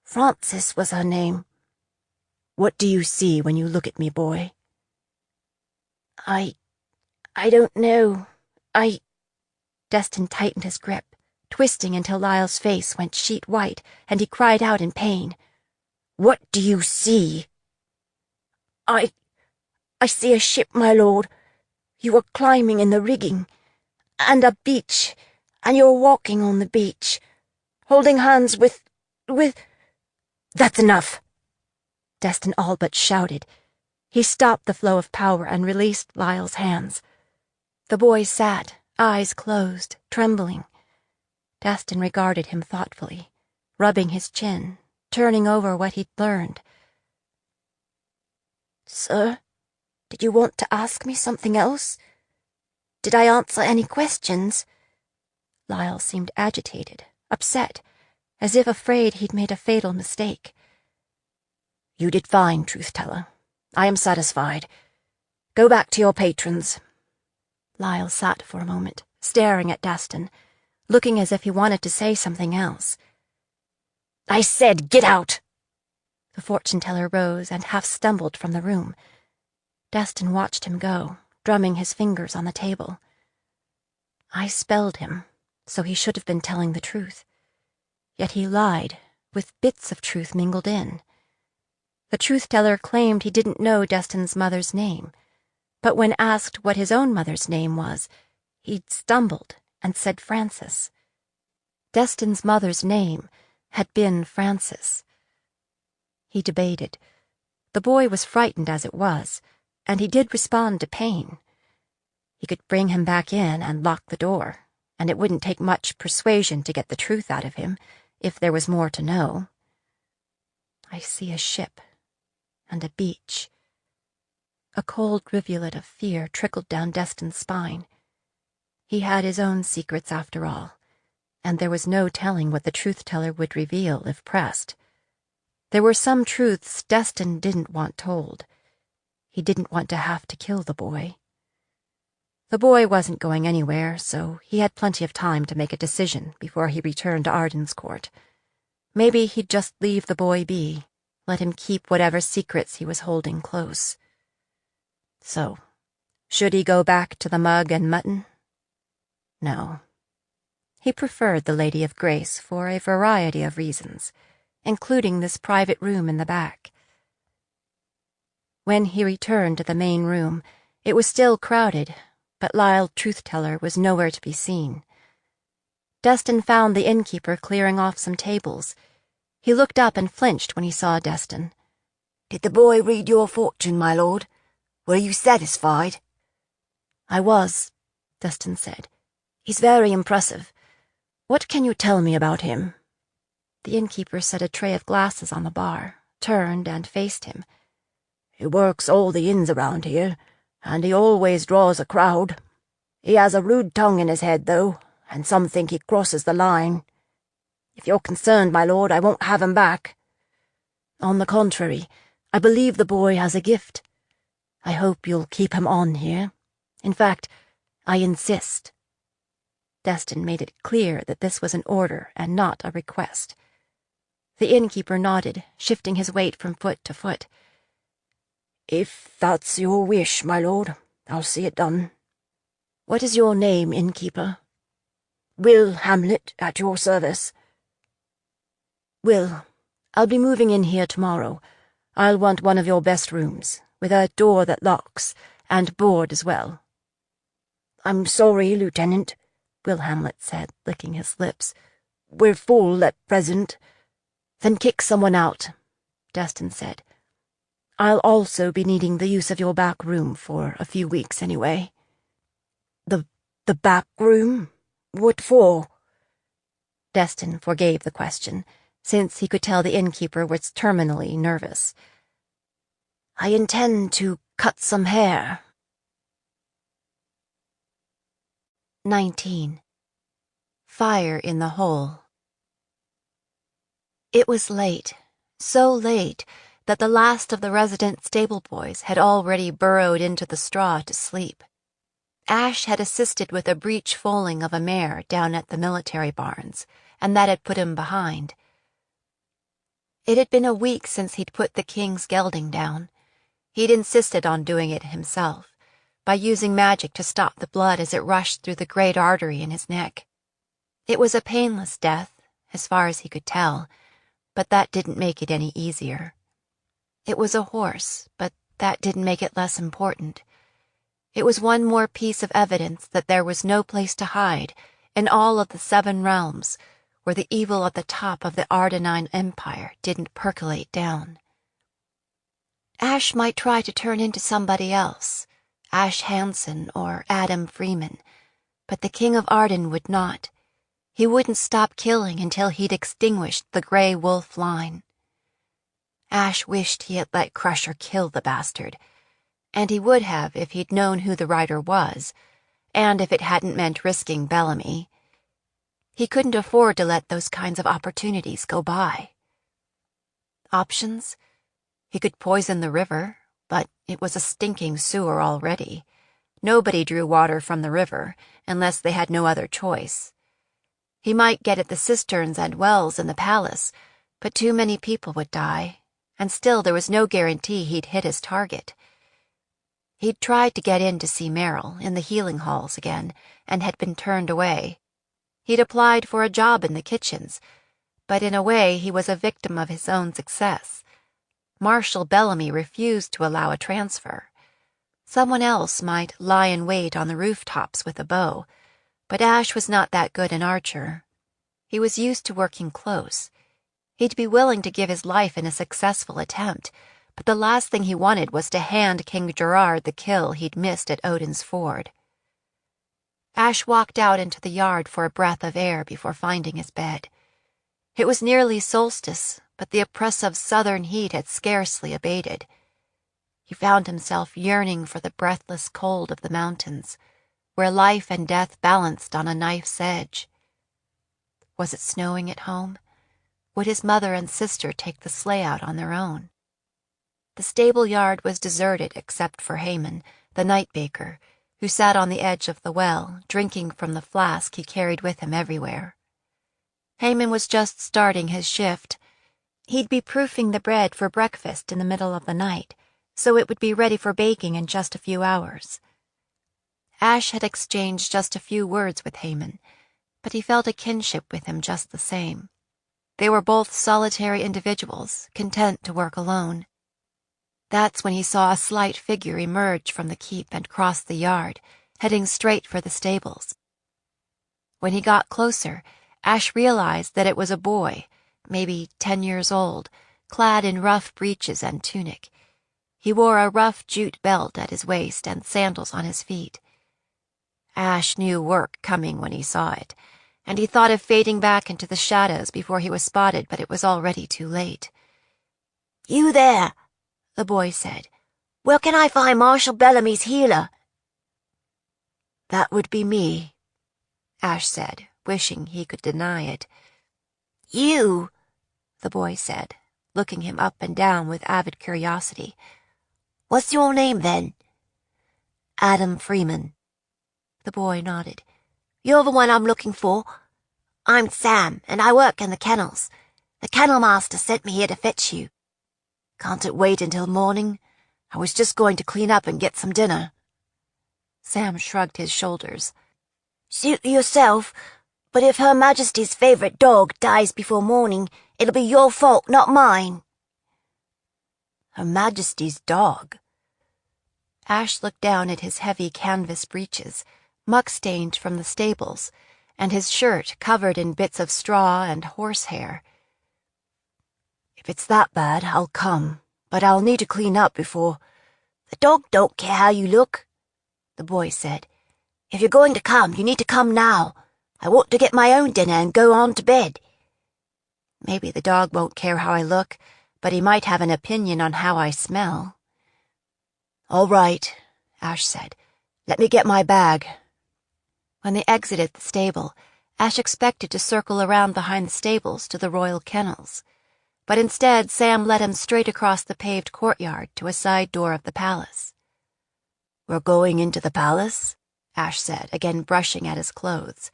Frances was her name. What do you see when you look at me, boy? I don't know. Destin tightened his grip, twisting until Lyle's face went sheet white, and he cried out in pain. What do you see? I see a ship, my lord. You were climbing in the rigging, and a beach, and you were walking on the beach, holding hands with... That's enough! Destin all but shouted. He stopped the flow of power and released Lyle's hands. The boy sat, eyes closed, trembling. Destin regarded him thoughtfully, rubbing his chin, turning over what he'd learned. Sir, did you want to ask me something else? Did I answer any questions? Lyle seemed agitated, upset, as if afraid he'd made a fatal mistake. You did fine, truth-teller. I am satisfied. Go back to your patrons. Lyle sat for a moment, staring at Destin, looking as if he wanted to say something else. I said, get out! The fortune-teller rose and half stumbled from the room. Destin watched him go, drumming his fingers on the table. I spelled him, so he should have been telling the truth. Yet he lied, with bits of truth mingled in. The truth-teller claimed he didn't know Destin's mother's name, but when asked what his own mother's name was, he'd stumbled and said Frances. Destin's mother's name had been Frances. He debated. The boy was frightened as it was, and he did respond to pain. He could bring him back in and lock the door, and it wouldn't take much persuasion to get the truth out of him, if there was more to know. I see a ship and a beach. A cold rivulet of fear trickled down Destin's spine. He had his own secrets after all, and there was no telling what the truth-teller would reveal if pressed. There were some truths Destin didn't want told. He didn't want to have to kill the boy. The boy wasn't going anywhere, so he had plenty of time to make a decision before he returned to Arden's court. Maybe he'd just leave the boy be, let him keep whatever secrets he was holding close. So, should he go back to the mug and mutton? No. He preferred the Lady of Grace for a variety of reasons, including this private room in the back. When he returned to the main room, it was still crowded, but Lyle Truth-teller was nowhere to be seen. Destin found the innkeeper clearing off some tables. He looked up and flinched when he saw Destin. Did the boy read your fortune, my lord? Were you satisfied? I was, Destin said. He's very impressive. What can you tell me about him? The innkeeper set a tray of glasses on the bar, turned and faced him. He works all the inns around here, and he always draws a crowd. He has a rude tongue in his head, though, and some think he crosses the line. If you're concerned, my lord, I won't have him back. On the contrary, I believe the boy has a gift. I hope you'll keep him on here. In fact, I insist. Destin made it clear that this was an order and not a request. The innkeeper nodded, shifting his weight from foot to foot. If that's your wish, my lord, I'll see it done. What is your name, innkeeper? Will Hamlet, at your service. Will, I'll be moving in here tomorrow. I'll want one of your best rooms, with a door that locks, and board as well. I'm sorry, Lieutenant, Will Hamlet said, licking his lips. We're full at present. Then kick someone out, Destin said. I'll also be needing the use of your back room for a few weeks anyway. The back room? What for? Destin forgave the question, since he could tell the innkeeper was terminally nervous. I intend to cut some hair. 19. Fire in the Hole. It was late, so late that the last of the resident stable boys had already burrowed into the straw to sleep. Ash had assisted with a breech foaling of a mare down at the military barns, and that had put him behind. It had been a week since he'd put the king's gelding down. He'd insisted on doing it himself, by using magic to stop the blood as it rushed through the great artery in his neck. It was a painless death, as far as he could tell, but that didn't make it any easier. It was a horse, but that didn't make it less important. It was one more piece of evidence that there was no place to hide in all of the 7 realms where the evil at the top of the Ardenine Empire didn't percolate down. Ash might try to turn into somebody else, Ash Hansen or Adam Freeman, but the King of Arden would not. He wouldn't stop killing until he'd extinguished the Grey Wolf line. Ash wished he had let Crusher kill the bastard, and he would have if he'd known who the rider was, and if it hadn't meant risking Bellamy. He couldn't afford to let those kinds of opportunities go by. Options? He could poison the river, but it was a stinking sewer already. Nobody drew water from the river, unless they had no other choice. He might get at the cisterns and wells in the palace, but too many people would die, and still there was no guarantee he'd hit his target. He'd tried to get in to see Meryl in the healing halls again, and had been turned away. He'd applied for a job in the kitchens, but in a way he was a victim of his own success. Marshal Bellamy refused to allow a transfer. Someone else might lie in wait on the rooftops with a bow, but Ash was not that good an archer. He was used to working close. He'd be willing to give his life in a successful attempt, but the last thing he wanted was to hand King Gerard the kill he'd missed at Odin's Ford. Ash walked out into the yard for a breath of air before finding his bed. It was nearly solstice, but the oppressive southern heat had scarcely abated. He found himself yearning for the breathless cold of the mountains, where life and death balanced on a knife's edge. Was it snowing at home? Would his mother and sister take the sleigh out on their own? The stable yard was deserted except for Haman, the night baker, who sat on the edge of the well, drinking from the flask he carried with him everywhere. Haman was just starting his shift. He'd be proofing the bread for breakfast in the middle of the night, so it would be ready for baking in just a few hours. Ash had exchanged just a few words with Haman, but he felt a kinship with him just the same. They were both solitary individuals, content to work alone. That's when he saw a slight figure emerge from the keep and cross the yard, heading straight for the stables. When he got closer, Ash realized that it was a boy, maybe 10 years old, clad in rough breeches and tunic. He wore a rough jute belt at his waist and sandals on his feet. Ash knew work coming when he saw it, and he thought of fading back into the shadows before he was spotted, but it was already too late. "You there," the boy said. "Where can I find Marshal Bellamy's healer?" "That would be me," Ash said, wishing he could deny it. "You," the boy said, looking him up and down with avid curiosity. "What's your name, then?" "Adam Freeman." The boy nodded. "You're the one I'm looking for. I'm Sam, and I work in the kennels. The kennel master sent me here to fetch you." "Can't it wait until morning? I was just going to clean up and get some dinner." Sam shrugged his shoulders. Suit yourself, but if Her Majesty's favourite dog dies before morning, it'll be your fault, not mine. Her Majesty's dog? Ash looked down at his heavy canvas breeches, muck-stained from the stables, and his shirt covered in bits of straw and horsehair. If it's that bad, I'll come, but I'll need to clean up before— The dog don't care how you look, the boy said. If you're going to come, you need to come now. I want to get my own dinner and go on to bed. Maybe the dog won't care how I look, but he might have an opinion on how I smell. All right, Ash said. Let me get my bag. When they exited the stable, Ash expected to circle around behind the stables to the royal kennels. But instead, Sam led him straight across the paved courtyard to a side door of the palace. We're going into the palace? Ash said, again brushing at his clothes.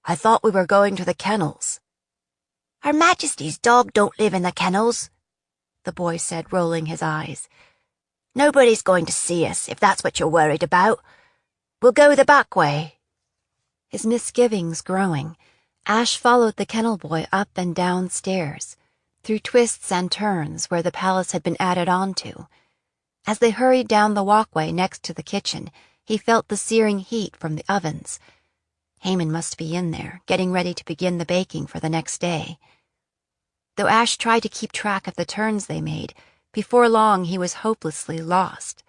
I thought we were going to the kennels. Her Majesty's dog don't live in the kennels, the boy said, rolling his eyes. Nobody's going to see us, if that's what you're worried about. We'll go the back way. His misgivings growing, Ash followed the kennel boy up and down stairs, through twists and turns where the palace had been added on to. As they hurried down the walkway next to the kitchen, he felt the searing heat from the ovens. Haman must be in there, getting ready to begin the baking for the next day. Though Ash tried to keep track of the turns they made, before long he was hopelessly lost.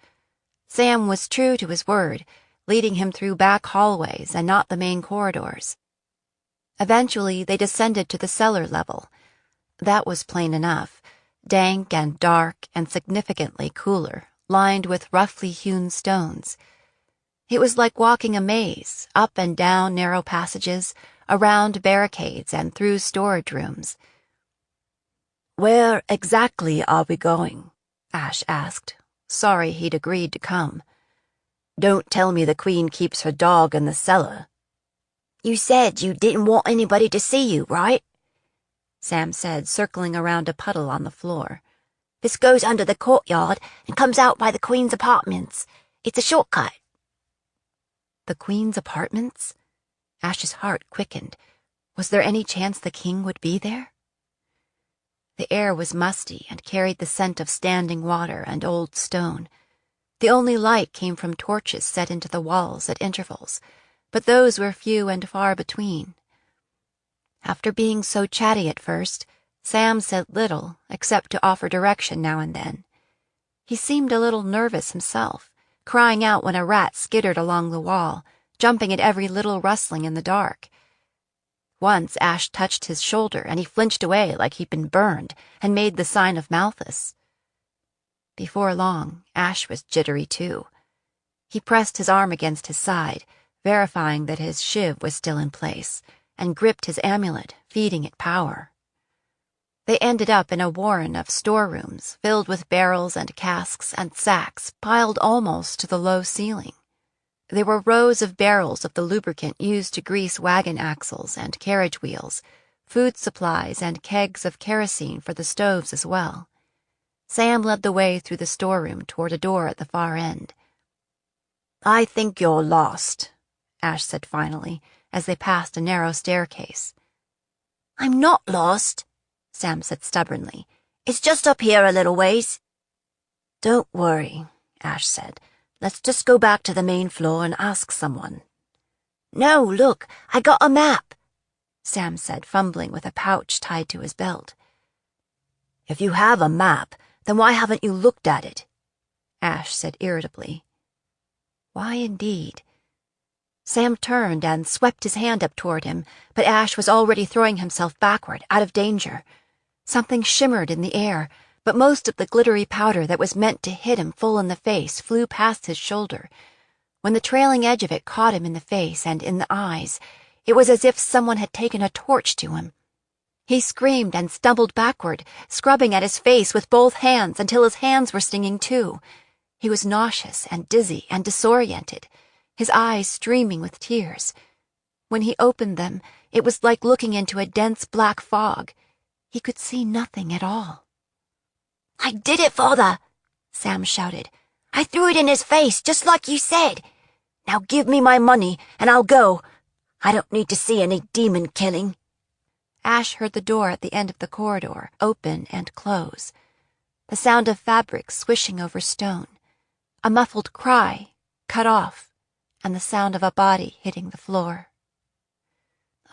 Sam was true to his word, leading him through back hallways and not the main corridors. Eventually, they descended to the cellar level. That was plain enough, dank and dark and significantly cooler, lined with roughly hewn stones. It was like walking a maze, up and down narrow passages, around barricades and through storage rooms. Where exactly are we going? Ash asked, sorry he'd agreed to come. Don't tell me the Queen keeps her dog in the cellar. You said you didn't want anybody to see you, right? Sam said, circling around a puddle on the floor. This goes under the courtyard and comes out by the Queen's apartments. It's a shortcut. The Queen's apartments? Ash's heart quickened. Was there any chance the king would be there? The air was musty and carried the scent of standing water and old stone. The only light came from torches set into the walls at intervals, but those were few and far between. After being so chatty at first, Sam said little except to offer direction now and then. He seemed a little nervous himself, crying out when a rat skittered along the wall, jumping at every little rustling in the dark. Once Ash touched his shoulder and he flinched away like he'd been burned and made the sign of Malthus. Before long, Ash was jittery too. He pressed his arm against his side, verifying that his shiv was still in place, and gripped his amulet, feeding it power. They ended up in a warren of storerooms filled with barrels and casks and sacks piled almost to the low ceiling. There were rows of barrels of the lubricant used to grease wagon axles and carriage wheels, food supplies and kegs of kerosene for the stoves as well. Sam led the way through the storeroom toward a door at the far end. I think you're lost, Ash said finally, as they passed a narrow staircase. I'm not lost, Sam said stubbornly. It's just up here a little ways. Don't worry, Ash said. Let's just go back to the main floor and ask someone. No, look, I got a map, Sam said, fumbling with a pouch tied to his belt. If you have a map, then why haven't you looked at it? Ash said irritably. Why indeed? Sam turned and swept his hand up toward him, but Ash was already throwing himself backward, out of danger. Something shimmered in the air, but most of the glittery powder that was meant to hit him full in the face flew past his shoulder. When the trailing edge of it caught him in the face and in the eyes, it was as if someone had taken a torch to him. He screamed and stumbled backward, scrubbing at his face with both hands until his hands were stinging too. He was nauseous and dizzy and disoriented, his eyes streaming with tears. When he opened them, it was like looking into a dense black fog. He could see nothing at all. I did it, Father, Sam shouted. I threw it in his face, just like you said. Now give me my money, and I'll go. I don't need to see any demon killing." Ash heard the door at the end of the corridor open and close, the sound of fabric swishing over stone, a muffled cry, cut off, and the sound of a body hitting the floor.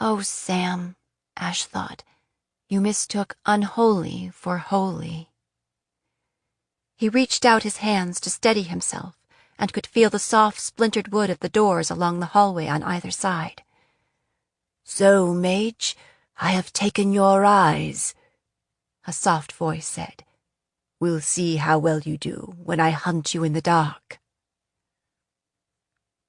"Oh, Sam," Ash thought, "you mistook unholy for holy." He reached out his hands to steady himself and could feel the soft splintered wood of the doors along the hallway on either side. "So, mage, I have taken your eyes," a soft voice said. "We'll see how well you do when I hunt you in the dark."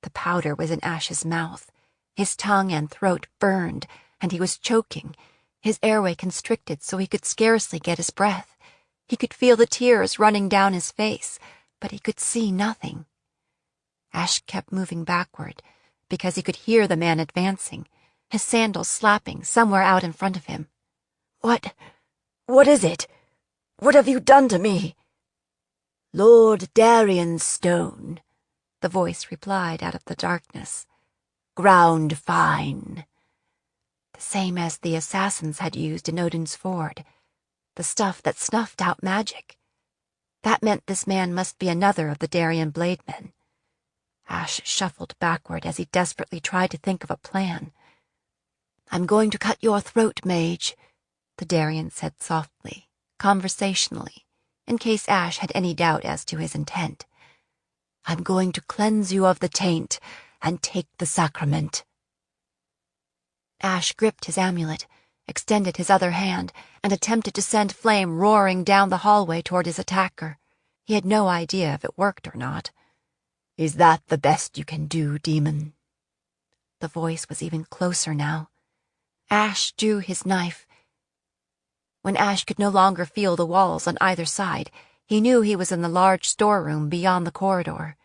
The powder was in Ash's mouth. His tongue and throat burned, and he was choking, his airway constricted so he could scarcely get his breath. He could feel the tears running down his face, but he could see nothing. Ash kept moving backward, because he could hear the man advancing, his sandals slapping somewhere out in front of him. What is it? What have you done to me?" "Lord Darien's stone," the voice replied out of the darkness. "Ground fine." The same as the assassins had used in Odin's Ford, the stuff that snuffed out magic. That meant this man must be another of the Darien blade men. Ash shuffled backward as he desperately tried to think of a plan. "I'm going to cut your throat, mage," the Darien said softly, conversationally, in case Ash had any doubt as to his intent. "I'm going to cleanse you of the taint and take the sacrament." Ash gripped his amulet, extended his other hand, and attempted to send flame roaring down the hallway toward his attacker. He had no idea if it worked or not. "Is that the best you can do, demon?" The voice was even closer now. Ash drew his knife. When Ash could no longer feel the walls on either side, he knew he was in the large storeroom beyond the corridor.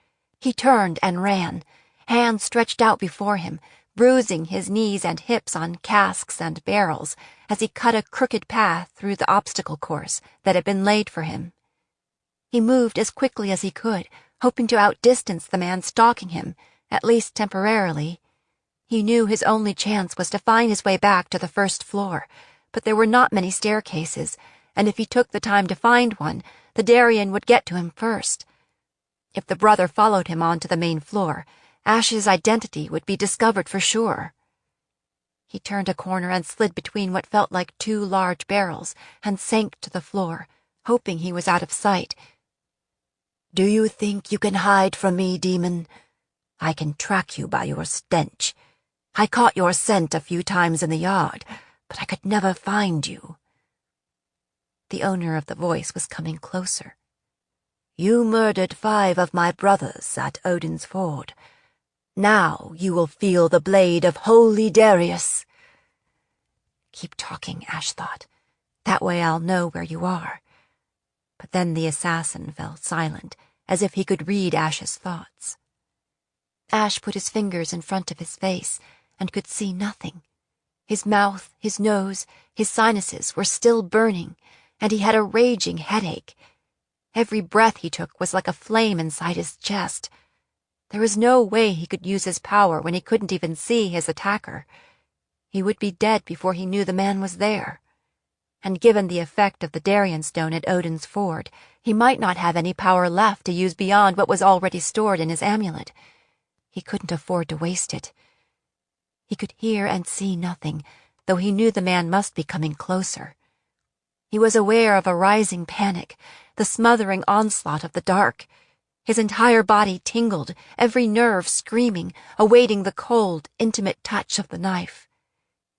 He turned and ran, hands stretched out before him, bruising his knees and hips on casks and barrels as he cut a crooked path through the obstacle course that had been laid for him. He moved as quickly as he could, hoping to outdistance the man stalking him, at least temporarily. He knew his only chance was to find his way back to the first floor, but there were not many staircases, and if he took the time to find one, the Darien would get to him first. If the brother followed him onto the main floor, Ash's identity would be discovered for sure. He turned a corner and slid between what felt like two large barrels and sank to the floor, hoping he was out of sight. "Do you think you can hide from me, demon? I can track you by your stench. I caught your scent a few times in the yard, but I could never find you." The owner of the voice was coming closer. "You murdered 5 of my brothers at Odin's Ford. Now you will feel the blade of holy Darius." "Keep talking," Ash thought. "That way I'll know where you are." But then the assassin fell silent, as if he could read Ash's thoughts. Ash put his fingers in front of his face and could see nothing. His mouth, his nose, his sinuses were still burning, and he had a raging headache. Every breath he took was like a flame inside his chest. There was no way he could use his power when he couldn't even see his attacker. He would be dead before he knew the man was there. And given the effect of the Darien stone at Odin's Ford, he might not have any power left to use beyond what was already stored in his amulet. He couldn't afford to waste it. He could hear and see nothing, though he knew the man must be coming closer. He was aware of a rising panic, the smothering onslaught of the dark. His entire body tingled, every nerve screaming, awaiting the cold, intimate touch of the knife.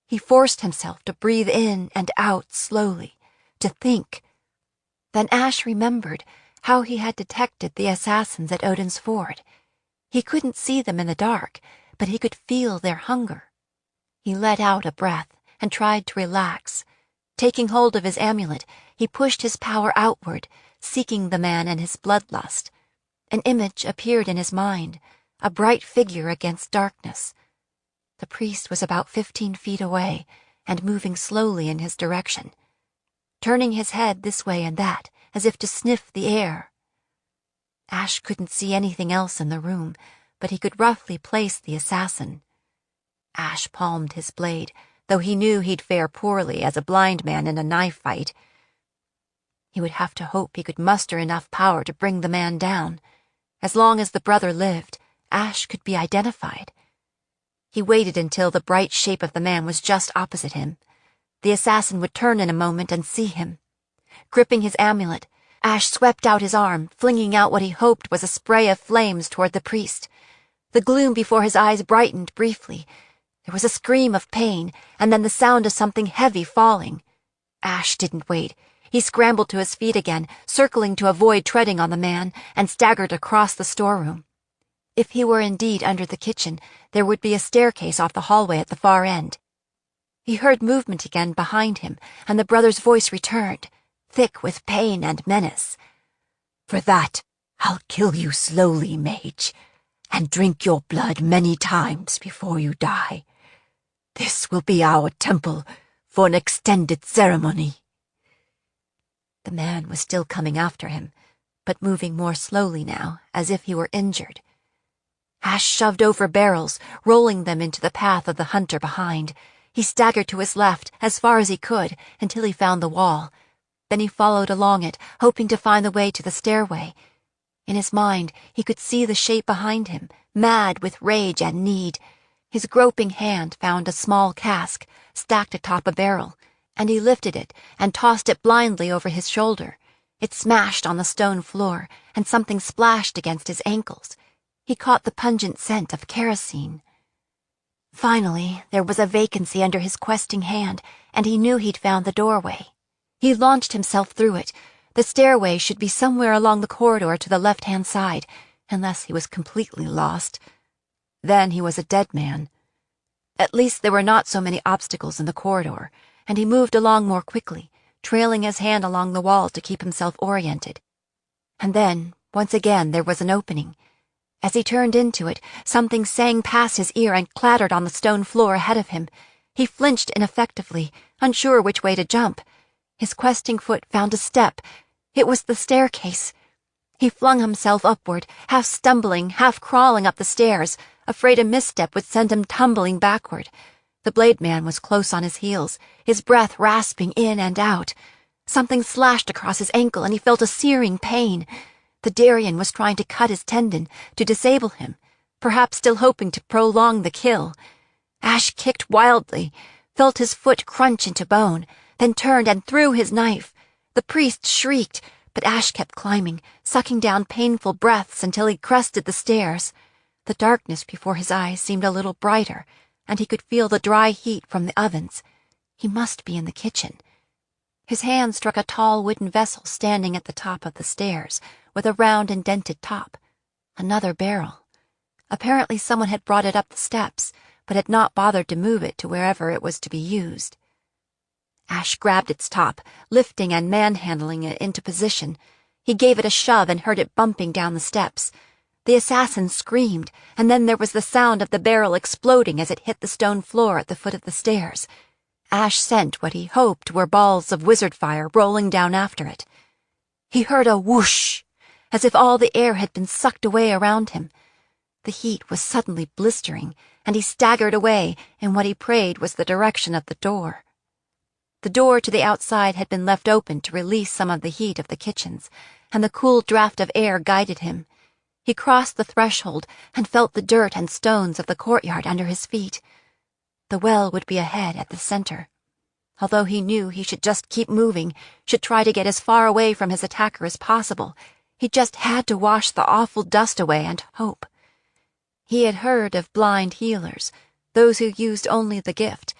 He forced himself to breathe in and out slowly, to think. Then Ash remembered how he had detected the assassins at Odin's Ford. He couldn't see them in the dark, but he could feel their hunger. He let out a breath and tried to relax. Taking hold of his amulet, he pushed his power outward, seeking the man and his bloodlust. An image appeared in his mind, a bright figure against darkness. The priest was about 15 feet away and moving slowly in his direction, turning his head this way and that, as if to sniff the air. Ash couldn't see anything else in the room, but he could roughly place the assassin. Ash palmed his blade, though he knew he'd fare poorly as a blind man in a knife fight. He would have to hope he could muster enough power to bring the man down. As long as the brother lived, Ash could be identified. He waited until the bright shape of the man was just opposite him. The assassin would turn in a moment and see him. Gripping his amulet, Ash swept out his arm, flinging out what he hoped was a spray of flames toward the priest. The gloom before his eyes brightened briefly. There was a scream of pain, and then the sound of something heavy falling. Ash didn't wait. He scrambled to his feet again, circling to avoid treading on the man, and staggered across the storeroom. If he were indeed under the kitchen, there would be a staircase off the hallway at the far end. He heard movement again behind him, and the brother's voice returned, thick with pain and menace. "For that, I'll kill you slowly, mage, and drink your blood many times before you die. This will be our temple for an extended ceremony." The man was still coming after him, but moving more slowly now, as if he were injured. Ash shoved over barrels, rolling them into the path of the hunter behind. He staggered to his left, as far as he could, until he found the wall. Then he followed along it, hoping to find the way to the stairway. In his mind, he could see the shape behind him, mad with rage and need. His groping hand found a small cask, stacked atop a barrel, and he lifted it and tossed it blindly over his shoulder. It smashed on the stone floor, and something splashed against his ankles. He caught the pungent scent of kerosene. Finally, there was a vacancy under his questing hand, and he knew he'd found the doorway. He launched himself through it. The stairway should be somewhere along the corridor to the left-hand side, unless he was completely lost. Then he was a dead man. At least there were not so many obstacles in the corridor, and he moved along more quickly, trailing his hand along the wall to keep himself oriented. And then, once again, there was an opening. As he turned into it, something sang past his ear and clattered on the stone floor ahead of him. He flinched ineffectively, unsure which way to jump. His questing foot found a step. It was the staircase. He flung himself upward, half stumbling, half crawling up the stairs, afraid a misstep would send him tumbling backward. The blade man was close on his heels, his breath rasping in and out. Something slashed across his ankle, and he felt a searing pain. The Darien was trying to cut his tendon, to disable him, perhaps still hoping to prolong the kill. Ash kicked wildly, felt his foot crunch into bone, then turned and threw his knife. The priest shrieked, but Ash kept climbing, sucking down painful breaths until he crested the stairs. The darkness before his eyes seemed a little brighter, and he could feel the dry heat from the ovens. He must be in the kitchen. His hand struck a tall wooden vessel standing at the top of the stairs, with a round indented top. Another barrel. Apparently someone had brought it up the steps, but had not bothered to move it to wherever it was to be used. Ash grabbed its top, lifting and manhandling it into position. He gave it a shove and heard it bumping down the steps. The assassin screamed, and then there was the sound of the barrel exploding as it hit the stone floor at the foot of the stairs. Ash sent what he hoped were balls of wizard fire rolling down after it. He heard a whoosh, as if all the air had been sucked away around him. The heat was suddenly blistering, and he staggered away in what he prayed was the direction of the door. The door to the outside had been left open to release some of the heat of the kitchens, and the cool draft of air guided him. He crossed the threshold and felt the dirt and stones of the courtyard under his feet. The well would be ahead at the center. Although he knew he should just keep moving, should try to get as far away from his attacker as possible, he just had to wash the awful dust away and hope. He had heard of blind healers, those who used only the gift,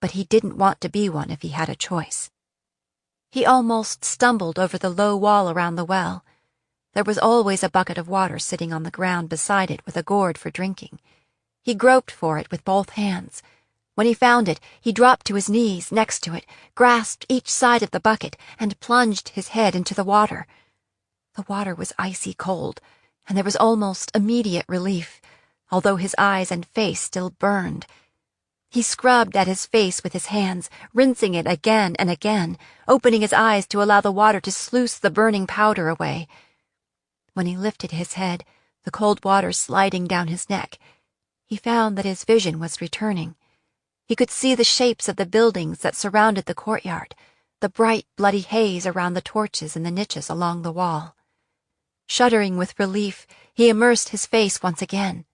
but he didn't want to be one if he had a choice. He almost stumbled over the low wall around the well. There was always a bucket of water sitting on the ground beside it with a gourd for drinking. He groped for it with both hands. When he found it, he dropped to his knees next to it, grasped each side of the bucket, and plunged his head into the water. The water was icy cold, and there was almost immediate relief, although his eyes and face still burned. He scrubbed at his face with his hands, rinsing it again and again, opening his eyes to allow the water to sluice the burning powder away. When he lifted his head, the cold water sliding down his neck, he found that his vision was returning. He could see the shapes of the buildings that surrounded the courtyard, the bright, bloody haze around the torches in the niches along the wall. Shuddering with relief, he immersed his face once again.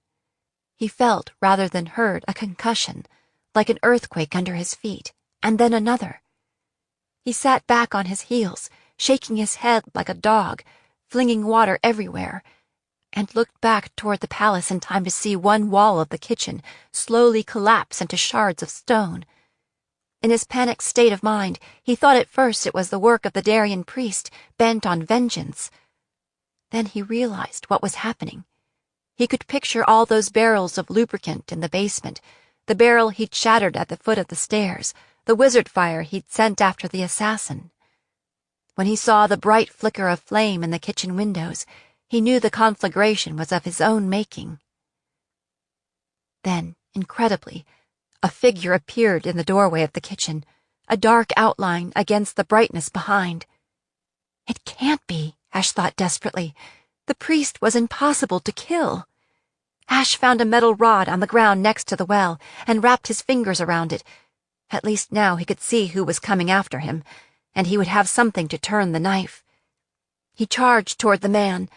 He felt, rather than heard, a concussion, like an earthquake under his feet, and then another. He sat back on his heels, shaking his head like a dog, flinging water everywhere, and looked back toward the palace in time to see one wall of the kitchen slowly collapse into shards of stone. In his panicked state of mind, he thought at first it was the work of the Darien priest, bent on vengeance. Then he realized what was happening. He could picture all those barrels of lubricant in the basement, the barrel he'd shattered at the foot of the stairs, the wizard fire he'd sent after the assassin. When he saw the bright flicker of flame in the kitchen windows, he knew the conflagration was of his own making. Then, incredibly, a figure appeared in the doorway of the kitchen, a dark outline against the brightness behind. It can't be, Ash thought desperately. The priest was impossible to kill. Ash found a metal rod on the ground next to the well and wrapped his fingers around it. At least now he could see who was coming after him, and he would have something to turn the knife. He charged toward the man.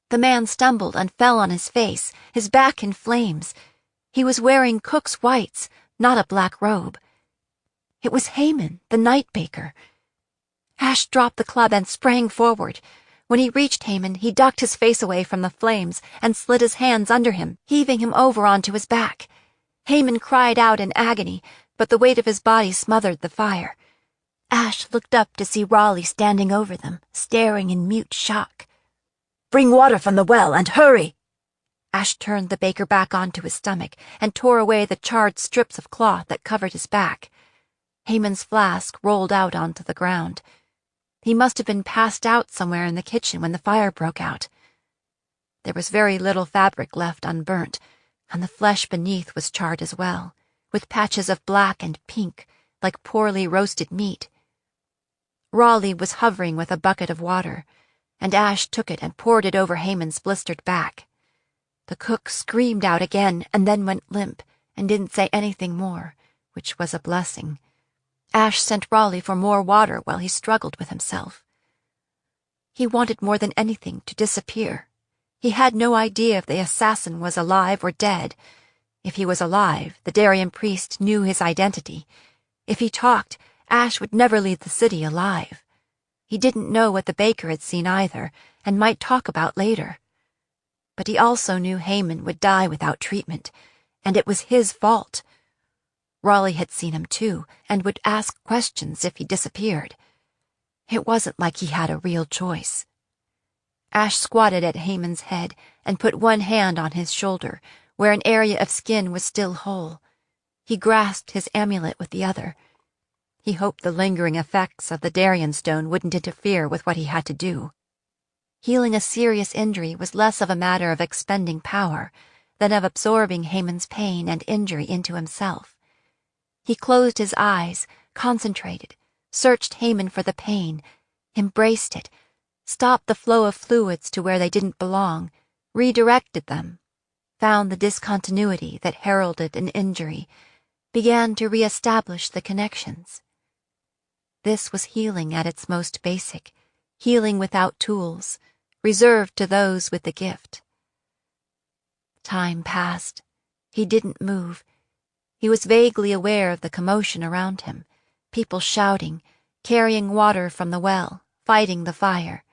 The man stumbled and fell on his face, his back in flames. He was wearing cook's whites, not a black robe. It was Haman, the night baker. Ash dropped the club and sprang forward. When he reached Haman, he ducked his face away from the flames and slid his hands under him, heaving him over onto his back. Haman cried out in agony, but the weight of his body smothered the fire. Ash looked up to see Raleigh standing over them, staring in mute shock. Bring water from the well, and hurry! Ash turned the baker back onto his stomach and tore away the charred strips of cloth that covered his back. Haman's flask rolled out onto the ground. He must have been passed out somewhere in the kitchen when the fire broke out. There was very little fabric left unburnt, and the flesh beneath was charred as well, with patches of black and pink, like poorly roasted meat. Raleigh was hovering with a bucket of water, and Ash took it and poured it over Haman's blistered back. The cook screamed out again and then went limp and didn't say anything more, which was a blessing. Ash sent Raleigh for more water while he struggled with himself. He wanted more than anything to disappear. He had no idea if the assassin was alive or dead. If he was alive, the Darien priest knew his identity. If he talked, Ash would never leave the city alive. He didn't know what the baker had seen either, and might talk about later. But he also knew Haman would die without treatment, and it was his fault. Raleigh had seen him too, and would ask questions if he disappeared. It wasn't like he had a real choice. Ash squatted at Haman's head and put one hand on his shoulder, where an area of skin was still whole. He grasped his amulet with the other. He hoped the lingering effects of the Darien stone wouldn't interfere with what he had to do. Healing a serious injury was less of a matter of expending power than of absorbing Haman's pain and injury into himself. He closed his eyes, concentrated, searched Haman for the pain, embraced it, stopped the flow of fluids to where they didn't belong, redirected them, found the discontinuity that heralded an injury, began to reestablish the connections. This was healing at its most basic, healing without tools, reserved to those with the gift. Time passed. He didn't move. He was vaguely aware of the commotion around him, people shouting, carrying water from the well, fighting the fire.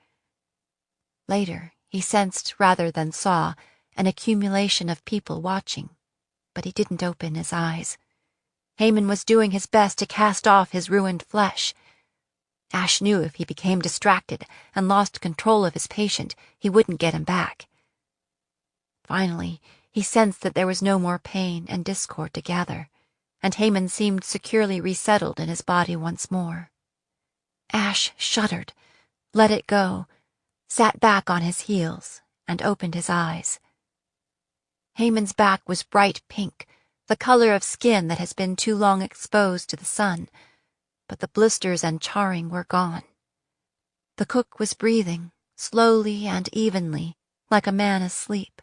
Later, he sensed rather than saw an accumulation of people watching, but he didn't open his eyes. Haman was doing his best to cast off his ruined flesh. Ash knew if he became distracted and lost control of his patient, he wouldn't get him back. Finally, he sensed that there was no more pain and discord to gather, and Haman seemed securely resettled in his body once more. Ash shuddered, let it go, sat back on his heels, and opened his eyes. Haman's back was bright pink, the color of skin that has been too long exposed to the sun, but the blisters and charring were gone. The cook was breathing, slowly and evenly, like a man asleep.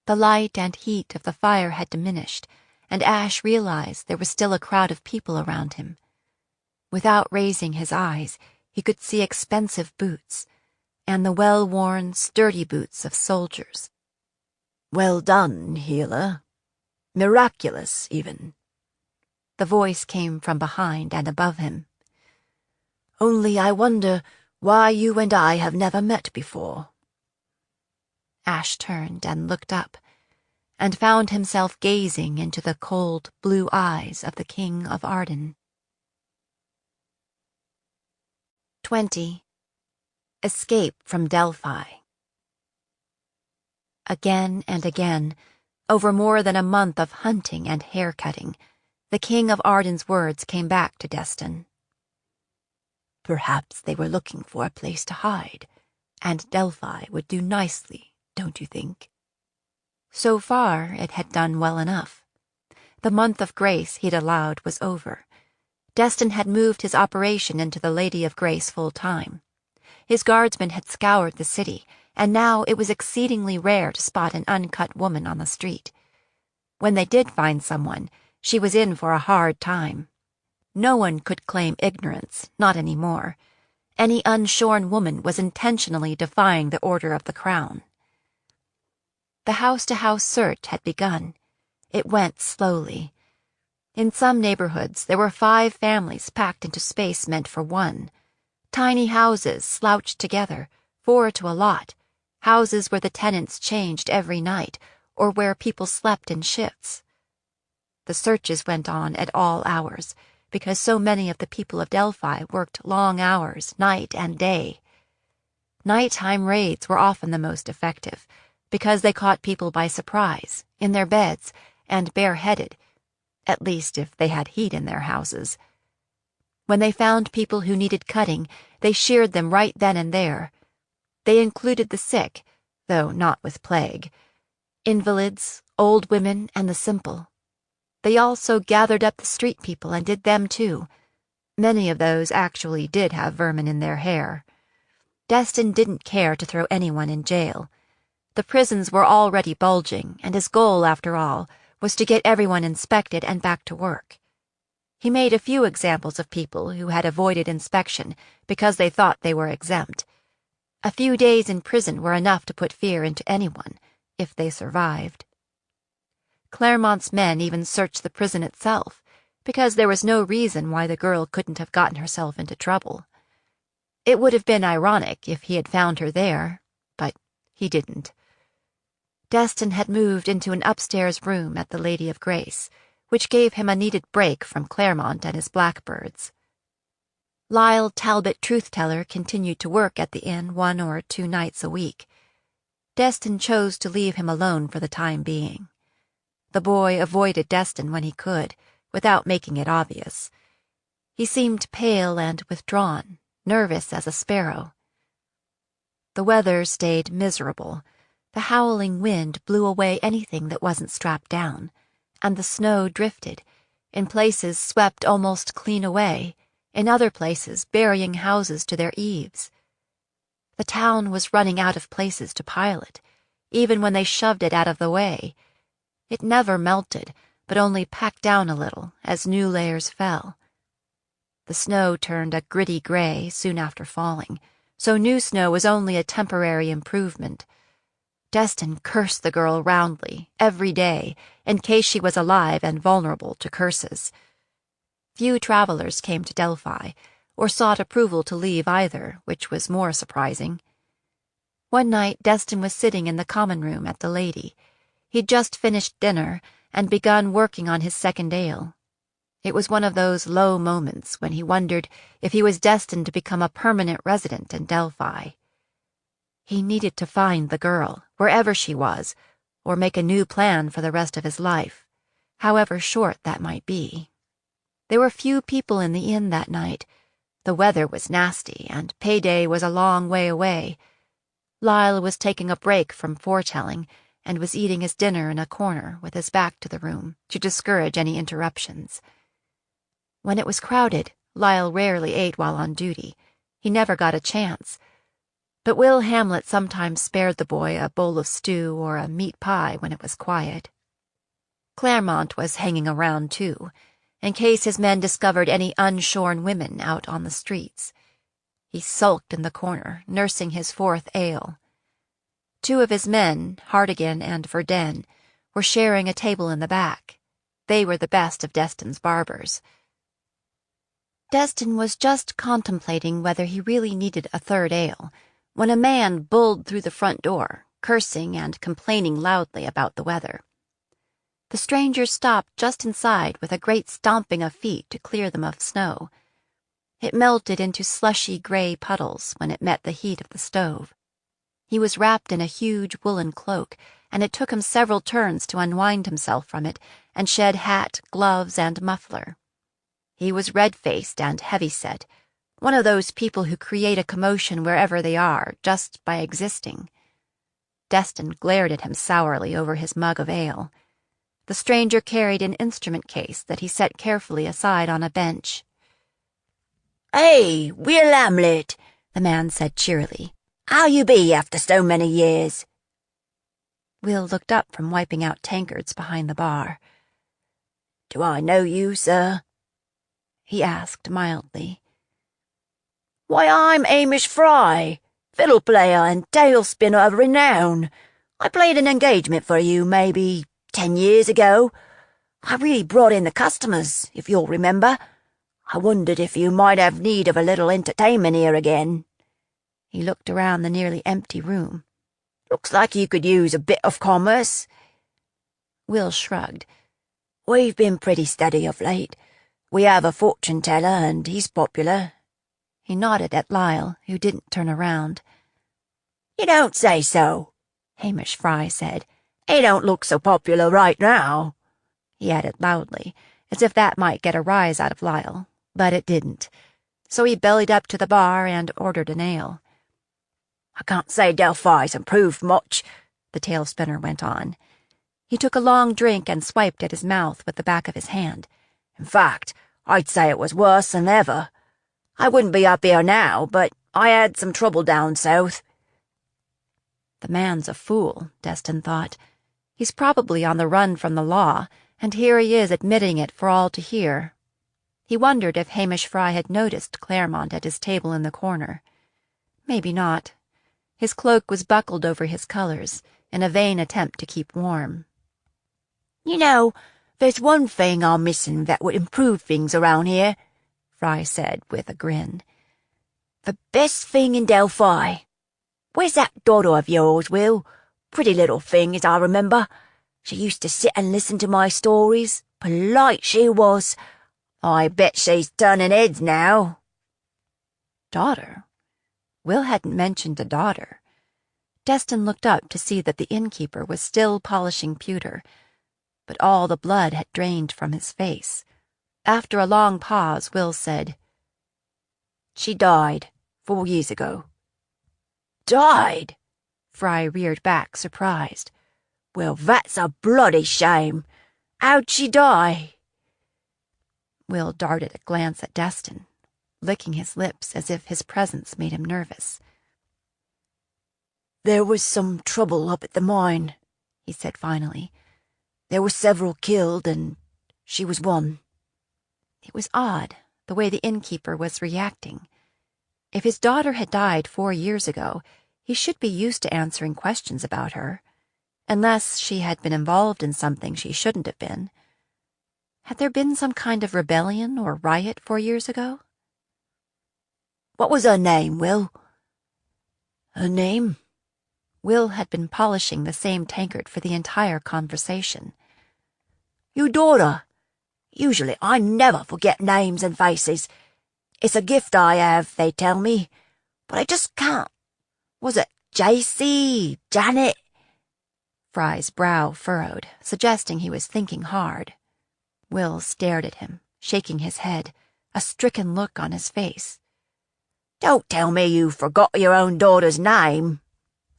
The light and heat of the fire had diminished, and Ash realized there was still a crowd of people around him. Without raising his eyes, he could see expensive boots, and the well-worn, sturdy boots of soldiers. "Well done, healer. Miraculous, even." The voice came from behind and above him. "Only I wonder why you and I have never met before." Ash turned and looked up, and found himself gazing into the cold blue eyes of the King of Arden. 20. Escape from Delphi. Again and again, over more than a month of hunting and hair-cutting, the King of Arden's words came back to Destin. Perhaps they were looking for a place to hide, and Delphi would do nicely, don't you think? So far, it had done well enough. The month of grace he'd allowed was over. Destin had moved his operation into the Lady of Grace full-time. His guardsmen had scoured the city, and now it was exceedingly rare to spot an uncut woman on the street. When they did find someone, she was in for a hard time. No one could claim ignorance, not anymore. Any unshorn woman was intentionally defying the order of the crown. The house-to-house search had begun. It went slowly. In some neighborhoods, there were 5 families packed into space meant for one. Tiny houses slouched together, 4 to a lot, houses where the tenants changed every night, or where people slept in shifts. The searches went on at all hours, because so many of the people of Delphi worked long hours, night and day. Nighttime raids were often the most effective, because they caught people by surprise, in their beds, and bareheaded, at least if they had heat in their houses. When they found people who needed cutting, they sheared them right then and there. They included the sick, though not with plague, invalids, old women, and the simple. They also gathered up the street people and did them too. Many of those actually did have vermin in their hair. Destin didn't care to throw anyone in jail. The prisons were already bulging, and his goal, after all, was to get everyone inspected and back to work. He made a few examples of people who had avoided inspection because they thought they were exempt. A few days in prison were enough to put fear into anyone, if they survived. Claremont's men even searched the prison itself, because there was no reason why the girl couldn't have gotten herself into trouble. It would have been ironic if he had found her there, but he didn't. Destin had moved into an upstairs room at the Lady of Grace, which gave him a needed break from Claremont and his blackbirds. Lyle Talbot Truth-Teller continued to work at the inn 1 or 2 nights a week. Destin chose to leave him alone for the time being. The boy avoided Destin when he could, without making it obvious. He seemed pale and withdrawn, nervous as a sparrow. The weather stayed miserable. The howling wind blew away anything that wasn't strapped down, and the snow drifted, in places swept almost clean away, in other places burying houses to their eaves. The town was running out of places to pile it, even when they shoved it out of the way. It never melted, but only packed down a little as new layers fell. The snow turned a gritty gray soon after falling, so new snow was only a temporary improvement. Destin cursed the girl roundly, every day, in case she was alive and vulnerable to curses. Few travelers came to Delphi, or sought approval to leave either, which was more surprising. One night Destin was sitting in the common room at the Lady. He'd just finished dinner and begun working on his second ale. It was one of those low moments when he wondered if he was destined to become a permanent resident in Delphi. He needed to find the girl, wherever she was, or make a new plan for the rest of his life, however short that might be. There were few people in the inn that night. The weather was nasty, and payday was a long way away. Lyle was taking a break from foretelling, and was eating his dinner in a corner with his back to the room to discourage any interruptions. When it was crowded, Lyle rarely ate while on duty. He never got a chance. but Will Hamlet sometimes spared the boy a bowl of stew or a meat pie when it was quiet. Claremont was hanging around, too, in case his men discovered any unshorn women out on the streets. He sulked in the corner, nursing his fourth ale. Two of his men, Hartigan and Verden, were sharing a table in the back. They were the best of Destin's barbers. Destin was just contemplating whether he really needed a third ale when a man bulled through the front door, cursing and complaining loudly about the weather. The stranger stopped just inside with a great stomping of feet to clear them of snow. It melted into slushy gray puddles when it met the heat of the stove. He was wrapped in a huge woolen cloak, and it took him several turns to unwind himself from it and shed hat, gloves, and muffler. He was red-faced and heavy-set, one of those people who create a commotion wherever they are, just by existing. Destin glared at him sourly over his mug of ale. The stranger carried an instrument case that he set carefully aside on a bench. "Hey, Will Hamlet," the man said cheerily. "How you be after so many years?" Will looked up from wiping out tankards behind the bar. "Do I know you, sir?" he asked mildly. "Why, I'm Hamish Fry, fiddle player and tail spinner of renown. I played an engagement for you maybe 10 years ago. I really brought in the customers, if you'll remember. I wondered if you might have need of a little entertainment here again." He looked around the nearly empty room. "Looks like you could use a bit of commerce." Will shrugged. "We've been pretty steady of late. We have a fortune-teller, and he's popular." He nodded at Lyle, who didn't turn around. "You don't say so," Hamish Fry said. "He don't look so popular right now," he added loudly, as if that might get a rise out of Lyle, but it didn't. So he bellied up to the bar and ordered an ale. "I can't say Delphi's improved much," the tail spinner went on. He took a long drink and swiped at his mouth with the back of his hand. "In fact, I'd say it was worse than ever. I wouldn't be up here now, but I had some trouble down south." The man's a fool, Destin thought. He's probably on the run from the law, and here he is admitting it for all to hear. He wondered if Hamish Fry had noticed Claremont at his table in the corner. Maybe not. His cloak was buckled over his colors, in a vain attempt to keep warm. "You know, there's one thing I'm missing that would improve things around here," Fry said with a grin. "The best thing in Delphi. Where's that daughter of yours, Will? Pretty little thing, as I remember. She used to sit and listen to my stories. Polite she was. I bet she's turning heads now." Daughter? Will hadn't mentioned a daughter. Destin looked up to see that the innkeeper was still polishing pewter, but all the blood had drained from his face. After a long pause, Will said, "She died 4 years ago." "Died?" Fry reared back, surprised. "Well, that's a bloody shame. How'd she die?" Will darted a glance at Destin, licking his lips as if his presence made him nervous. "There was some trouble up at the mine," he said finally. "There were several killed, and she was one." It was odd, the way the innkeeper was reacting. If his daughter had died 4 years ago, he should be used to answering questions about her, unless she had been involved in something she shouldn't have been. Had there been some kind of rebellion or riot 4 years ago? "What was her name, Will?" "Her name?" Will had been polishing the same tankard for the entire conversation. "Your daughter. Usually I never forget names and faces. It's a gift I have, they tell me, but I just can't. Was it J.C., Janet?" Fry's brow furrowed, suggesting he was thinking hard. Will stared at him, shaking his head, a stricken look on his face. "Don't tell me you forgot your own daughter's name,"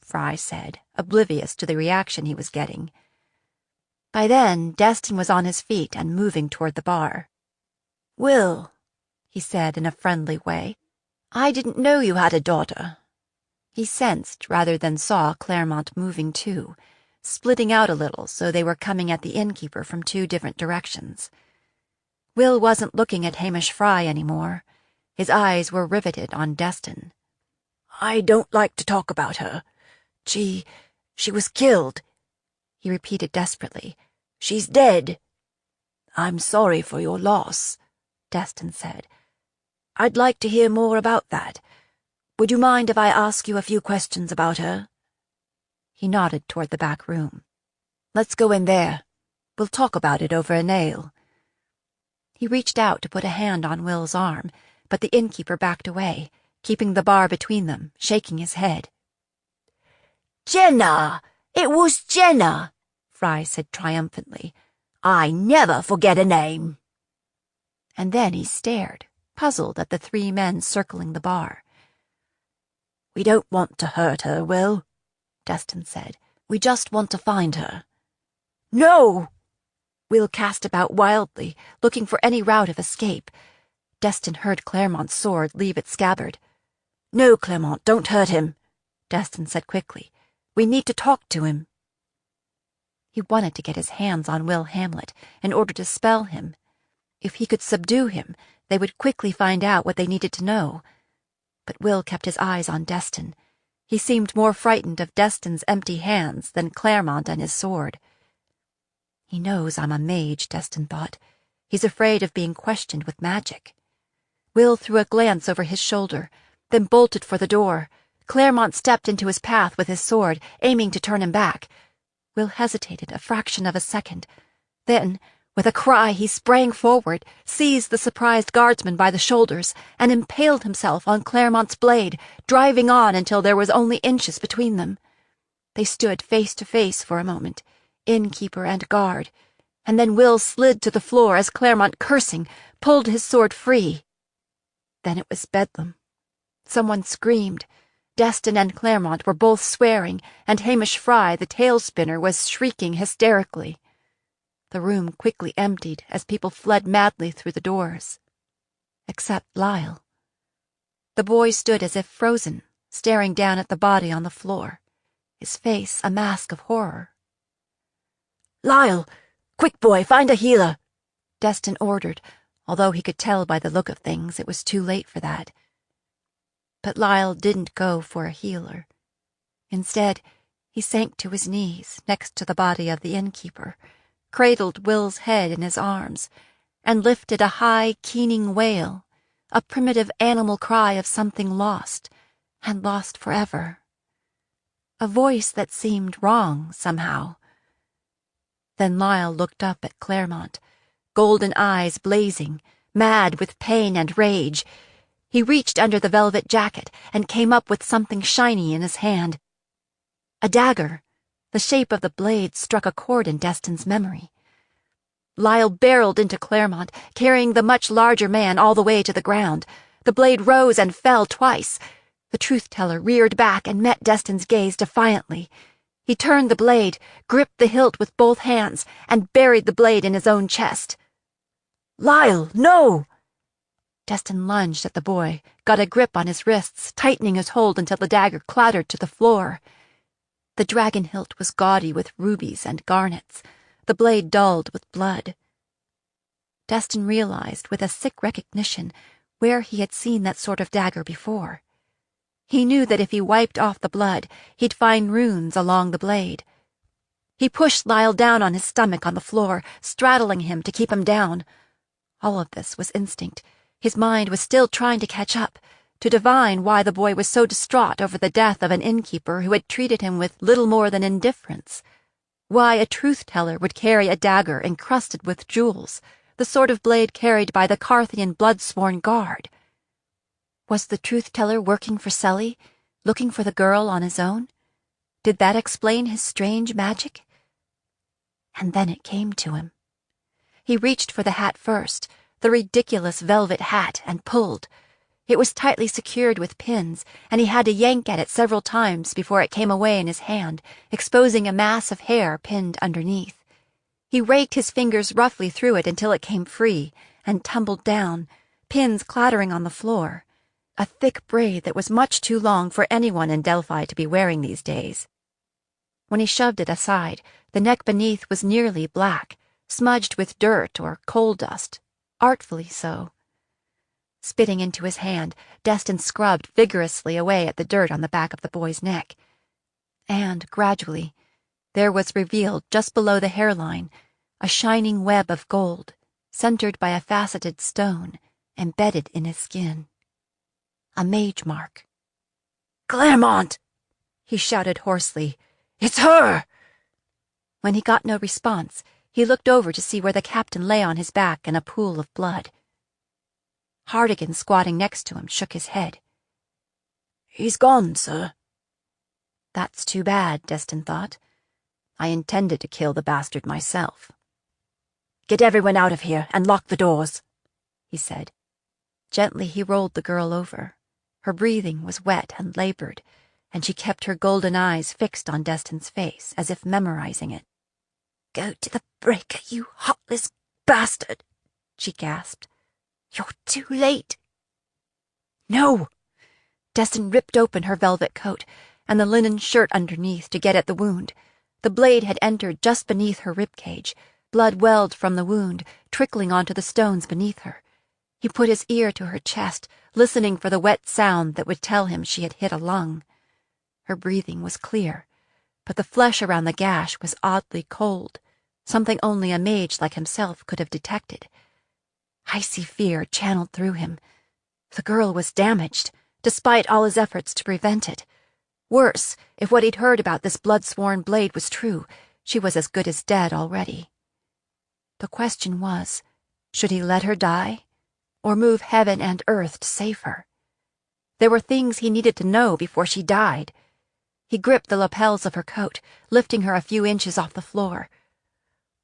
Fry said, oblivious to the reaction he was getting. By then, Destin was on his feet and moving toward the bar. "Will," he said in a friendly way, "I didn't know you had a daughter." He sensed rather than saw Claremont moving too, splitting out a little so they were coming at the innkeeper from 2 different directions. Will wasn't looking at Hamish Fry anymore. His eyes were riveted on Destin. "I don't like to talk about her. She was killed," he repeated desperately. "She's dead." "I'm sorry for your loss," Destin said. "I'd like to hear more about that. Would you mind if I ask you a few questions about her?" He nodded toward the back room. "Let's go in there. We'll talk about it over an ale." He reached out to put a hand on Will's arm, but the innkeeper backed away, keeping the bar between them, shaking his head. "Jenna! It was Jenna!" Fry said triumphantly. "I never forget a name." And then he stared, puzzled at the 3 men circling the bar. "We don't want to hurt her, Will," Destin said. "We just want to find her." "No!" Will cast about wildly, looking for any route of escape. Destin heard Claremont's sword leave its scabbard. "No, Claremont, don't hurt him," Destin said quickly. "We need to talk to him." He wanted to get his hands on Will Hamlet in order to spell him. If he could subdue him, they would quickly find out what they needed to know. But Will kept his eyes on Destin. He seemed more frightened of Destin's empty hands than Claremont and his sword. He knows I'm a mage, Destin thought. He's afraid of being questioned with magic. Will threw a glance over his shoulder, then bolted for the door. Claremont stepped into his path with his sword, aiming to turn him back. Will hesitated a fraction of a second. Then, with a cry, he sprang forward, seized the surprised guardsman by the shoulders, and impaled himself on Claremont's blade, driving on until there was only inches between them. They stood face to face for a moment, innkeeper and guard, and then Will slid to the floor as Claremont, cursing, pulled his sword free. Then it was bedlam. Someone screamed. Destin and Claremont were both swearing, and Hamish Fry, the tail-spinner, was shrieking hysterically. The room quickly emptied as people fled madly through the doors. Except Lyle. The boy stood as if frozen, staring down at the body on the floor, his face a mask of horror. "Lyle! Quick, boy, find a healer!" Destin ordered, although he could tell by the look of things it was too late for that. But Lyle didn't go for a healer. Instead, he sank to his knees next to the body of the innkeeper, cradled Will's head in his arms, and lifted a high, keening wail, a primitive animal cry of something lost, and lost forever. A voice that seemed wrong, somehow. Then Lyle looked up at Claremont, golden eyes blazing, mad with pain and rage. He reached under the velvet jacket and came up with something shiny in his hand. A dagger. The shape of the blade struck a chord in Destin's memory. Lyle barreled into Claremont, carrying the much larger man all the way to the ground. The blade rose and fell twice. The truth-teller reared back and met Destin's gaze defiantly. He turned the blade, gripped the hilt with both hands, and buried the blade in his own chest. "Lyle, no!" Destin lunged at the boy, got a grip on his wrists, tightening his hold until the dagger clattered to the floor. The dragon hilt was gaudy with rubies and garnets, the blade dulled with blood. Destin realized with a sick recognition where he had seen that sort of dagger before. He knew that if he wiped off the blood, he'd find runes along the blade. He pushed Lyle down on his stomach on the floor, straddling him to keep him down. All of this was instinct. His mind was still trying to catch up, to divine why the boy was so distraught over the death of an innkeeper who had treated him with little more than indifference. Why a truth-teller would carry a dagger encrusted with jewels, the sort of blade carried by the Carthian blood-sworn guard. Was the truth-teller working for Sully, looking for the girl on his own? Did that explain his strange magic? And then it came to him. He reached for the hat first, the ridiculous velvet hat, and pulled. It was tightly secured with pins, and he had to yank at it several times before it came away in his hand, exposing a mass of hair pinned underneath. He raked his fingers roughly through it until it came free, and tumbled down, pins clattering on the floor. a thick braid that was much too long for anyone in Delphi to be wearing these days. When he shoved it aside, the neck beneath was nearly black, smudged with dirt or coal dust, artfully so. Spitting into his hand, Destin scrubbed vigorously away at the dirt on the back of the boy's neck. And, gradually, there was revealed just below the hairline a shining web of gold, centered by a faceted stone, embedded in his skin. A mage mark. "Claremont!" he shouted hoarsely. "It's her!" When he got no response, he looked over to see where the captain lay on his back in a pool of blood. Hardigan, squatting next to him, shook his head. "He's gone, sir." That's too bad, Destin thought. I intended to kill the bastard myself. "Get everyone out of here and lock the doors," he said. Gently he rolled the girl over. Her breathing was wet and labored, and she kept her golden eyes fixed on Destin's face, as if memorizing it. "Go to the breaker, you heartless bastard," she gasped. "You're too late." No! Destin ripped open her velvet coat and the linen shirt underneath to get at the wound. The blade had entered just beneath her ribcage. Blood welled from the wound, trickling onto the stones beneath her. He put his ear to her chest, listening for the wet sound that would tell him she had hit a lung. Her breathing was clear, but the flesh around the gash was oddly cold, something only a mage like himself could have detected. Icy fear channeled through him. The girl was damaged, despite all his efforts to prevent it. Worse, if what he'd heard about this blood-sworn blade was true, she was as good as dead already. The question was, should he let her die, or move heaven and earth to save her? There were things he needed to know before she died. He gripped the lapels of her coat, lifting her a few inches off the floor.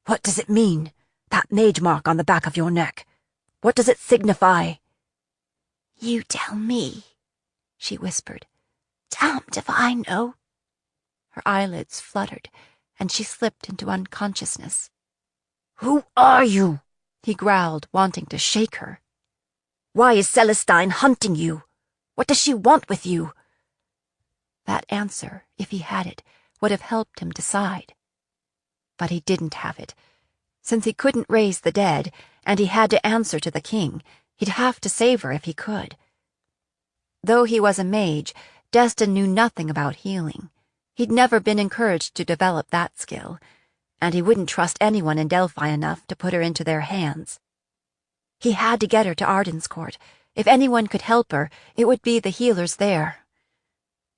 "What does it mean, that mage mark on the back of your neck? What does it signify?" "You tell me," she whispered. "Damned if I know." Her eyelids fluttered, and she slipped into unconsciousness. "Who are you?" he growled, wanting to shake her. "Why is Celestine hunting you? What does she want with you?" That answer, if he had it, would have helped him decide. But he didn't have it. Since he couldn't raise the dead, and he had to answer to the king, he'd have to save her if he could. Though he was a mage, Destin knew nothing about healing. He'd never been encouraged to develop that skill, and he wouldn't trust anyone in Delphi enough to put her into their hands. He had to get her to Arden's court. If anyone could help her, it would be the healers there.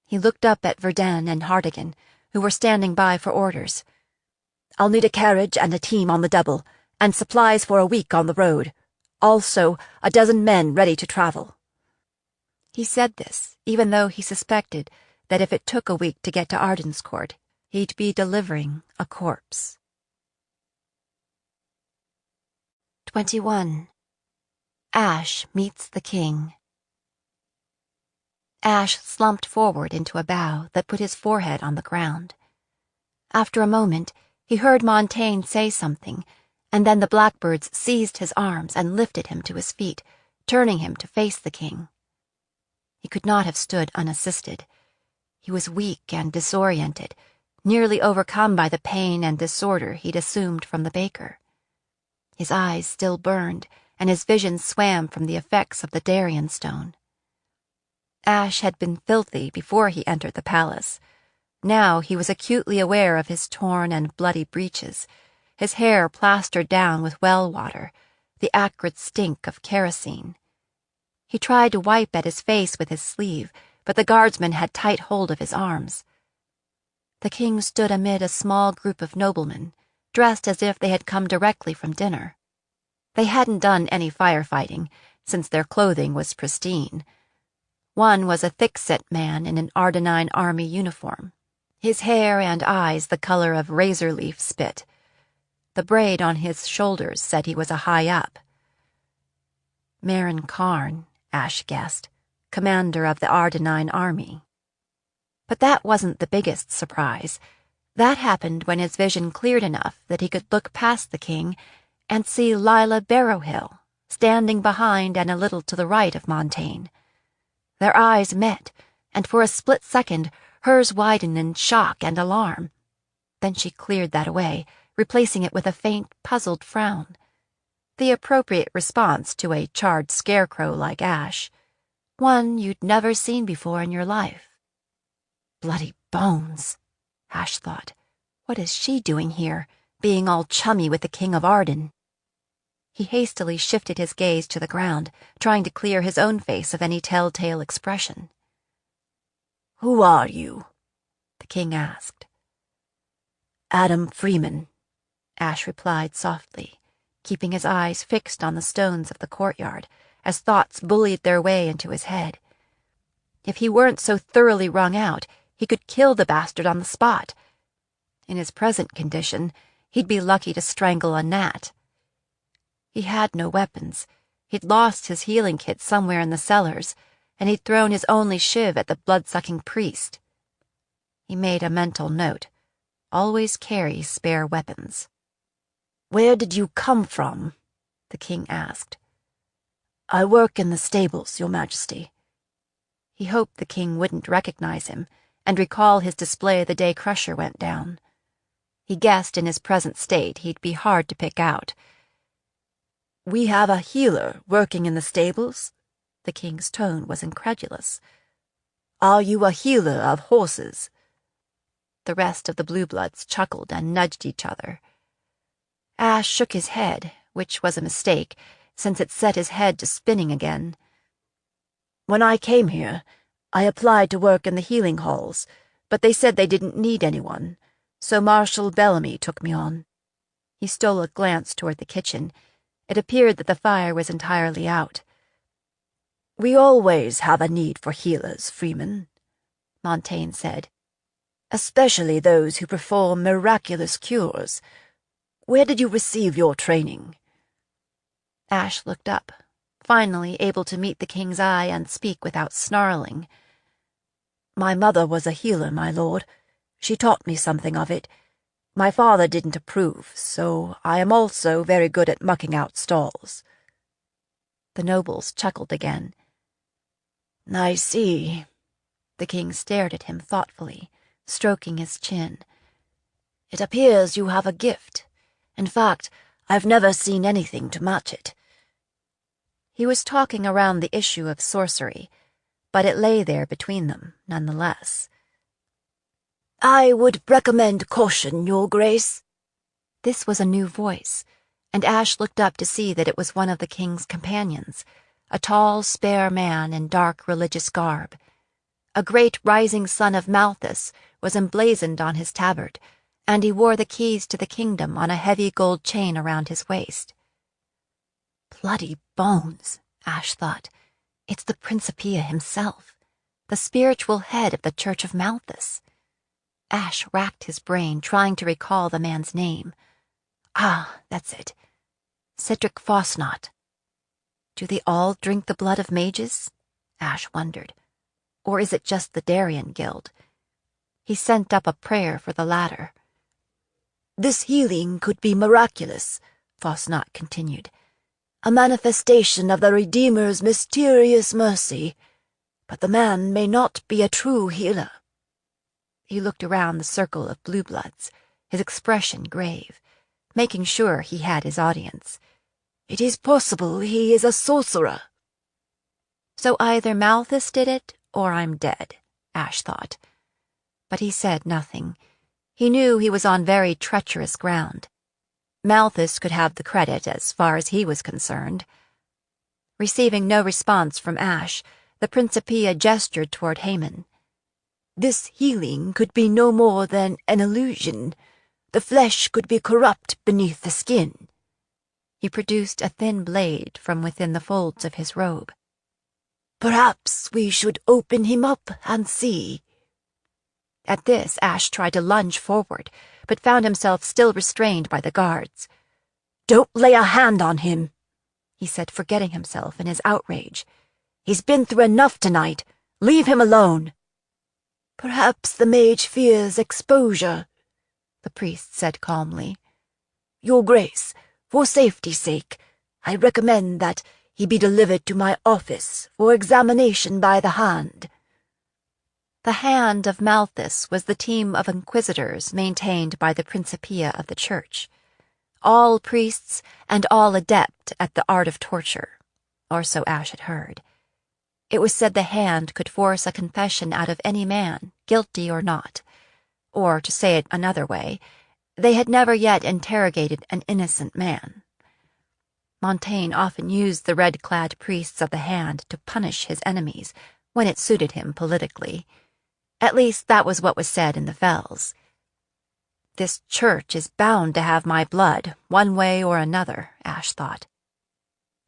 He looked up at Verdun and Hardigan, who were standing by for orders. "I'll need a carriage and a team on the double, and supplies for a week on the road. Also, a dozen men ready to travel." He said this, even though he suspected that if it took a week to get to Arden's court, he'd be delivering a corpse. 21. Ash meets the king. Ash slumped forward into a bow that put his forehead on the ground. After a moment, he heard Montaigne say something, and then the blackbirds seized his arms and lifted him to his feet, turning him to face the king. He could not have stood unassisted. He was weak and disoriented, nearly overcome by the pain and disorder he'd assumed from the baker. His eyes still burned, and his vision swam from the effects of the Darien stone. Ash had been filthy before he entered the palace. Now he was acutely aware of his torn and bloody breeches, his hair plastered down with well water, the acrid stink of kerosene. He tried to wipe at his face with his sleeve, but the guardsmen had tight hold of his arms. The king stood amid a small group of noblemen, dressed as if they had come directly from dinner. They hadn't done any firefighting, since their clothing was pristine. One was a thick-set man in an Ardenine army uniform, his hair and eyes the color of razor-leaf spit. The braid on his shoulders said he was a high-up. Marin Karn, Ash guessed, commander of the Ardenine army. But that wasn't the biggest surprise. That happened when his vision cleared enough that he could look past the king and see Lila Barrowhill, standing behind and a little to the right of Montaigne. Their eyes met, and for a split second hers widened in shock and alarm. Then she cleared that away, replacing it with a faint, puzzled frown. The appropriate response to a charred scarecrow like Ash. One you'd never seen before in your life. Bloody bones, Ash thought. What is she doing here, being all chummy with the King of Arden? He hastily shifted his gaze to the ground, trying to clear his own face of any telltale expression. "Who are you?" the king asked. "Adam Freeman," Ash replied softly, keeping his eyes fixed on the stones of the courtyard as thoughts bullied their way into his head. If he weren't so thoroughly wrung out, he could kill the bastard on the spot. In his present condition, he'd be lucky to strangle a gnat. He had no weapons. He'd lost his healing kit somewhere in the cellars, and he'd thrown his only shiv at the blood-sucking priest. He made a mental note. Always carry spare weapons. "Where did you come from?" the king asked. "I work in the stables, Your Majesty." He hoped the king wouldn't recognize him and recall his display the day Crusher went down. He guessed in his present state he'd be hard to pick out. "We have a healer working in the stables?" The king's tone was incredulous. "Are you a healer of horses?" The rest of the Blue Bloods chuckled and nudged each other. Ash shook his head, which was a mistake, since it set his head to spinning again. "When I came here, I applied to work in the healing halls, but they said they didn't need anyone, so Marshal Bellamy took me on." He stole a glance toward the kitchen. It appeared that the fire was entirely out. "We always have a need for healers, Freeman," Montaigne said. "Especially those who perform miraculous cures. Where did you receive your training?" Ash looked up, finally able to meet the king's eye and speak without snarling. "My mother was a healer, my lord. She taught me something of it. My father didn't approve, so I am also very good at mucking out stalls." The nobles chuckled again. "I see." The king stared at him thoughtfully, stroking his chin. "It appears you have a gift. In fact, I've never seen anything to match it." He was talking around the issue of sorcery, but it lay there between them, nonetheless. "I would recommend caution, Your Grace." This was a new voice, and Ash looked up to see that it was one of the king's companions, a tall, spare man in dark religious garb. A great rising sun of Malthus was emblazoned on his tabard, and he wore the keys to the kingdom on a heavy gold chain around his waist. Bloody bones, Ash thought. It's the Principia himself, the spiritual head of the Church of Malthus. Ash racked his brain, trying to recall the man's name. Ah, that's it. Cedric Fosnot. Do they all drink the blood of mages? Ash wondered. Or is it just the Darien Guild? He sent up a prayer for the latter. "This healing could be miraculous," Fosnot continued. "A manifestation of the Redeemer's mysterious mercy. But the man may not be a true healer." He looked around the circle of Blue Bloods, his expression grave, making sure he had his audience. "It is possible he is a sorcerer." So either Malthus did it, or I'm dead, Ash thought. But he said nothing. He knew he was on very treacherous ground. Malthus could have the credit as far as he was concerned. Receiving no response from Ash, the Principia gestured toward Haman. "This healing could be no more than an illusion. The flesh could be corrupt beneath the skin." He produced a thin blade from within the folds of his robe. "Perhaps we should open him up and see." At this, Ash tried to lunge forward, but found himself still restrained by the guards. "Don't lay a hand on him," he said, forgetting himself in his outrage. "He's been through enough tonight. Leave him alone." "Perhaps the mage fears exposure," the priest said calmly. "Your Grace, for safety's sake, I recommend that, he be delivered to my office for examination by the Hand. The Hand of Malthus was the team of inquisitors maintained by the Principia of the Church, all priests and all adept at the art of torture, or so Ash had heard. It was said the Hand could force a confession out of any man, guilty or not. Or, to say it another way, they had never yet interrogated an innocent man. Montaigne often used the red-clad priests of the Hand to punish his enemies when it suited him politically. At least that was what was said in the Fells. This church is bound to have my blood, one way or another, Ash thought.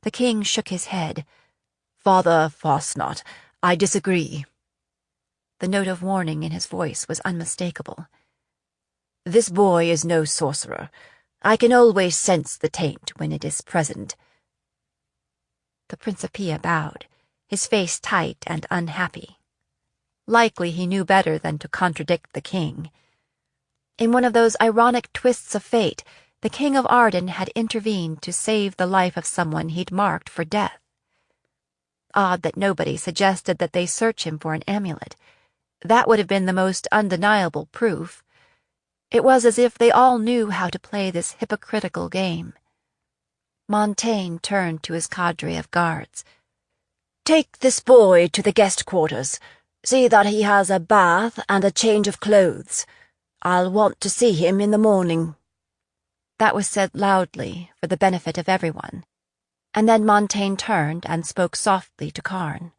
The king shook his head. Father Fosnot, I disagree. The note of warning in his voice was unmistakable. This boy is no sorcerer. I can always sense the taint when it is present. The Principia bowed, his face tight and unhappy. Likely he knew better than to contradict the king. In one of those ironic twists of fate, the King of Arden had intervened to save the life of someone he'd marked for death. Odd that nobody suggested that they search him for an amulet. That would have been the most undeniable proof. It was as if they all knew how to play this hypocritical game. Montaigne turned to his cadre of guards. Take this boy to the guest quarters. See that he has a bath and a change of clothes. I'll want to see him in the morning. That was said loudly for the benefit of everyone, and then Montaigne turned and spoke softly to Karn.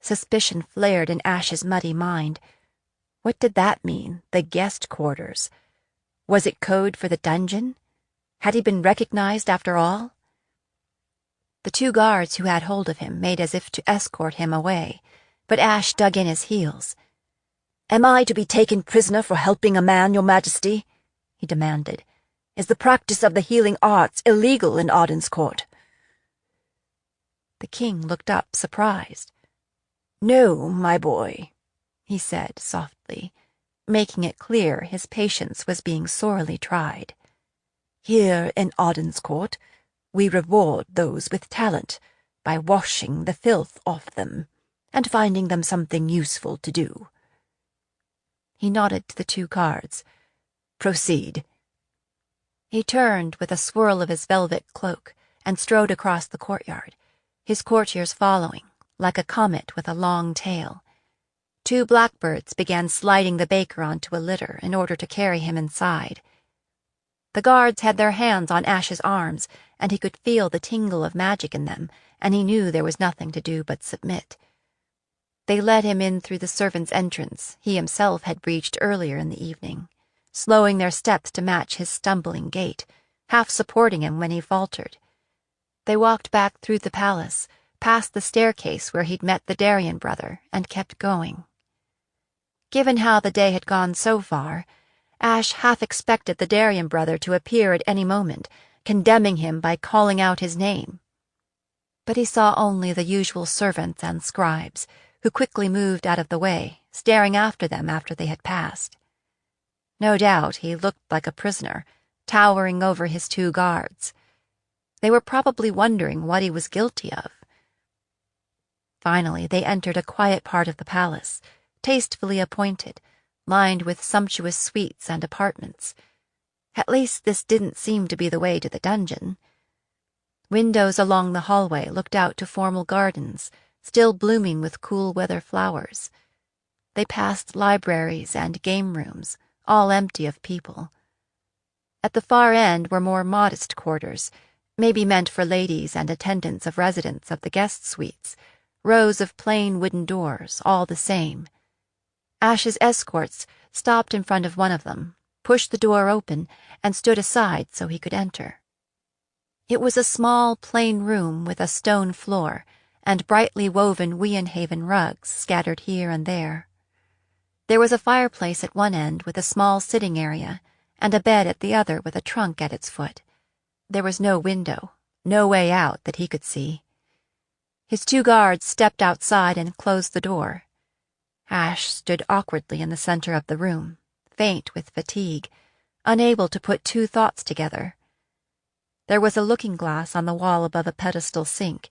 Suspicion flared in Ash's muddy mind. What did that mean, the guest quarters? Was it code for the dungeon? Had he been recognized after all? The two guards who had hold of him made as if to escort him away, but Ash dug in his heels. Am I to be taken prisoner for helping a man, Your Majesty? He demanded. Is the practice of the healing arts illegal in Arden's court? The king looked up, surprised. No, my boy, he said softly, making it clear his patience was being sorely tried. Here in Arden's court, we reward those with talent by washing the filth off them and finding them something useful to do. He nodded to the two guards. Proceed. He turned with a swirl of his velvet cloak and strode across the courtyard, his courtiers following, like a comet with a long tail. Two blackbirds began sliding the baker onto a litter in order to carry him inside. The guards had their hands on Ash's arms, and he could feel the tingle of magic in them, and he knew there was nothing to do but submit. They led him in through the servants' entrance he himself had breached earlier in the evening, slowing their steps to match his stumbling gait, half supporting him when he faltered. They walked back through the palace, past the staircase where he'd met the Darien brother, and kept going. Given how the day had gone so far, Ash half expected the Darien brother to appear at any moment, condemning him by calling out his name. But he saw only the usual servants and scribes, who quickly moved out of the way, staring after them after they had passed. No doubt he looked like a prisoner, towering over his two guards. They were probably wondering what he was guilty of. Finally, they entered a quiet part of the palace, tastefully appointed, lined with sumptuous suites and apartments. At least this didn't seem to be the way to the dungeon. Windows along the hallway looked out to formal gardens, still blooming with cool weather flowers. They passed libraries and game rooms, all empty of people. At the far end were more modest quarters, maybe meant for ladies and attendants of residents of the guest suites, rows of plain wooden doors, all the same. Ash's escorts stopped in front of one of them, pushed the door open, and stood aside so he could enter. It was a small, plain room with a stone floor and brightly woven Wiehenhaven rugs scattered here and there. There was a fireplace at one end with a small sitting area, and a bed at the other with a trunk at its foot. There was no window, no way out that he could see. His two guards stepped outside and closed the door. Ash stood awkwardly in the center of the room, faint with fatigue, unable to put two thoughts together. There was a looking-glass on the wall above a pedestal sink.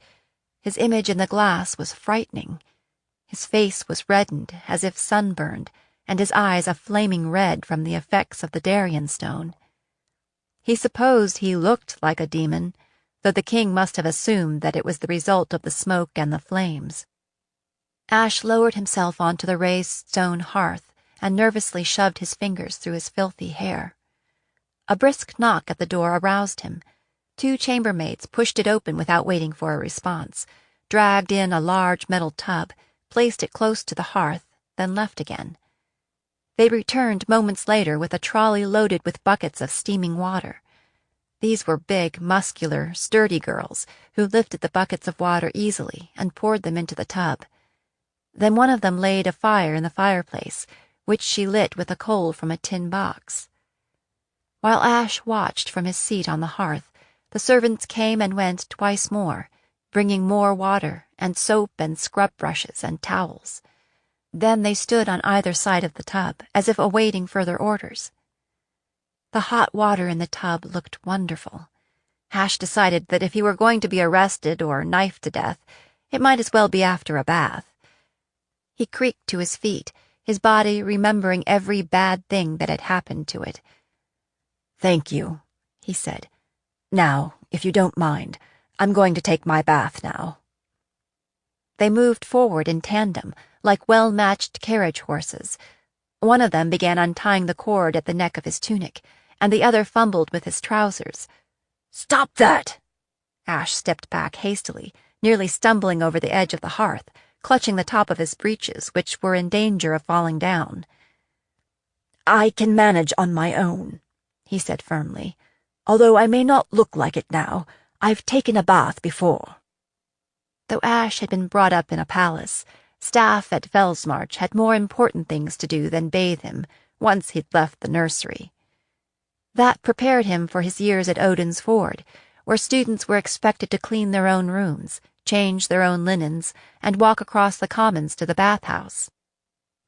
His image in the glass was frightening. His face was reddened, as if sunburned, and his eyes a flaming red from the effects of the Darien stone. He supposed he looked like a demon, though the king must have assumed that it was the result of the smoke and the flames. Ash lowered himself onto the raised stone hearth and nervously shoved his fingers through his filthy hair. A brisk knock at the door aroused him. 2 chambermaids pushed it open without waiting for a response, dragged in a large metal tub, placed it close to the hearth, then left again. They returned moments later with a trolley loaded with buckets of steaming water. These were big, muscular, sturdy girls who lifted the buckets of water easily and poured them into the tub. Then one of them laid a fire in the fireplace, which she lit with a coal from a tin box. While Ash watched from his seat on the hearth, the servants came and went twice more, bringing more water and soap and scrub brushes and towels. Then they stood on either side of the tub, as if awaiting further orders. The hot water in the tub looked wonderful. Ash decided that if he were going to be arrested or knifed to death, it might as well be after a bath. He creaked to his feet, his body remembering every bad thing that had happened to it. "Thank you," he said. "Now, if you don't mind, I'm going to take my bath now." They moved forward in tandem, like well-matched carriage horses. One of them began untying the cord at the neck of his tunic, and the other fumbled with his trousers. "Stop that!" Ash stepped back hastily, nearly stumbling over the edge of the hearth, clutching the top of his breeches, which were in danger of falling down. "I can manage on my own," he said firmly. "Although I may not look like it now, I've taken a bath before." Though Ash had been brought up in a palace, staff at Fellsmarch had more important things to do than bathe him once he'd left the nursery. That prepared him for his years at Odin's Ford, where students were expected to clean their own rooms, change their own linens, and walk across the commons to the bathhouse.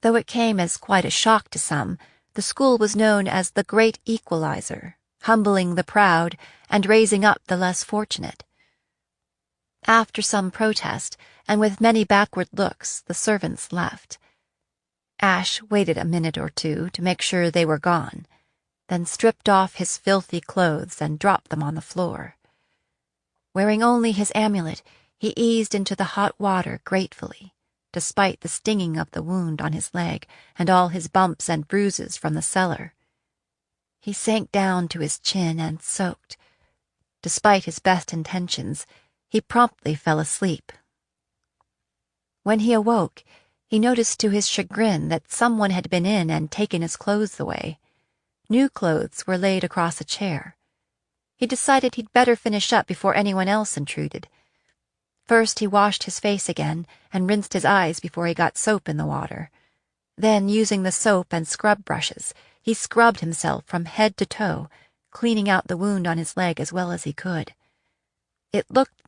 Though it came as quite a shock to some, the school was known as the Great Equalizer, humbling the proud and raising up the less fortunate. After some protest, and with many backward looks, the servants left. Ash waited a minute or two to make sure they were gone, then stripped off his filthy clothes and dropped them on the floor. Wearing only his amulet, he eased into the hot water gratefully, despite the stinging of the wound on his leg and all his bumps and bruises from the cellar. He sank down to his chin and soaked. Despite his best intentions, he promptly fell asleep. When he awoke, he noticed to his chagrin that someone had been in and taken his clothes away. New clothes were laid across a chair. He decided he'd better finish up before anyone else intruded. First he washed his face again and rinsed his eyes before he got soap in the water. Then, using the soap and scrub brushes, he scrubbed himself from head to toe, cleaning out the wound on his leg as well as he could. It looked